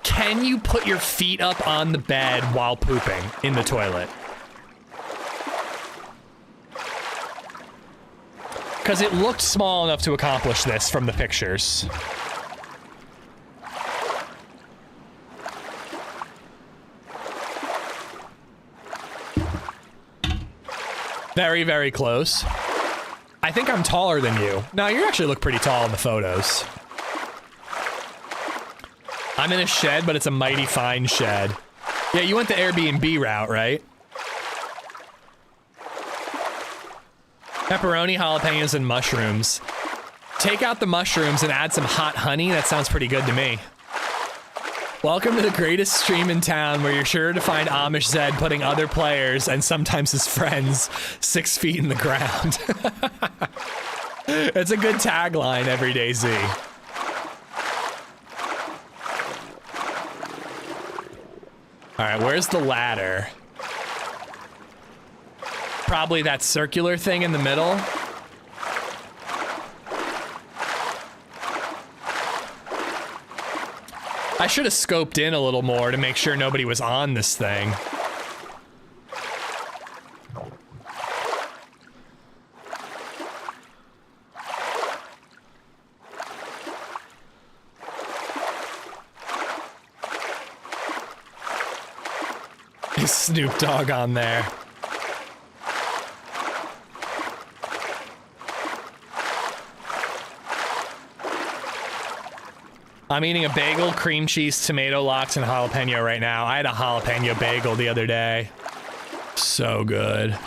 Can you put your feet up on the bed while pooping in the toilet? Because it looked small enough to accomplish this from the pictures. Very, very close. I think I'm taller than you. No, you actually look pretty tall in the photos. I'm in a shed, but it's a mighty fine shed. Yeah, you went the Airbnb route, right? Pepperoni, jalapenos, and mushrooms. Take out the mushrooms and add some hot honey. That sounds pretty good to me. Welcome to the greatest stream in town where you're sure to find Amish Zed putting other players and sometimes his friends 6 feet in the ground. It's a good tagline, Everyday Z. All right, where's the ladder? Probably that circular thing in the middle. I should have scoped in a little more to make sure nobody was on this thing. Is Snoop Dogg on there? I'm eating a bagel, cream cheese, tomato lox, and jalapeno right now. I had a jalapeno bagel the other day. So good.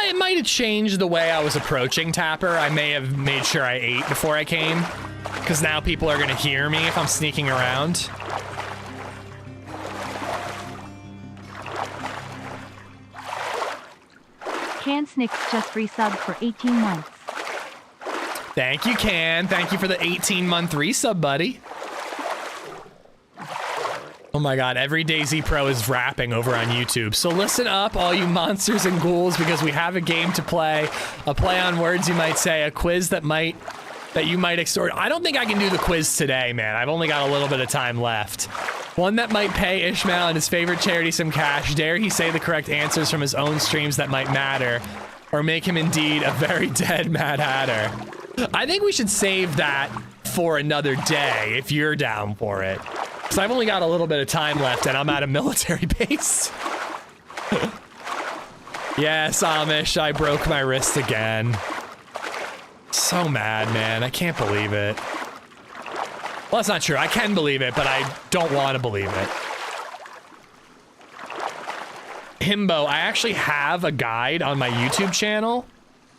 It might have changed the way I was approaching Tapper. I may have made sure I ate before I came, because now people are going to hear me if I'm sneaking around. Can Snicks just resubbed for 18 months. Thank you, Can. Thank you for the 18-month resub, buddy. Oh my god, every DayZ Pro is rapping over on YouTube. So listen up, all you monsters and ghouls, because we have a game to play. A play on words, you might say. A quiz that you might extort. I don't think I can do the quiz today, man. I've only got a little bit of time left. One that might pay Ishmael and his favorite charity some cash. Dare he say the correct answers from his own streams that might matter, or make him indeed a very dead Mad Hatter. I think we should save that for another day, if you're down for it. So I've only got a little bit of time left and I'm at a military base. Yes, Amish, I broke my wrist again. So mad, man. I can't believe it. Well, that's not true. I can believe it, but I don't want to believe it. Himbo, I actually have a guide on my YouTube channel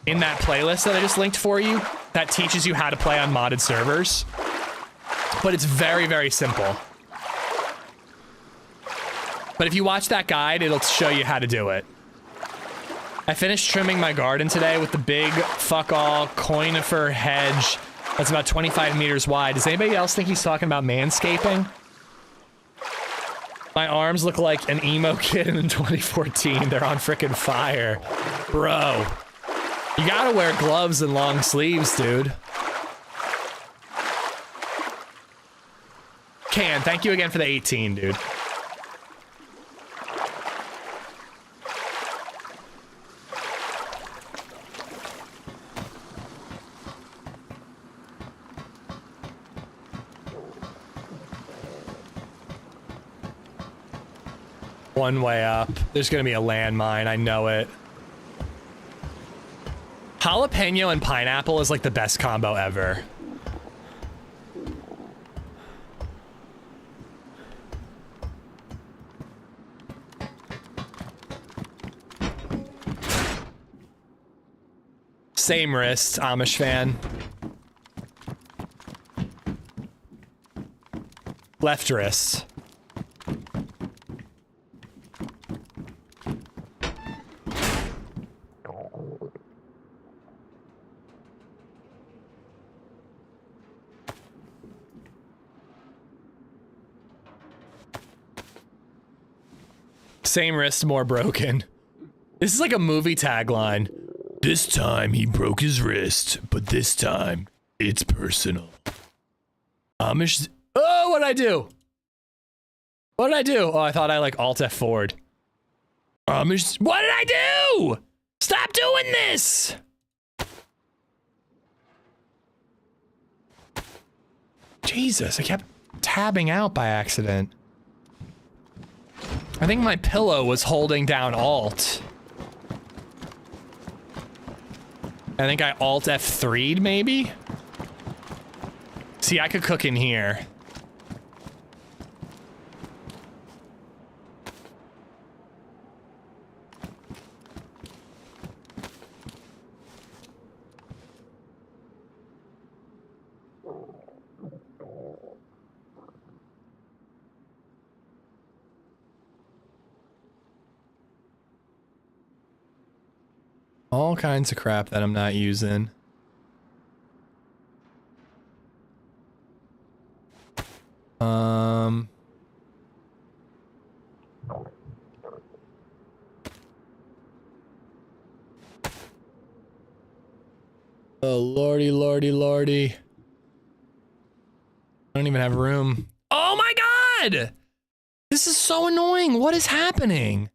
in that playlist that I just linked for you that teaches you how to play on modded servers. But it's very, very simple. But if you watch that guide, it'll show you how to do it. I finished trimming my garden today with the big fuck-all conifer hedge that's about 25 meters wide. Does anybody else think he's talking about manscaping? My arms look like an emo kid in 2014. They're on frickin' fire. Bro. You gotta wear gloves and long sleeves, dude. Can, thank you again for the 18, dude. One way up. There's gonna be a landmine, I know it. Jalapeno and pineapple is like the best combo ever. Same wrist, Amish fan. Left wrist. Same wrist, more broken. This is like a movie tagline. This time he broke his wrist, but this time it's personal. Amish. Oh, what'd I do? What did I do? Oh, I thought I like Alt F forward. Amish. What did I do? Stop doing this. Jesus, I kept tabbing out by accident. I think my pillow was holding down Alt. I think I Alt F3'd maybe? See, I could cook in here. All kinds of crap that I'm not using. Oh, lordy, lordy, lordy. I don't even have room. Oh my God! This is so annoying. What is happening?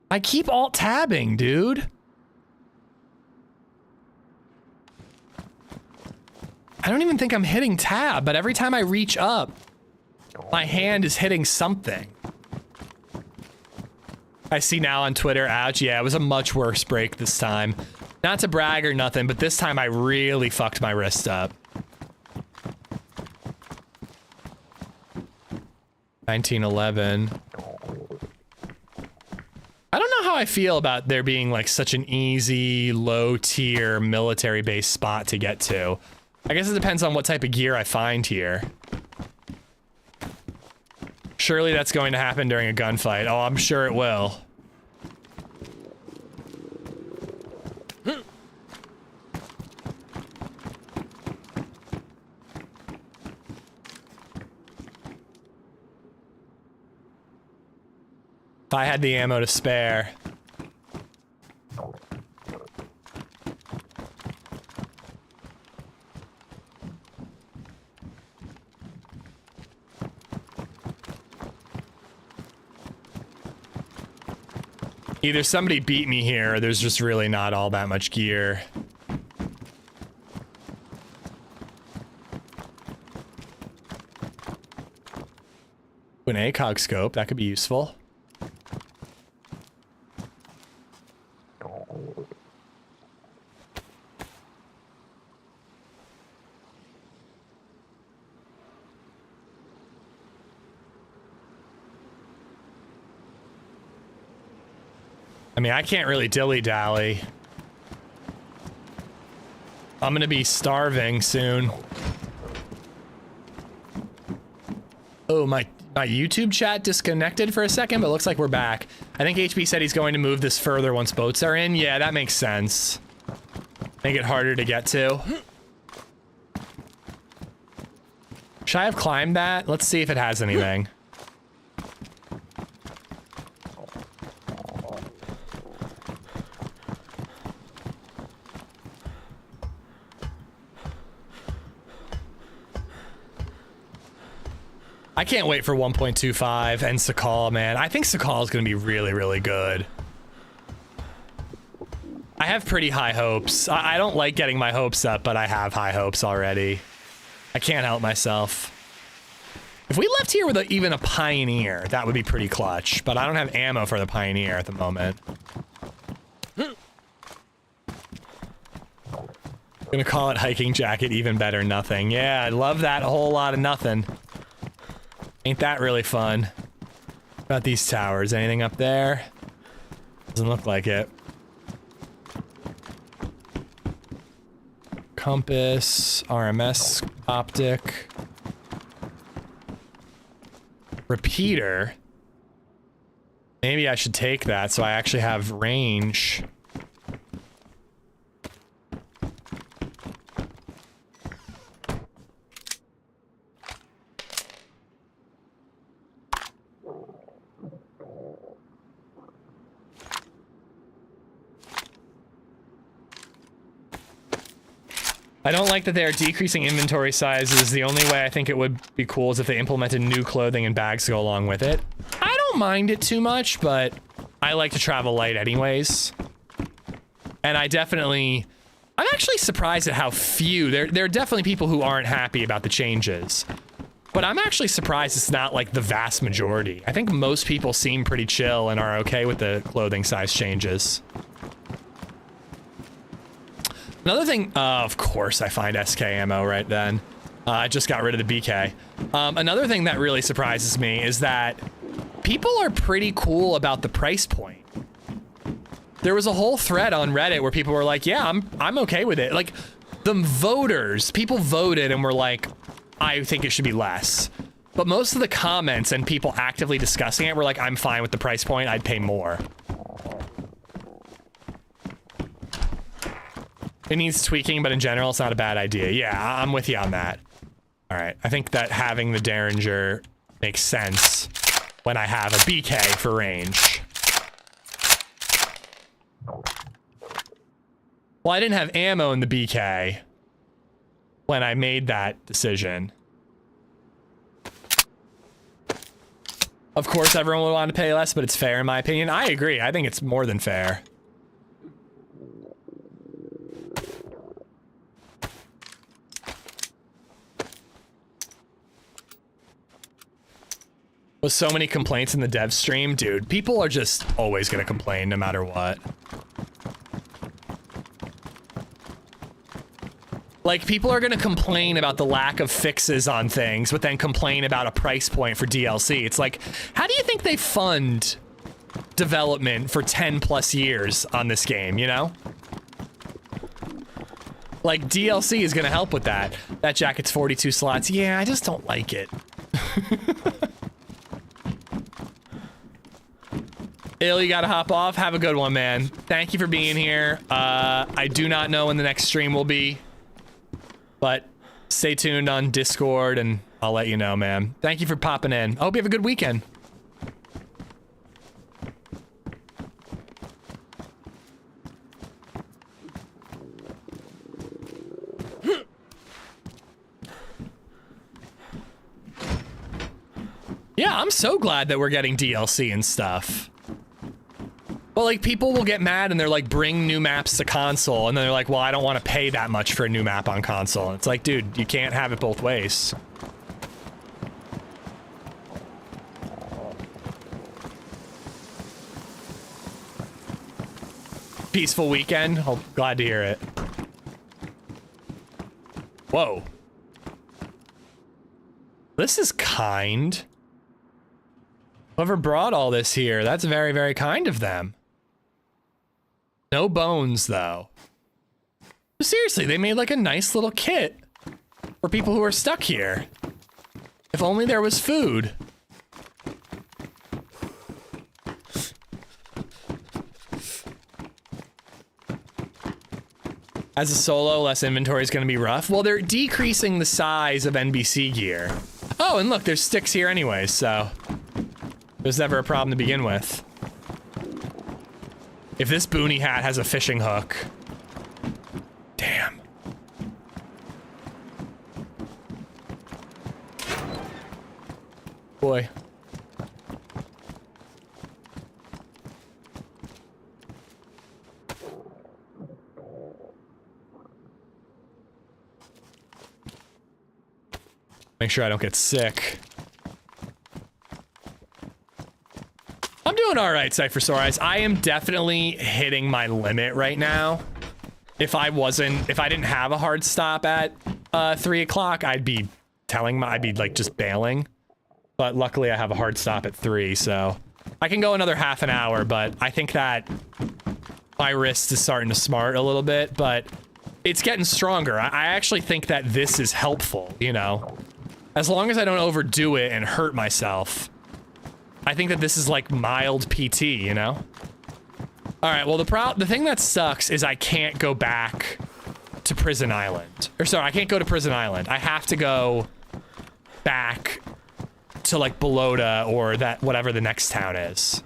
I keep alt-tabbing, dude. I don't even think I'm hitting tab, but every time I reach up, my hand is hitting something. I see now on Twitter, ouch, yeah, it was a much worse break this time. Not to brag or nothing, but this time I really fucked my wrist up. 1911. I don't know how I feel about there being like such an easy, low-tier military-based spot to get to. I guess it depends on what type of gear I find here. Surely that's going to happen during a gunfight. Oh, I'm sure it will. If I had the ammo to spare. Either somebody beat me here, or there's just really not all that much gear. An ACOG scope, that could be useful. I mean, I can't really dilly-dally. I'm gonna be starving soon. Oh, my YouTube chat disconnected for a second, but it looks like we're back. I think HP said he's going to move this further once boats are in. Yeah, that makes sense. Make it harder to get to. Should I have climbed that? Let's see if it has anything. I can't wait for 1.25 and Sakal, man. I think Sakal is going to be really, really good. I have pretty high hopes. I don't like getting my hopes up, but I have high hopes already. I can't help myself. If we left here with even a Pioneer, that would be pretty clutch, but I don't have ammo for the Pioneer at the moment. I'm gonna call it hiking jacket, even better, nothing. Yeah, I love that, a whole lot of nothing. Ain't that really fun? What about these towers? Anything up there? Doesn't look like it. Compass, RMS, optic. Repeater. Maybe I should take that so I actually have range. I don't like that they are decreasing inventory sizes. The only way I think it would be cool is if they implemented new clothing and bags to go along with it. I don't mind it too much, but I like to travel light anyways. And I'm actually surprised at how few, there are definitely people who aren't happy about the changes. But I'm actually surprised it's not like the vast majority. I think most people seem pretty chill and are okay with the clothing size changes. Another thing, of course I find SK ammo right then. I just got rid of the BK. Another thing that really surprises me is that people are pretty cool about the price point. There was a whole thread on Reddit where people were like, yeah, I'm okay with it. Like, the voters, people voted and were like, I think it should be less. But most of the comments and people actively discussing it were like, I'm fine with the price point, I'd pay more. It needs tweaking, but in general, it's not a bad idea. Yeah, I'm with you on that. All right, I think that having the Derringer makes sense when I have a BK for range. Well, I didn't have ammo in the BK when I made that decision. Of course, everyone would want to pay less, but it's fair in my opinion. I agree. I think it's more than fair. With so many complaints in the dev stream, dude, people are just always gonna complain no matter what. Like, people are gonna complain about the lack of fixes on things, but then complain about a price point for DLC. It's like, how do you think they fund development for 10 plus years on this game, you know? Like, DLC is gonna help with that. That jacket's 42 slots. Yeah, I just don't like it. Ill, you gotta hop off. Have a good one, man. Thank you for being here. I do not know when the next stream will be, but stay tuned on Discord and I'll let you know, man. Thank you for popping in. I hope you have a good weekend. Yeah, I'm so glad that we're getting DLC and stuff. Well, like, people will get mad and they're like, bring new maps to console. And then they're like, well, I don't want to pay that much for a new map on console. And it's like, dude, you can't have it both ways. Peaceful weekend. Oh, glad to hear it. Whoa. This is kind. Whoever brought all this here, that's very, very kind of them. No bones, though. Seriously, they made like a nice little kit for people who are stuck here. If only there was food. As a solo, less inventory is going to be rough. Well, they're decreasing the size of NBC gear. Oh, and look, there's sticks here anyway, so there's never a problem to begin with. If this boonie hat has a fishing hook. Damn. Boy. Make sure I don't get sick. I'm doing all right, Cypher Sore Eyes. I am definitely hitting my limit right now. If I didn't have a hard stop at 3 o'clock, I'd be like just bailing. But luckily I have a hard stop at 3, so I can go another half an hour, but I think that my wrist is starting to smart a little bit, but it's getting stronger. I actually think that this is helpful, you know? As long as I don't overdo it and hurt myself. I think that this is like mild PT, you know? All right, well, the thing that sucks is I can't go back to Prison Island. Or sorry, I can't go to Prison Island. I have to go back to like Belota or that whatever the next town is.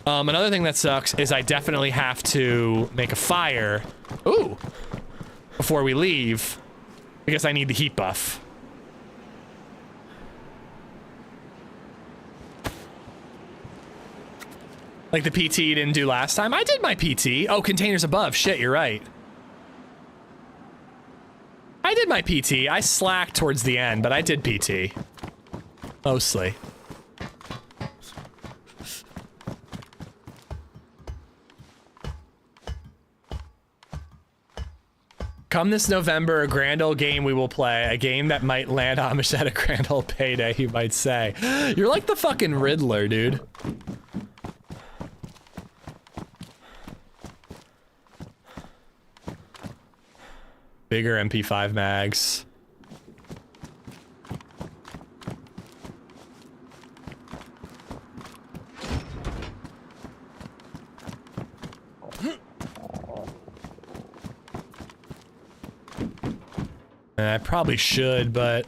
Another thing that sucks is I definitely have to make a fire. Ooh. before we leave because I need the heat buff. Like the PT you didn't do last time. I did my PT. Oh, containers above. Shit, you're right. I did my PT. I slacked towards the end, but I did PT. Mostly. Come this November, a grand old game we will play. A game that might land Amish at a grand old payday, you might say. You're like the fucking Riddler, dude. Bigger MP5 mags. I probably should, but...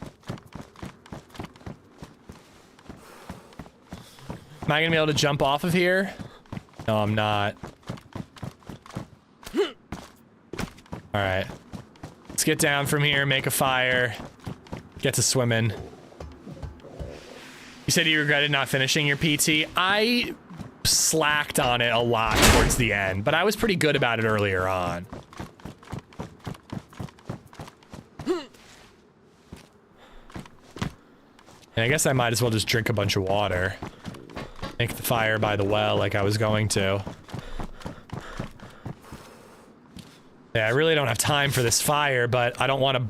Am I gonna be able to jump off of here? No, I'm not. Alright. Let's get down from here, make a fire, get to swimming. You said you regretted not finishing your PT. I slacked on it a lot towards the end, but I was pretty good about it earlier on. And I guess I might as well just drink a bunch of water. Make the fire by the well like I was going to. Yeah, I really don't have time for this fire, but I don't want to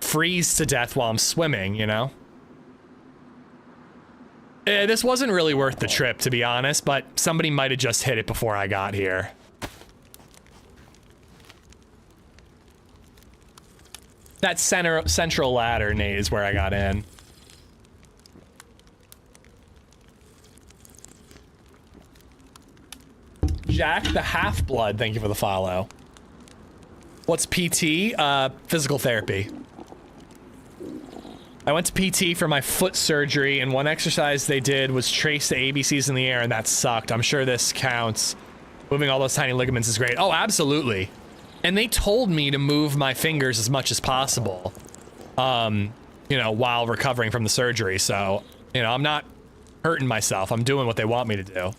freeze to death while I'm swimming, you know? This wasn't really worth the trip, to be honest, but somebody might have just hit it before I got here. That central ladder, Nate, is where I got in. Jack the Half-Blood, thank you for the follow. What's PT? Physical therapy. I went to PT for my foot surgery, and one exercise they did was trace the ABCs in the air, and that sucked. I'm sure this counts. Moving all those tiny ligaments is great. Oh, absolutely. And they told me to move my fingers as much as possible, you know, while recovering from the surgery. So, you know, I'm not hurting myself. I'm doing what they want me to do.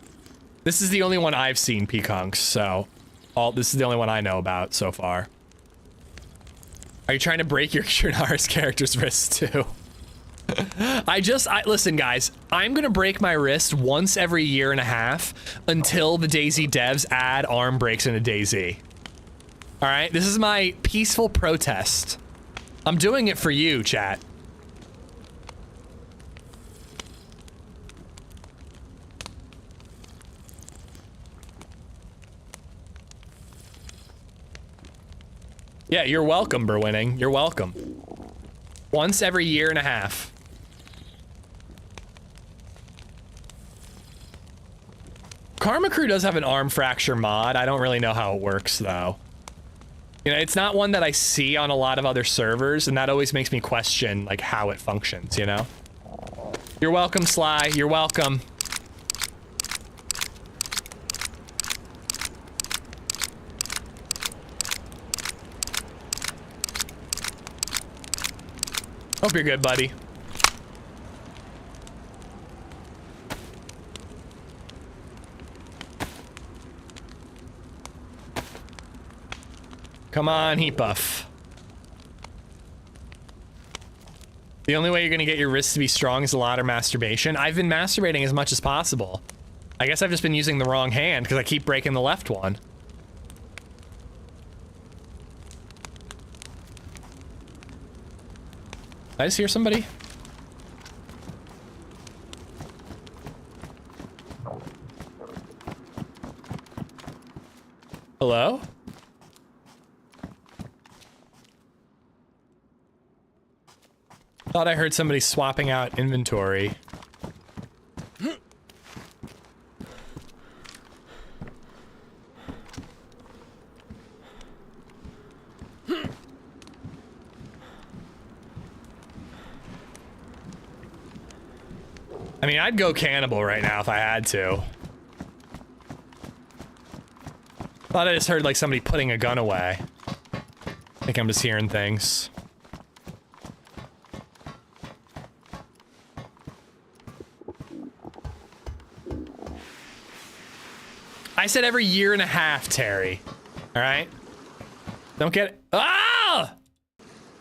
This is the only one I've seen, Peakunks, so this is the only one I know about so far. Are you trying to break your Chernarus character's wrist too? Listen guys, I'm gonna break my wrist once every year and a half until the DayZ devs add arm breaks into DayZ. All right, this is my peaceful protest. I'm doing it for you, chat. Yeah, you're welcome, Berwinning. You're welcome. Once every year and a half. Karma Crew does have an arm fracture mod. I don't really know how it works, though. You know, it's not one that I see on a lot of other servers, and that always makes me question, like, how it functions, you know? You're welcome, Sly. You're welcome. Hope you're good, buddy. Come on, heat buff. The only way you're gonna get your wrists to be strong is a lot of masturbation. I've been masturbating as much as possible. I guess I've just been using the wrong hand because I keep breaking the left one. Did I just hear somebody? Hello? Thought I heard somebody swapping out inventory. I mean, I'd go cannibal right now if I had to. Thought I just heard like somebody putting a gun away. think I'm just hearing things. I said every year and a half, Terry. All right? Don't get it. Ah!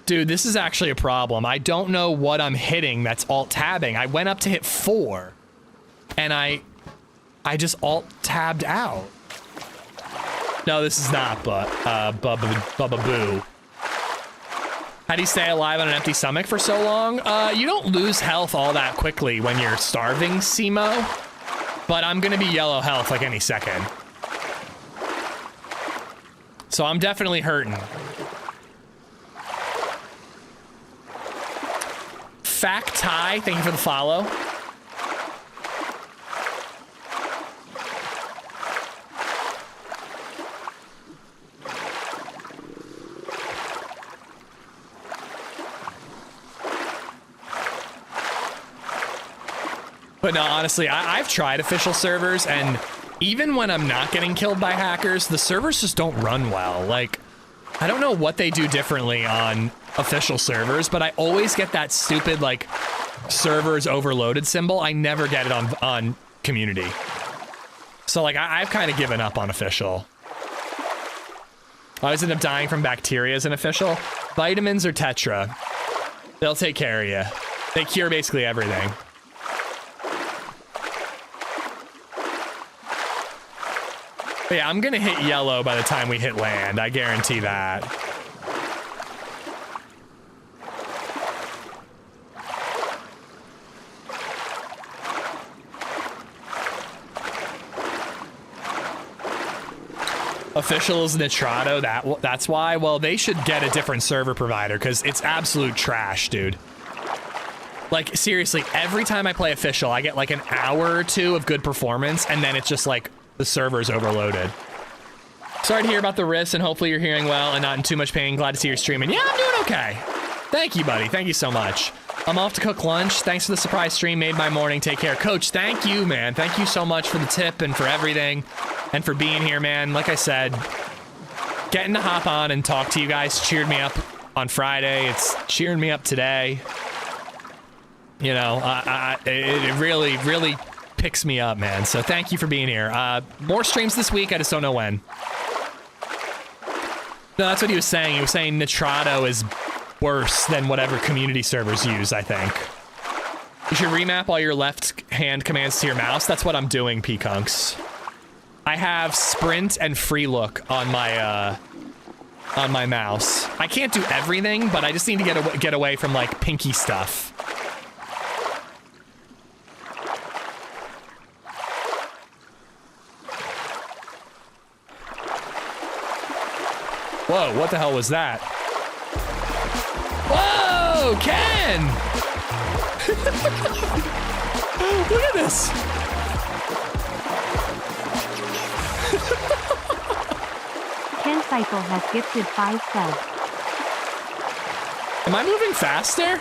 Dude, this is actually a problem. I don't know what I'm hitting that's alt-tabbing. I went up to hit 4, and I just alt-tabbed out. No, this is not Bubba Boo. How do you stay alive on an empty stomach for so long? You don't lose health all that quickly when you're starving, Simo. But I'm gonna be yellow health like any second. So I'm definitely hurting. Fact Ty, thank you for the follow. But no, honestly, I've tried official servers, and even when I'm not getting killed by hackers, the servers just don't run well. Like, I don't know what they do differently on official servers, but I always get that stupid, like, servers overloaded symbol. I never get it on community. So, like, I've kind of given up on official. I always end up dying from bacteria as an official. Vitamins or Tetra. They'll take care of you. They cure basically everything. But yeah, I'm gonna hit yellow by the time we hit land. I guarantee that. Officials Nitrado, that's why. Well, they should get a different server provider because it's absolute trash, dude. Like, seriously, every time I play official, I get like an hour or two of good performance, and then it's just like the server's overloaded. Sorry to hear about the wrist, and hopefully you're hearing well and not in too much pain. Glad to see you're streaming. Yeah, I'm doing okay. Thank you, buddy. Thank you so much. I'm off to cook lunch. Thanks for the surprise stream. Made my morning. Take care. Coach, thank you, man. Thank you so much for the tip and for everything and for being here, man. Like I said, getting to hop on and talk to you guys cheered me up on Friday. It's cheering me up today. You know, it really, really picks me up, man. So thank you for being here. More streams this week. I just don't know when. No, that's what he was saying. He was saying Nitrado is worse than whatever community servers use, I think. You should remap all your left-hand commands to your mouse. That's what I'm doing, P-Kunks. I have sprint and free look on my mouse. I can't do everything, but I just need to get away from, like, pinky stuff. Whoa, what the hell was that? Whoa, Ken! Look at this. Ken Cycle has gifted 5 subs. Am I moving faster?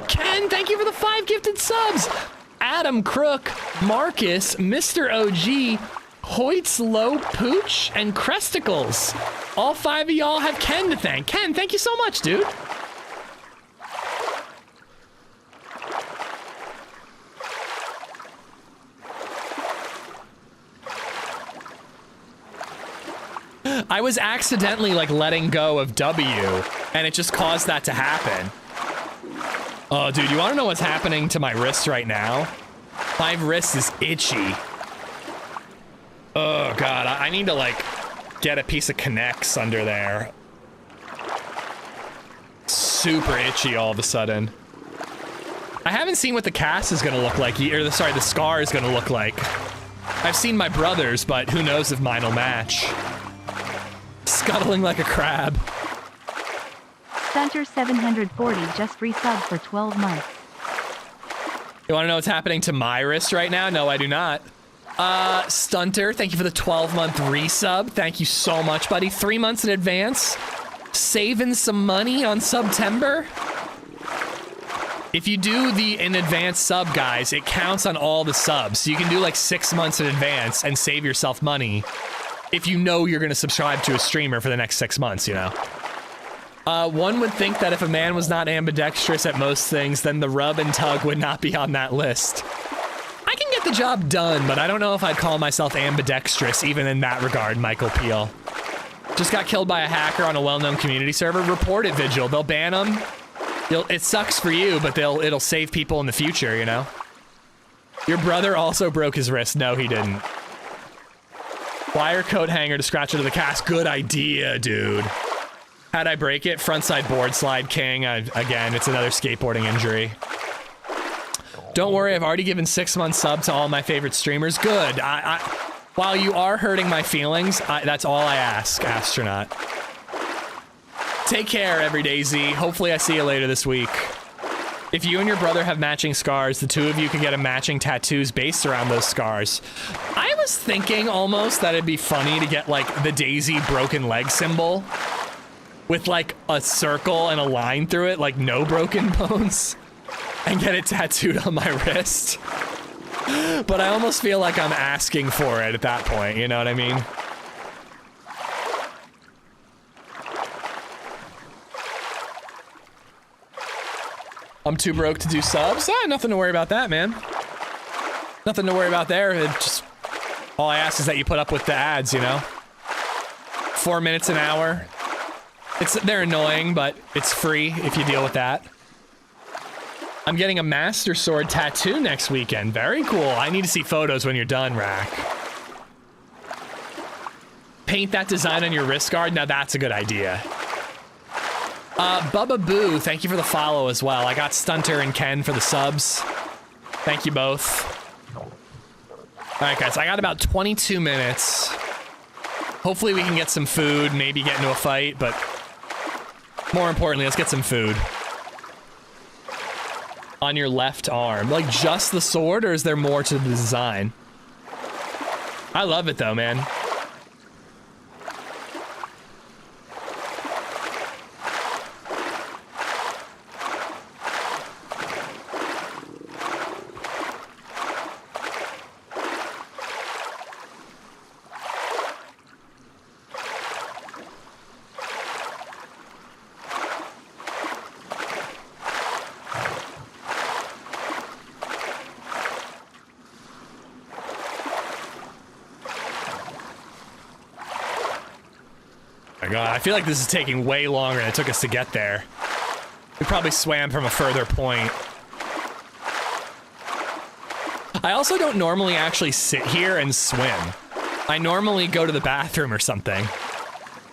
Ken, thank you for the 5 gifted subs. Adam Crook, Marcus, Mr. OG, Hoyt's Low Pooch, and Cresticles. All 5 of y'all have Ken to thank. Ken, thank you so much, dude. I was accidentally like letting go of W, and it just caused that to happen. Oh, dude, you want to know what's happening to my wrist right now? My wrist is itchy. Oh, God, I need to, like, get a piece of Connects under there. Super itchy all of a sudden. I haven't seen what the cast is going to look like, or sorry, the scar is going to look like. I've seen my brother's, but who knows if mine will match. Scuttling like a crab. Stunter 740 just resubbed for 12 months. You want to know what's happening to my wrist right now? No, I do not. Stunter, thank you for the 12-month resub. Thank you so much, buddy. 3 months in advance. Saving some money on September. If you do the in advance sub, guys, it counts on all the subs. So you can do like 6 months in advance and save yourself money if you know you're going to subscribe to a streamer for the next 6 months, you know? One would think that if a man was not ambidextrous at most things, then the rub and tug would not be on that list. I can get the job done, but I don't know if I'd call myself ambidextrous even in that regard, Michael Peel. Just got killed by a hacker on a well-known community server. Report it, Vigil. They'll ban them. It sucks for you, but it'll save people in the future, you know? Your brother also broke his wrist. No, he didn't. Wire coat hanger to scratch into the cast. Good idea, dude. How'd I break it? Frontside board slide king. Again, it's another skateboarding injury. Don't worry, I've already given 6 months sub to all my favorite streamers. Good. While you are hurting my feelings, that's all I ask, Astronaut. Take care, everyday Z. Hopefully I see you later this week. If you and your brother have matching scars, the two of you can get a matching tattoos based around those scars. I was thinking almost that it'd be funny to get like the DayZ broken leg symbol with like a circle and a line through it, like no broken bones, and get it tattooed on my wrist. But I almost feel like I'm asking for it at that point, you know what I mean? I'm too broke to do subs? Nothing to worry about that, man. Nothing to worry about there. All I ask is that you put up with the ads, you know? 4 minutes an hour. They're annoying, but it's free if you deal with that. I'm getting a Master Sword tattoo next weekend. Very cool. I need to see photos when you're done, Rack. Paint that design on your wrist guard. Now that's a good idea. Bubba Boo, thank you for the follow as well. I got Stunter and Ken for the subs. Thank you both. All right, guys, I got about 22 minutes. Hopefully we can get some food, maybe get into a fight, but more importantly, let's get some food. On your left arm. Like just the sword, or is there more to the design? I love it though, man. God, I feel like this is taking way longer than it took us to get there. We probably swam from a further point. I also don't normally actually sit here and swim. I normally go to the bathroom or something.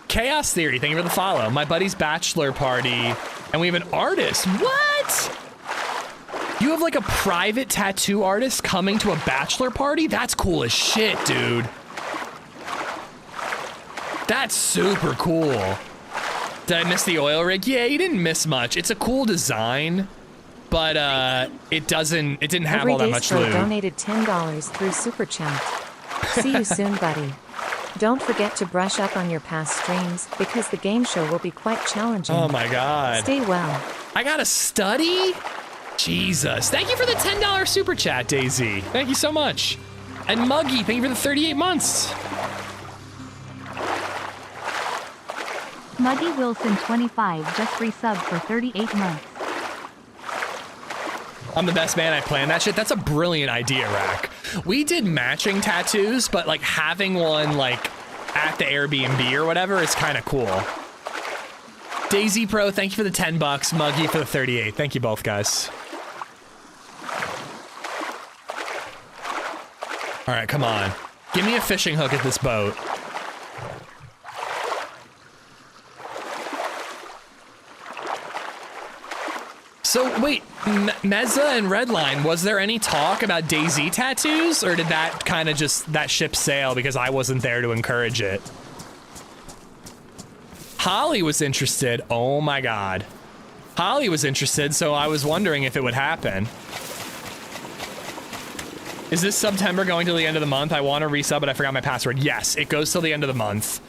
Chaos Theory, thank you for the follow. My buddy's bachelor party, and we have an artist. What? You have like a private tattoo artist coming to a bachelor party? That's cool as shit, dude. That's super cool. Did I miss the oil rig? Yeah, you didn't miss much. It's a cool design, but it didn't have all that much loot. Donated $10 through Super Chat. See you soon, buddy. Don't forget to brush up on your past streams, because the game show will be quite challenging. Oh my god. Stay well. I gotta study? Jesus. Thank you for the $10 Super Chat, DayZ. Thank you so much. And Muggy, thank you for the 38 months. Muggy Wilson 25 just resubbed for 38 months. I'm the best man. I planned that shit. That's a brilliant idea, Rack. We did matching tattoos, but like having one like at the Airbnb or whatever is kind of cool. DayZ Pro, thank you for the 10 bucks. Muggy for the 38. Thank you both, guys. All right, come on. Give me a fishing hook at this boat. So wait, Mezza and Redline, was there any talk about DayZ tattoos, or did that kind of just, that ship sail because I wasn't there to encourage it? Holly was interested. Oh my god. Holly was interested, so I was wondering if it would happen. Is this September going till the end of the month? I want to resub, but I forgot my password. Yes, it goes till the end of the month.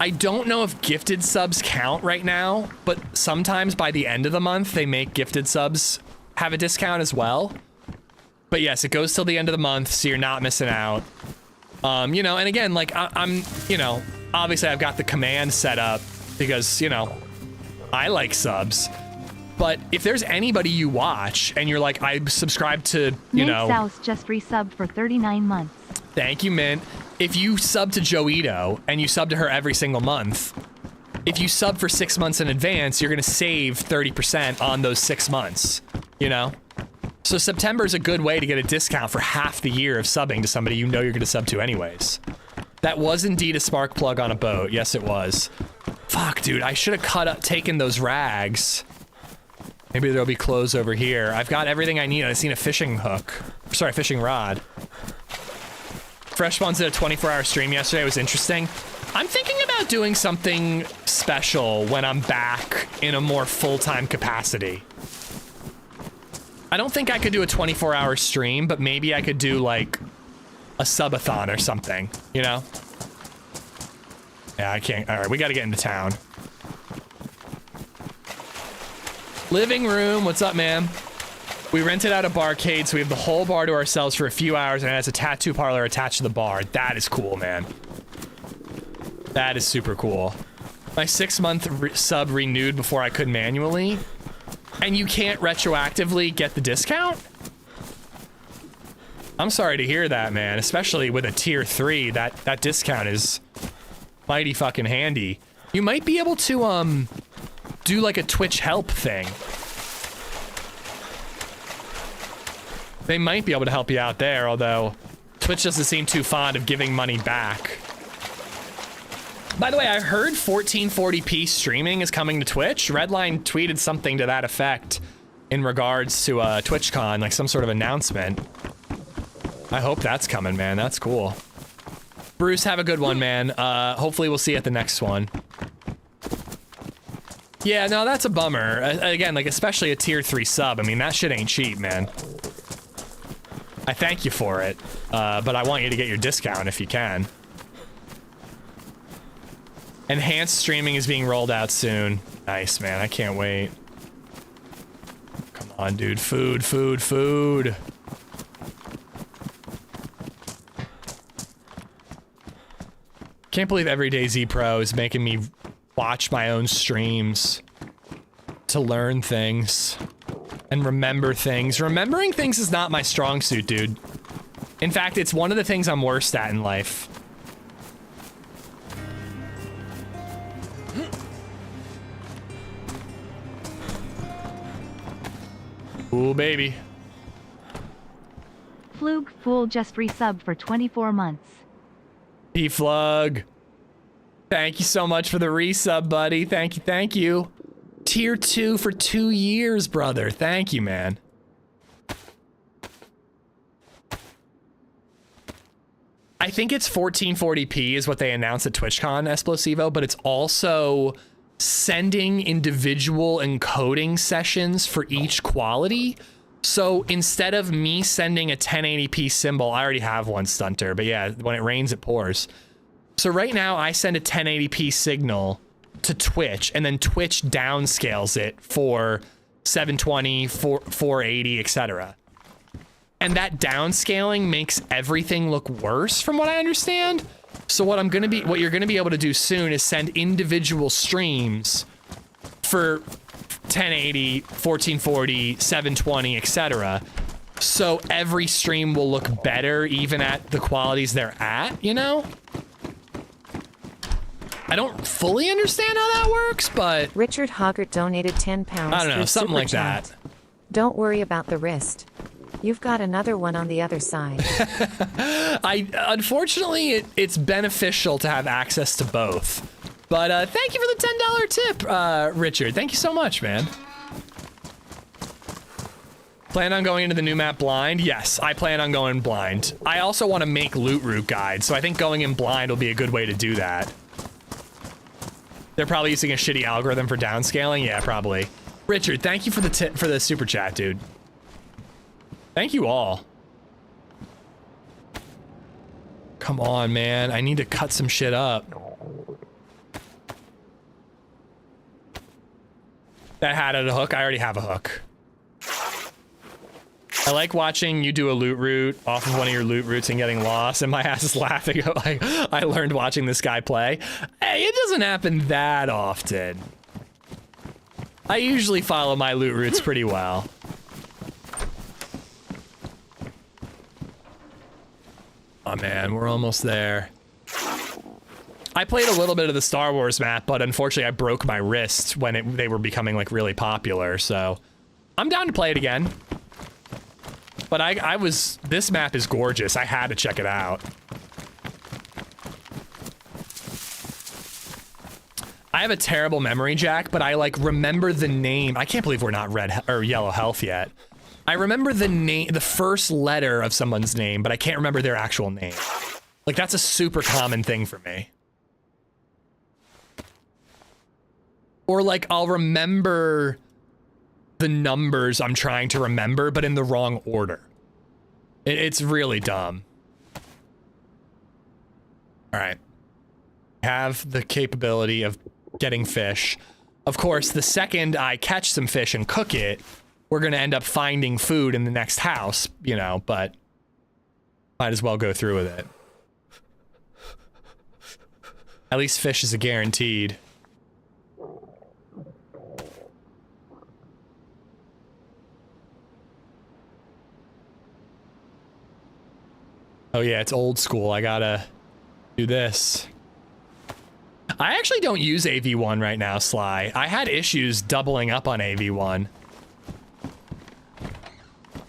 I don't know if gifted subs count right now, but sometimes by the end of the month, they make gifted subs have a discount as well. But yes, it goes till the end of the month, so you're not missing out. You know, and again, like I'm, you know, obviously I've got the command set up because, you know, I like subs. But if there's anybody you watch and you're like, I subscribe to, you know. South just resubbed for 39 months. Thank you, Mint. If you sub to Joito and you sub to her every single month, if you sub for 6 months in advance, you're gonna save 30% on those 6 months, you know? So September is a good way to get a discount for half the year of subbing to somebody you know you're gonna sub to anyways. That was indeed a spark plug on a boat. Yes, it was. Fuck, dude, I should have taken those rags. Maybe there'll be clothes over here. I've got everything I need. I've seen a fishing hook. Sorry, fishing rod. Fresh Spawns did a 24-hour stream yesterday. It was interesting. I'm thinking about doing something special when I'm back in a more full-time capacity. I don't think I could do a 24-hour stream, but maybe I could do, like, a subathon or something, you know? Yeah, I can't. All right, we got to get into town. Living room, what's up, man? We rented out a barcade, so we have the whole bar to ourselves for a few hours, and it has a tattoo parlor attached to the bar. That is cool, man. That is super cool. My 6-month sub renewed before I could manually, and you can't retroactively get the discount? I'm sorry to hear that, man, especially with a tier 3. That discount is mighty fucking handy. You might be able to, do like a Twitch help thing. They might be able to help you out there, although Twitch doesn't seem too fond of giving money back. By the way, I heard 1440p streaming is coming to Twitch. Redline tweeted something to that effect in regards to TwitchCon, like some sort of announcement. I hope that's coming, man. That's cool. Bruce, have a good one, man. Hopefully we'll see you at the next one. Yeah, no, that's a bummer. Again, like, especially a tier 3 sub. I mean, that shit ain't cheap, man. I thank you for it, but I want you to get your discount if you can. Enhanced streaming is being rolled out soon. Nice, man. I can't wait. Come on, dude. Food, food, food. Can't believe every DayZ Pro is making me watch my own streams to learn things and remember things. Remembering things is not my strong suit, dude. In fact, it's one of the things I'm worst at in life. Ooh, baby. Flug Fool just resubbed for 24 months. P-Flug. Thank you so much for the resub, buddy. Thank you, thank you. Tier 2 for 2 years, brother. Thank you, man. I think it's 1440p is what they announced at TwitchCon, Esplosivo, but it's also sending individual encoding sessions for each quality. So instead of me sending a 1080p symbol, I already have one, Stunter, but yeah, when it rains, it pours. So right now I send a 1080p signal to Twitch, and then Twitch downscales it for 720, 480, etc. And that downscaling makes everything look worse from what I understand. So what you're gonna be able to do soon is send individual streams for 1080, 1440, 720, etc. So every stream will look better even at the qualities they're at, you know? I don't fully understand how that works, but... Richard Hoggart donated 10 pounds. I don't know, something like that. Don't worry about the wrist. You've got another one on the other side. Unfortunately, it's beneficial to have access to both. But thank you for the $10 tip, Richard. Thank you so much, man. Plan on going into the new map blind? Yes, I plan on going blind. I also want to make loot route guides, so I think going in blind will be a good way to do that. They're probably using a shitty algorithm for downscaling. Yeah, probably. Richard, thank you for the super chat, dude. Thank you all. Come on, man. I need to cut some shit up. That hat had a hook. I already have a hook. I like watching you do a loot route off of one of your loot routes and getting lost, and my ass is laughing. Like, I learned watching this guy play. Hey, it doesn't happen that often. I usually follow my loot routes pretty well. Oh man, we're almost there. I played a little bit of the Star Wars map, but unfortunately I broke my wrist when they were becoming like really popular, so I'm down to play it again. But this map is gorgeous. I had to check it out. I have a terrible memory, Jack, but I like remember the name. I can't believe we're not red or yellow health yet. I remember the name, the first letter of someone's name, but I can't remember their actual name. Like that's a super common thing for me. Or like I'll remember the numbers I'm trying to remember, but in the wrong order. It's really dumb. All right. Have the capability of getting fish. Of course, the second I catch some fish and cook it, we're going to end up finding food in the next house, you know, but might as well go through with it. At least fish is a guaranteed. Oh yeah, it's old school. I gotta do this. I actually don't use AV1 right now, Sly. I had issues doubling up on AV1.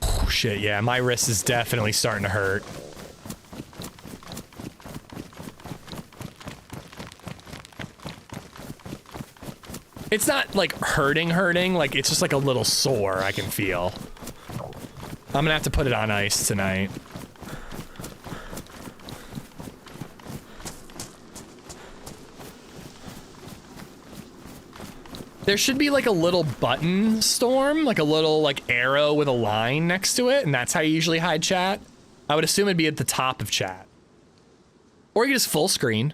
Oh, shit, yeah, my wrist is definitely starting to hurt. It's not like hurting, like it's just like a little sore I can feel. I'm gonna have to put it on ice tonight. There should be like a little button storm, like a little like arrow with a line next to it, and that's how you usually hide chat. I would assume it'd be at the top of chat. Or you just full screen.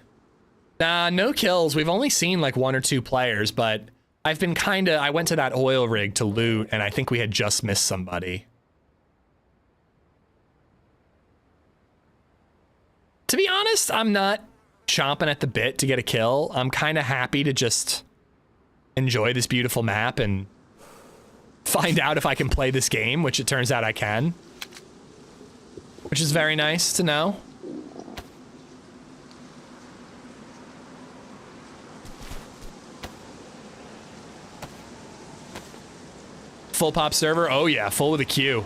Nah, no kills. We've only seen like 1 or 2 players, but I've been I went to that oil rig to loot, and I think we had just missed somebody. To be honest, I'm not chomping at the bit to get a kill. I'm kind of happy to just enjoy this beautiful map and find out if I can play this game, which it turns out I can. Which is very nice to know. Full pop server? Oh yeah, full with a queue.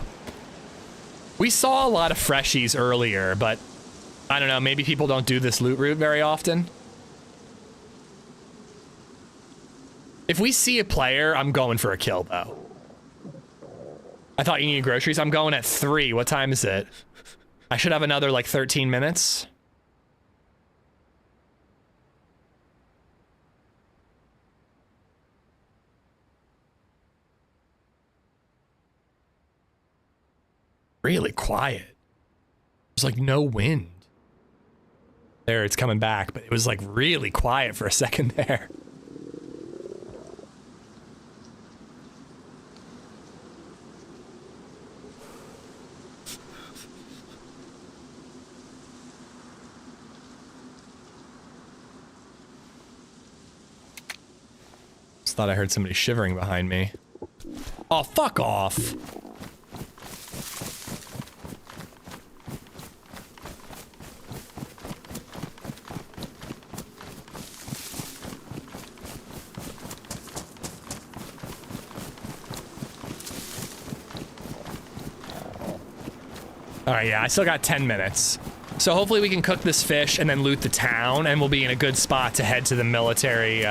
We saw a lot of freshies earlier, but I don't know, maybe people don't do this loot route very often. If we see a player, I'm going for a kill, though. I thought you needed groceries. I'm going at 3. What time is it? I should have another, like, 13 minutes. Really quiet. There's, like, no wind. There, it's coming back, but it was, like, really quiet for a second there. Thought I heard somebody shivering behind me. Oh, fuck off. All right, yeah, I still got 10 minutes. So hopefully we can cook this fish and then loot the town, and we'll be in a good spot to head to the military,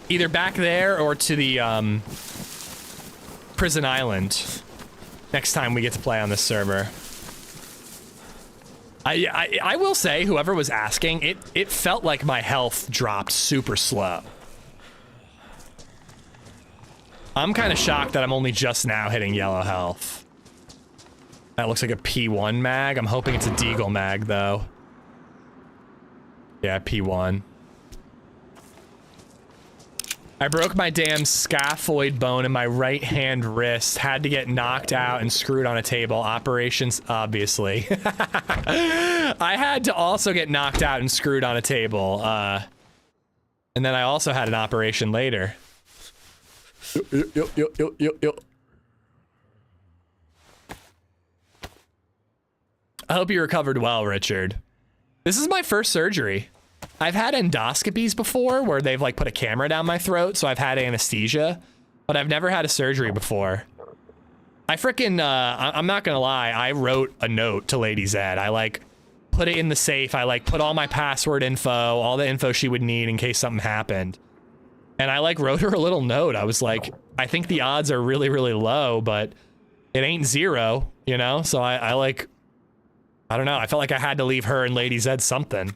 either back there or to the prison island next time we get to play on this server. I will say, whoever was asking, it felt like my health dropped super slow. I'm kind of shocked that I'm only just now hitting yellow health. That looks like a P1 mag. I'm hoping it's a Deagle mag, though. Yeah, P1. I I broke my damn scaphoid bone in my right hand wrist. Had to get knocked out and screwed on a table. Operations, obviously. I had to also get knocked out and screwed on a table. And then I also had an operation later. I hope you recovered well, Richard. This is my first surgery. I've had endoscopies before where they've like put a camera down my throat, so I've had anesthesia, but I've never had a surgery before. I frickin', I'm not gonna lie, I wrote a note to LadyZed. I like put it in the safe. I like put all my password info, all the info she would need in case something happened. And I like wrote her a little note. I was like, I think the odds are really, really low, but it ain't zero, you know? So I like, I don't know. I felt like I had to leave her and LadyZed something.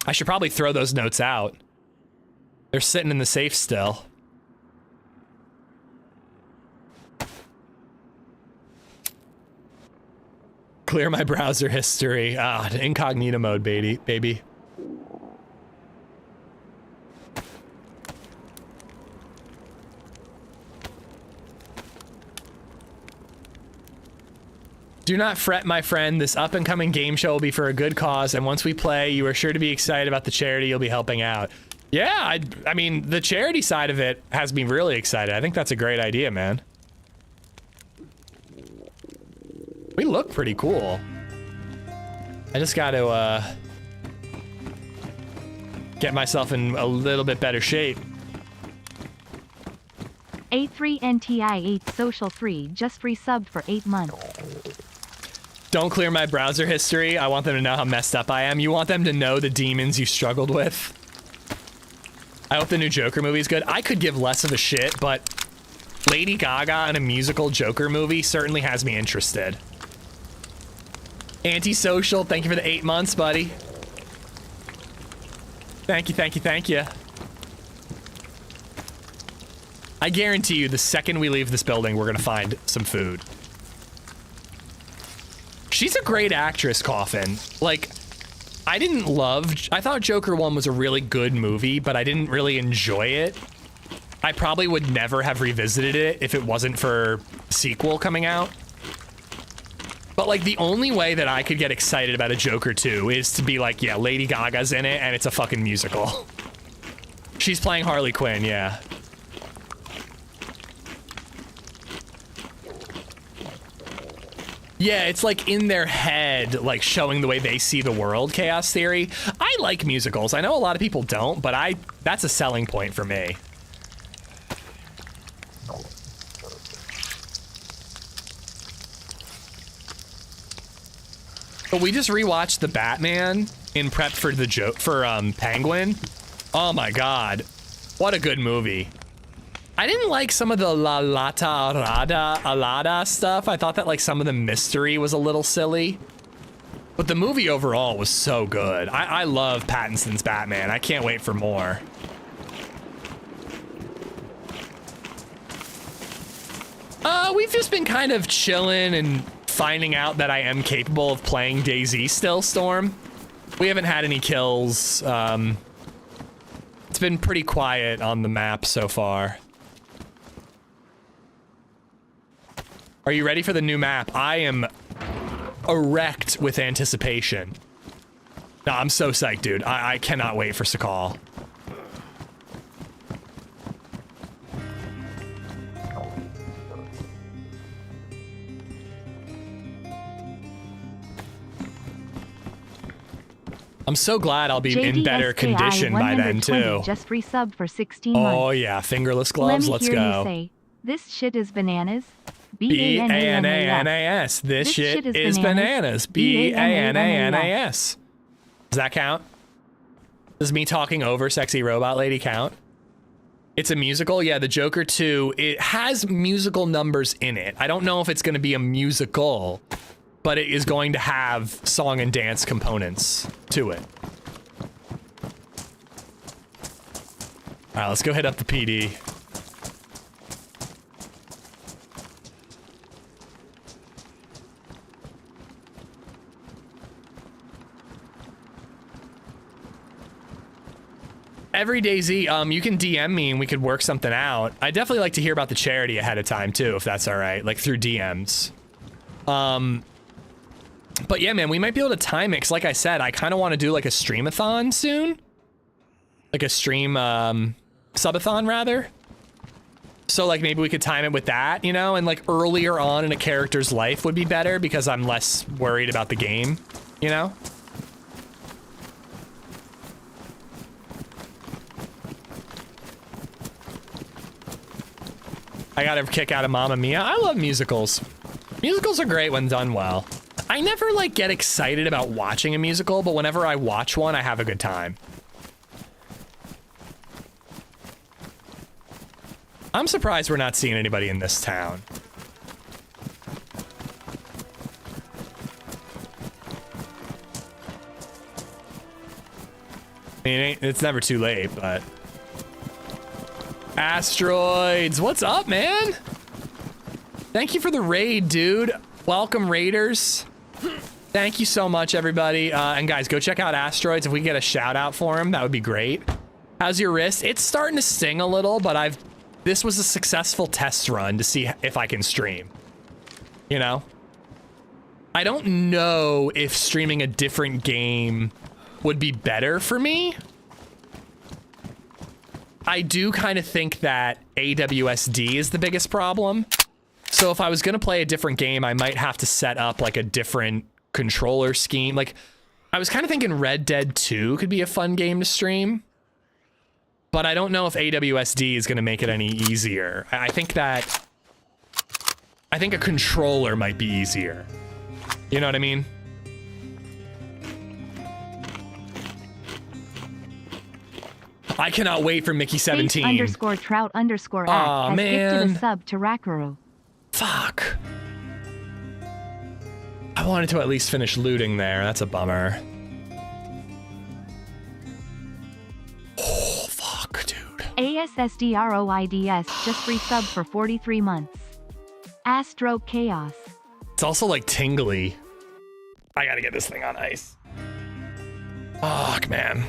I should probably throw those notes out. They're sitting in the safe still. Clear my browser history. Ah, incognito mode, baby. Do not fret, my friend. This up-and-coming game show will be for a good cause, and once we play, you are sure to be excited about the charity you'll be helping out. Yeah, I mean, the charity side of it has me really excited. I think that's a great idea, man. We look pretty cool. I just got to, get myself in a little bit better shape. A3NTI8 Social 3 just resubbed for 8 months. Don't clear my browser history. I want them to know how messed up I am. You want them to know the demons you struggled with. I hope the new Joker movie is good. I could give less of a shit, but Lady Gaga in a musical Joker movie certainly has me interested. Antisocial, thank you for the 8 months, buddy. Thank you. I guarantee you the second we leave this building, we're gonna find some food. She's a great actress, Coffin. Like, I thought Joker 1 was a really good movie, but I didn't really enjoy it. I probably would never have revisited it if it wasn't for sequel coming out. But like, the only way that I could get excited about a Joker 2 is to be like, yeah, Lady Gaga's in it and it's a fucking musical. She's playing Harley Quinn, yeah. Yeah, it's like in their head, like showing the way they see the world, Chaos Theory. I like musicals. I know a lot of people don't, but that's a selling point for me. But we just rewatched The Batman in prep for Penguin. Oh my god. What a good movie. I didn't like some of the La Lata Rada Alada stuff. I thought that like some of the mystery was a little silly. But the movie overall was so good. I love Pattinson's Batman. I can't wait for more. We've just been kind of chilling and finding out that I am capable of playing DayZ still, Storm. We haven't had any kills. It's been pretty quiet on the map so far. Are you ready for the new map? I am erect with anticipation. No, I'm so psyched, dude. I cannot wait for Sakal. I'm so glad I'll be in better condition by then, too. Just resubbed for 16 months. Oh, yeah. Fingerless gloves. Let's go. Let me hear you say, this shit is bananas. B-A-N-A-N-A-S. This shit is bananas. B-A-N-A-N-A-S. Does that count? Does me talking over Sexy Robot Lady count? It's a musical? Yeah, the Joker 2. It has musical numbers in it. I don't know if it's going to be a musical, but it is going to have song and dance components to it. All right, let's go hit up the PD. every DayZ, you can DM me and we could work something out. I'd definitely like to hear about the charity ahead of time too, if that's all right, like through DMs. But yeah, man, we might be able to time it, 'cause like I said, I kind of want to do like a streamathon soon. Like a stream, subathon rather. So like maybe we could time it with that, you know, and like earlier on in a character's life would be better because I'm less worried about the game, you know? I got a kick out of Mamma Mia. I love musicals. Musicals are great when done well. I never like get excited about watching a musical, but whenever I watch one, I have a good time. I'm surprised we're not seeing anybody in this town. I mean, it's never too late, but... Asteroids, what's up, man? Thank you for the raid, dude. Welcome, raiders. Thank you so much, everybody. And guys, go check out Asteroids. If we get a shout out for him, that would be great. How's your wrist? It's starting to sting a little, but this was a successful test run to see if I can stream. You know? I don't know if streaming a different game would be better for me. I do kind of think that AWSD is the biggest problem. So if I was gonna play a different game, I might have to set up like a different controller scheme. Like, I was kind of thinking Red Dead 2 could be a fun game to stream. But I don't know if AWSD is gonna make it any easier. I think a controller might be easier. You know what I mean? I cannot wait for Mickey 17. _trout_at has gifted a sub to Rakaru. Fuck. I wanted to at least finish looting there. That's a bummer. Oh, fuck, dude. ASSDROIDS just resubbed for 43 months. Astro Chaos. It's also like tingly. I gotta get this thing on ice. Fuck, man.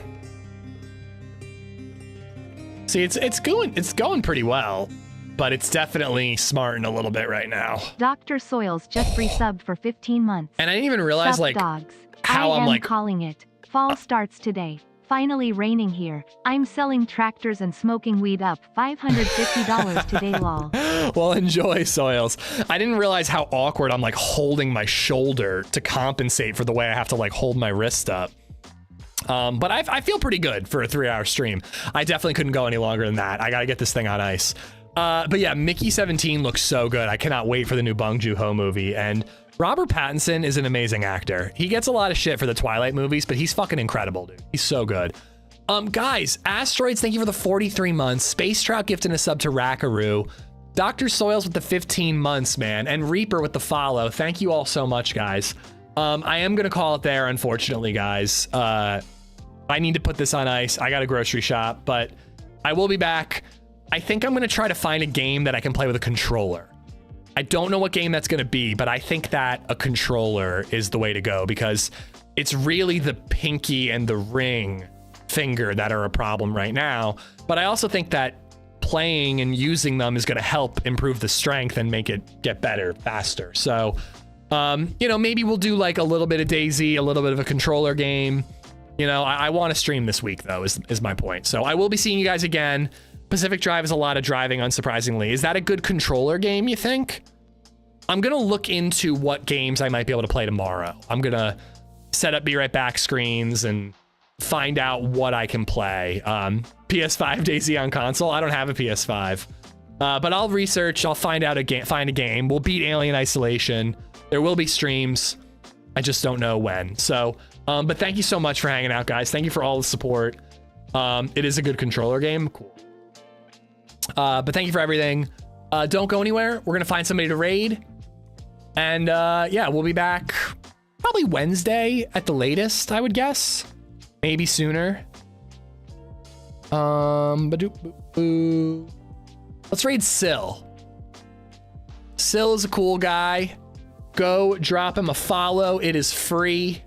See, it's going pretty well, but it's definitely smarting a little bit right now. Dr. Soils just resubbed for 15 months. And I didn't even realize Sub like dogs. how I'm like calling it. Fall starts today. Finally raining here. I'm selling tractors and smoking weed up. $550 today, lol. Well, enjoy, Soils. I didn't realize how awkward I'm like holding my shoulder to compensate for the way I have to like hold my wrist up. But I feel pretty good for a 3-hour stream. I definitely couldn't go any longer than that. I gotta get this thing on ice. But yeah, Mickey 17 looks so good. I cannot wait for the new Bong Joon-ho movie. And Robert Pattinson is an amazing actor. He gets a lot of shit for the Twilight movies, but he's fucking incredible, dude. He's so good. Guys, Asteroids, thank you for the 43 months. Space Trout gifting a sub to Rakaru. Dr. Soils with the 15 months, man. And Reaper with the follow. Thank you all so much, guys. I am gonna call it there, unfortunately, guys. I need to put this on ice. I got a grocery shop, but I will be back. I think I'm gonna try to find a game that I can play with a controller. I don't know what game that's gonna be, but I think that a controller is the way to go because it's really the pinky and the ring finger that are a problem right now. But I also think that playing and using them is gonna help improve the strength and make it get better faster. So, you know, maybe we'll do like a little bit of DayZ, a little bit of a controller game. You know, I want to stream this week, though, is my point. So I will be seeing you guys again. Pacific Drive is a lot of driving, unsurprisingly. Is that a good controller game, you think? I'm going to look into what games I might be able to play tomorrow. I'm going to set up Be Right Back screens and find out what I can play. PS5 DayZ on console. I don't have a PS5. But I'll research. I'll find out find a game. We'll beat Alien Isolation. There will be streams. I just don't know when. So... but thank you so much for hanging out, guys. Thank you for all the support. It is a good controller game. Cool. But thank you for everything. Don't go anywhere. We're going to find somebody to raid. And yeah, we'll be back probably Wednesday at the latest, I would guess. Maybe sooner. Let's raid Syl. Syl is a cool guy. Go drop him a follow. It is free.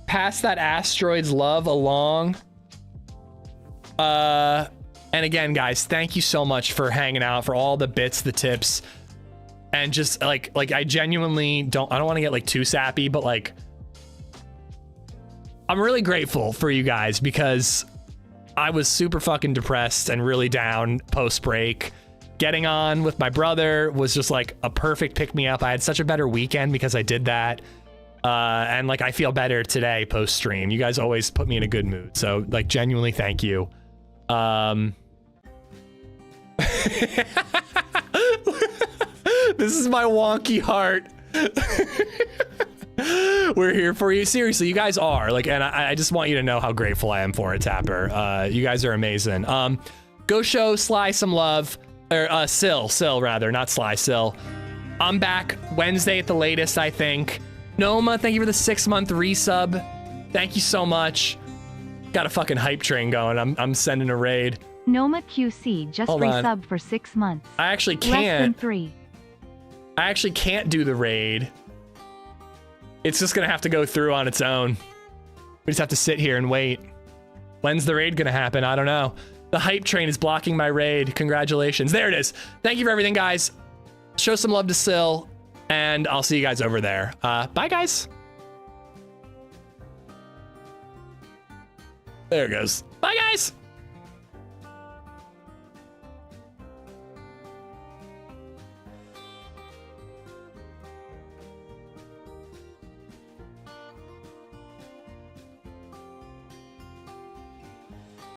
Pass that Asteroids love along. And again, guys, thank you so much for hanging out, for all the bits, the tips, and just like I genuinely I don't want to get like too sappy, but like I'm really grateful for you guys because I was super fucking depressed and really down post break. Getting on with my brother was just like a perfect pick me up. I had such a better weekend because I did that. And like I feel better today post stream. You guys always put me in a good mood. So like genuinely thank you. This is my wonky heart. We're here for you. Seriously, you guys are like, and I just want you to know how grateful I am for it, Tapper. You guys are amazing. Go show Sly some love, or Sil rather, not Sly, Sil. I'm back Wednesday at the latest, I think. Noma, thank you for the 6-month resub. Thank you so much. Got a fucking hype train going. I'm sending a raid. Noma QC just resubbed for 6 months. I actually Less than can't. 3. I actually can't do the raid. It's just gonna have to go through on its own. We just have to sit here and wait. When's the raid gonna happen? I don't know. The hype train is blocking my raid. Congratulations. There it is. Thank you for everything, guys. Show some love to Sil, and I'll see you guys over there. Bye, guys. There it goes. Bye, guys.